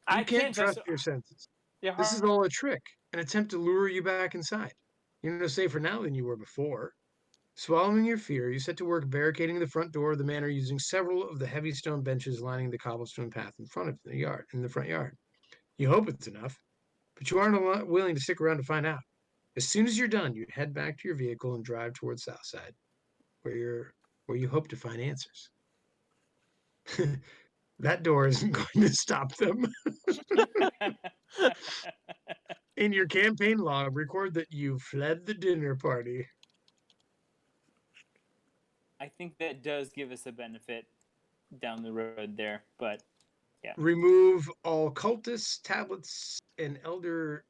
[SPEAKER 3] I
[SPEAKER 2] can't trust
[SPEAKER 3] trust
[SPEAKER 2] your senses.
[SPEAKER 3] Yeah,
[SPEAKER 2] This is all a trick, an attempt to lure you back inside. You're no safer now than you were before. Swallowing your fear, you set to work barricading the front door of the manor using several of the heavy stone benches lining the cobblestone path in front of the front yard. You hope it's enough, but you aren't willing to stick around to find out. As soon as you're done, you head back to your vehicle and drive towards Southside, where you hope to find answers. That door isn't going to stop them. In your campaign log, record that you fled the dinner party.
[SPEAKER 3] I think that does give us a benefit down the road there, but yeah.
[SPEAKER 2] Remove all cultists, tablets, and elder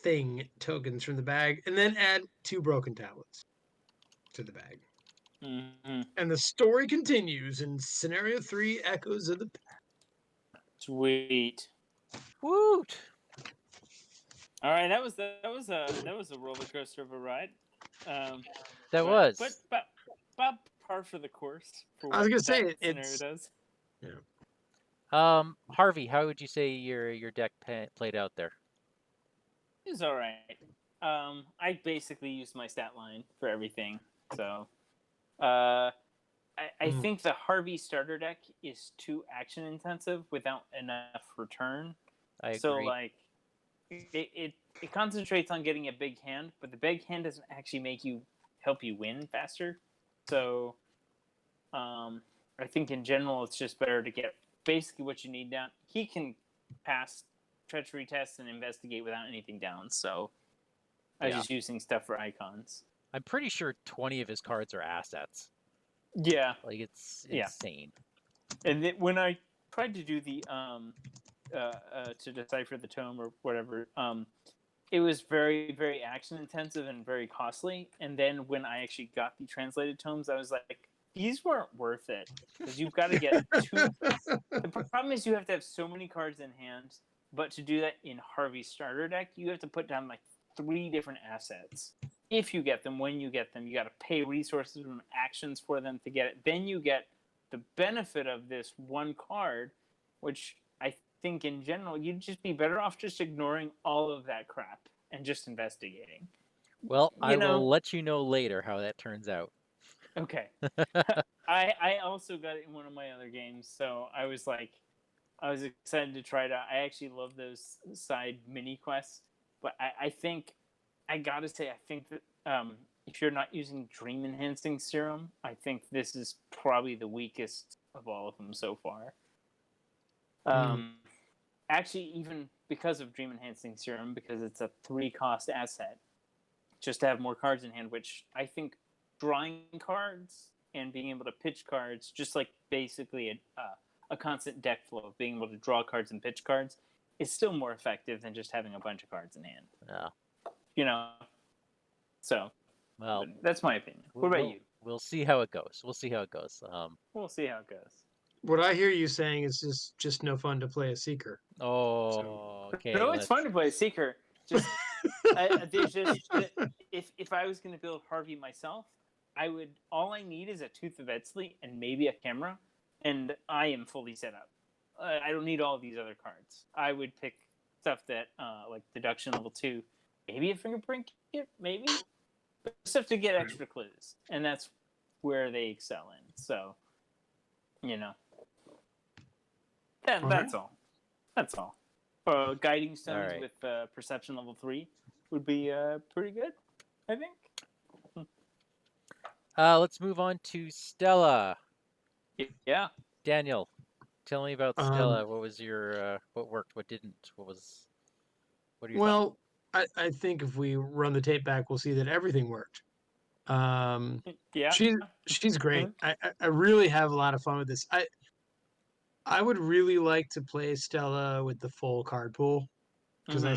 [SPEAKER 2] thing tokens from the bag, and then add 2 broken tablets to the bag.
[SPEAKER 3] Mm-hmm.
[SPEAKER 2] And the story continues in scenario 3, Echoes of the Past.
[SPEAKER 3] Sweet.
[SPEAKER 1] Woot!
[SPEAKER 3] All right, that was a roller coaster of a ride.
[SPEAKER 1] That was.
[SPEAKER 3] But about par for the course for what
[SPEAKER 2] I was gonna
[SPEAKER 3] that
[SPEAKER 2] say
[SPEAKER 3] scenario
[SPEAKER 2] it's
[SPEAKER 3] does.
[SPEAKER 1] Harvey, how would you say your deck played out there?
[SPEAKER 3] It was all right. I basically used my stat line for everything, so I think the Harvey starter deck is too action intensive without enough return.
[SPEAKER 1] I agree.
[SPEAKER 3] So like, it concentrates on getting a big hand, but the big hand doesn't actually help you win faster. So, I think in general it's just better to get basically what you need down. He can pass treachery tests and investigate without anything down. So, I was just using stuff for icons.
[SPEAKER 1] I'm pretty sure 20 of his cards are assets.
[SPEAKER 3] Yeah,
[SPEAKER 1] like it's insane.
[SPEAKER 3] And when I tried to do the to decipher the tome or whatever, it was very, very action intensive and very costly. And then when I actually got the translated tomes, I was like, these weren't worth it because you've got to get 2. The problem is you have to have so many cards in hand, but to do that in Harvey's starter deck, you have to put down like 3 different assets. If you get them, when you get them, you got to pay resources and actions for them to get it. Then you get the benefit of this 1 card, which I think in general, you'd just be better off just ignoring all of that crap and just investigating.
[SPEAKER 1] Well, I will let you know later how that turns out.
[SPEAKER 3] Okay. I also got it in one of my other games, so I was excited to try it out. I actually love those side mini quests, but I think I gotta say I think that if you're not using dream enhancing serum, I think this is probably the weakest of all of them so far. Actually, even because of dream enhancing serum, because it's a 3-cost asset, just to have more cards in hand, which I think drawing cards and being able to pitch cards, just like basically a constant deck flow of being able to draw cards and pitch cards, is still more effective than just having a bunch of cards in hand.
[SPEAKER 1] Yeah.
[SPEAKER 3] You know? So,
[SPEAKER 1] Well,
[SPEAKER 3] that's my opinion. What about you?
[SPEAKER 1] We'll see how it goes. We'll see how it goes.
[SPEAKER 3] We'll see how it goes.
[SPEAKER 2] What I hear you saying is just no fun to play a seeker.
[SPEAKER 1] Oh, okay.
[SPEAKER 3] No, it's fun to play a seeker. Just there's just if I was going to build Harvey myself, all I need is a Tooth of Edsley and maybe a camera, and I am fully set up. I don't need all of these other cards. I would pick stuff that like deduction level 2, maybe a fingerprint kit, maybe, but stuff to get extra clues, and that's where they excel in. So, that's all. That's all. Guiding stones with perception level 3 would be pretty good, I think.
[SPEAKER 1] Let's move on to Stella.
[SPEAKER 3] Yeah.
[SPEAKER 1] Daniel, tell me about Stella. What was your what worked? What didn't? What are your thoughts?
[SPEAKER 2] I think if we run the tape back, we'll see that everything worked.
[SPEAKER 3] Yeah.
[SPEAKER 2] She's great. I really have a lot of fun with this. I would really like to play Stella with the full card pool because I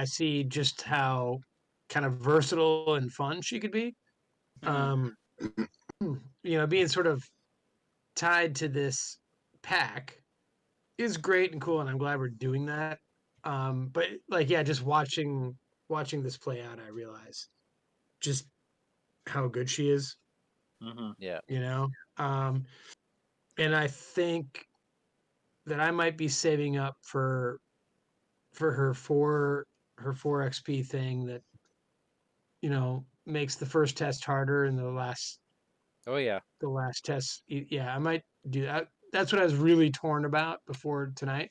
[SPEAKER 2] see just how kind of versatile and fun she could be. Being sort of tied to this pack is great and cool, and I'm glad we're doing that. But like, yeah, just watching this play out, I realize just how good she is.
[SPEAKER 1] Yeah.
[SPEAKER 2] And I think that I might be saving up for her four XP thing that makes the first test harder and
[SPEAKER 1] Oh yeah.
[SPEAKER 2] the last test. Yeah, I might do that. That's what I was really torn about before tonight.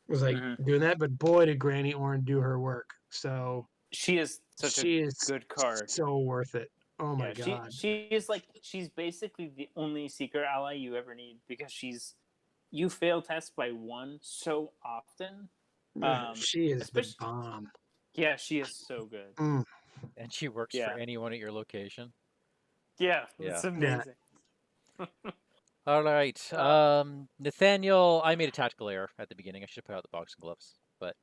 [SPEAKER 2] Was like doing that, but boy, did Granny Orn do her work. So
[SPEAKER 3] she is such a good card.
[SPEAKER 2] So worth it. Oh my god.
[SPEAKER 3] She is she's basically the only seeker ally you ever need because you fail tests by 1 so often.
[SPEAKER 2] She is the bomb.
[SPEAKER 3] Yeah, she is so good.
[SPEAKER 1] And she works for anyone at your location.
[SPEAKER 3] Yeah, it's amazing.
[SPEAKER 1] Yeah. All right. Nathaniel, I made a tactical error at the beginning. I should have put out the boxing gloves, but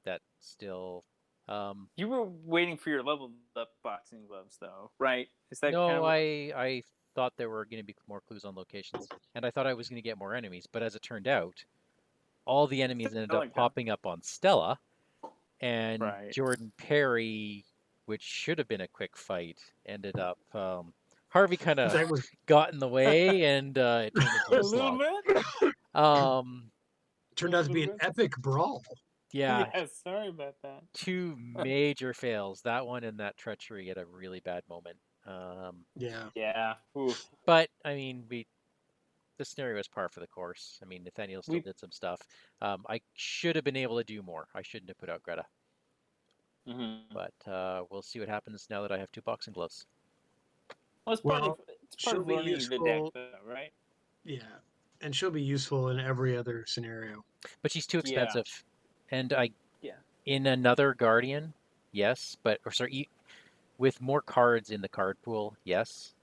[SPEAKER 1] that still.
[SPEAKER 3] You were waiting for your leveled up boxing gloves, though, right? Is that
[SPEAKER 1] no?
[SPEAKER 3] Kind of
[SPEAKER 1] I thought there were going to be more clues on locations, and I thought I was going to get more enemies. But as it turned out, all the enemies ended up popping up on Stella, and Jordan Perry, which should have been a quick fight, ended up. Harvey kind of got in the way, and it turned into a
[SPEAKER 3] little bit.
[SPEAKER 2] Turned out to be an epic brawl.
[SPEAKER 1] Yeah.
[SPEAKER 3] Sorry about that.
[SPEAKER 1] 2 major fails. That one and that treachery at a really bad moment.
[SPEAKER 3] Yeah. Oof.
[SPEAKER 1] But I mean, the scenario was par for the course. I mean, Nathaniel still did some stuff. I should have been able to do more. I shouldn't have put out Greta. But we'll see what happens now that I have 2 boxing gloves.
[SPEAKER 3] Well, it's part of learning the deck, though, right?
[SPEAKER 2] Yeah, and she'll be useful in every other scenario.
[SPEAKER 1] But she's too expensive, and in another Guardian, yes, with more cards in the card pool, yes.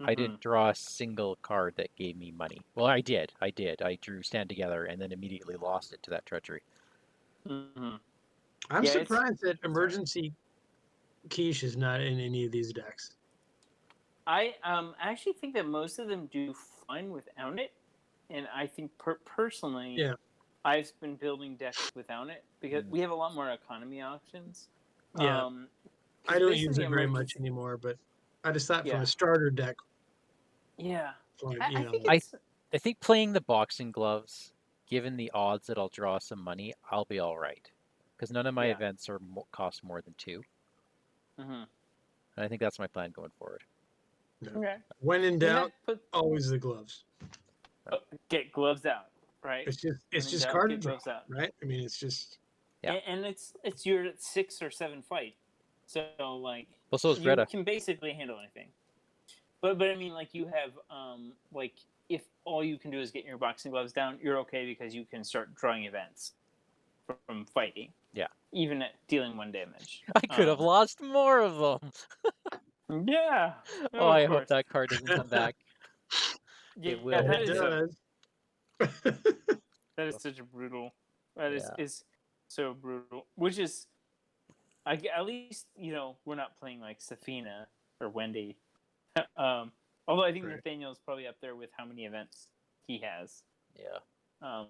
[SPEAKER 1] I didn't draw a single card that gave me money. Well, I did. I drew Stand Together and then immediately lost it to that treachery.
[SPEAKER 2] I'm surprised that Emergency Quiche is not in any of these decks.
[SPEAKER 3] I actually think that most of them do fine without it, and I think personally, I've been building decks without it because we have a lot more economy options.
[SPEAKER 2] Yeah, I don't use it very much anymore, but I just thought from a starter deck.
[SPEAKER 3] Yeah,
[SPEAKER 1] I think playing the boxing gloves, given the odds that I'll draw some money, I'll be all right, because none of my events cost more than 2. And I think that's my plan going forward.
[SPEAKER 2] No.
[SPEAKER 3] Okay.
[SPEAKER 2] When in
[SPEAKER 3] Yeah,
[SPEAKER 2] doubt,
[SPEAKER 3] put
[SPEAKER 2] always the gloves.
[SPEAKER 3] get gloves out, right?
[SPEAKER 2] It's
[SPEAKER 3] When in
[SPEAKER 2] just
[SPEAKER 3] doubt,
[SPEAKER 2] card
[SPEAKER 3] get
[SPEAKER 2] draw,
[SPEAKER 3] gloves out.
[SPEAKER 2] right? I mean, it's just
[SPEAKER 1] Yeah.
[SPEAKER 3] And it's your 6 or 7 fight, so like
[SPEAKER 1] Well, so is
[SPEAKER 3] you
[SPEAKER 1] Greta.
[SPEAKER 3] can basically handle anything. But I mean, like you have like if all you can do is get your boxing gloves down, you're okay because you can start drawing events from fighting.
[SPEAKER 1] Yeah.
[SPEAKER 3] Even at dealing 1 damage.
[SPEAKER 1] I could have lost more of them.
[SPEAKER 3] Yeah.
[SPEAKER 1] Oh,
[SPEAKER 3] Of
[SPEAKER 1] I hope
[SPEAKER 3] course.
[SPEAKER 1] that card doesn't come back.
[SPEAKER 3] Yeah,
[SPEAKER 1] It will.
[SPEAKER 3] that
[SPEAKER 2] it
[SPEAKER 3] is
[SPEAKER 2] does.
[SPEAKER 3] that is such a brutal. That
[SPEAKER 1] Yeah.
[SPEAKER 3] is so brutal. Which is, at least we're not playing like Safina or Wendy. Although I think
[SPEAKER 2] Right.
[SPEAKER 3] Nathaniel is probably up there with how many events he has.
[SPEAKER 1] Yeah.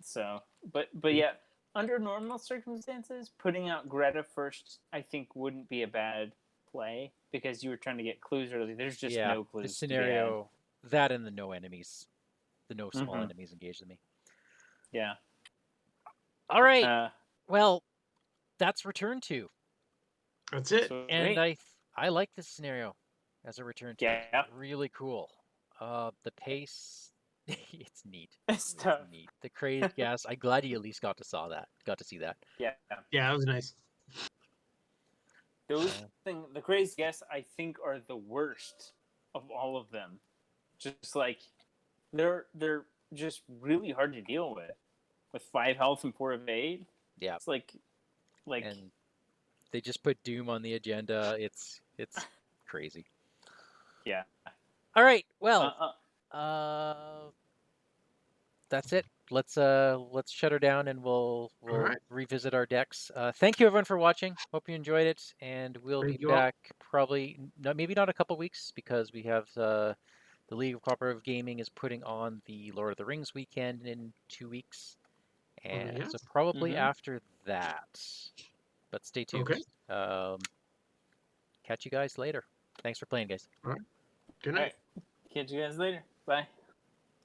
[SPEAKER 3] So, but yeah, under normal circumstances, putting out Greta first, I think wouldn't be a bad play because you were trying to get clues early. There's just
[SPEAKER 1] Yeah.
[SPEAKER 3] no
[SPEAKER 1] The
[SPEAKER 3] clues
[SPEAKER 1] scenario, that and the no enemies, the no
[SPEAKER 3] to be had.
[SPEAKER 1] small enemies engaged in me.
[SPEAKER 3] Yeah.
[SPEAKER 1] All right. Well, that's return to,
[SPEAKER 2] That's it.
[SPEAKER 1] and
[SPEAKER 3] Sweet.
[SPEAKER 1] I like this scenario as a return to.
[SPEAKER 3] Yeah.
[SPEAKER 1] It's really cool. The pace, it's neat.
[SPEAKER 3] It's tough.
[SPEAKER 1] Neat. The crazed gas. I'm glad you at least got to see that.
[SPEAKER 3] Yeah.
[SPEAKER 2] Yeah, that was nice.
[SPEAKER 3] Those the crazy guests I think are the worst of all of them. Just like they're just really hard to deal with 5 health and 4 evade.
[SPEAKER 1] Yeah.
[SPEAKER 3] It's like
[SPEAKER 1] And they just put Doom on the agenda. It's crazy.
[SPEAKER 3] yeah.
[SPEAKER 1] All right. Well, that's it. Let's shut her down and we'll
[SPEAKER 2] right.
[SPEAKER 1] revisit our decks. Thank you everyone for watching. Hope you enjoyed it, and we'll
[SPEAKER 2] Thank
[SPEAKER 1] be
[SPEAKER 2] you all.
[SPEAKER 1] back probably maybe not a couple weeks because we have the League of Cooperative Gaming is putting on the Lord of the Rings weekend in 2 weeks, and
[SPEAKER 2] yeah.
[SPEAKER 1] so probably after that. But stay tuned.
[SPEAKER 2] Okay.
[SPEAKER 1] Catch you guys later. Thanks for playing, guys.
[SPEAKER 2] All right. Good
[SPEAKER 3] All
[SPEAKER 2] night.
[SPEAKER 3] right. Catch you guys later. Bye.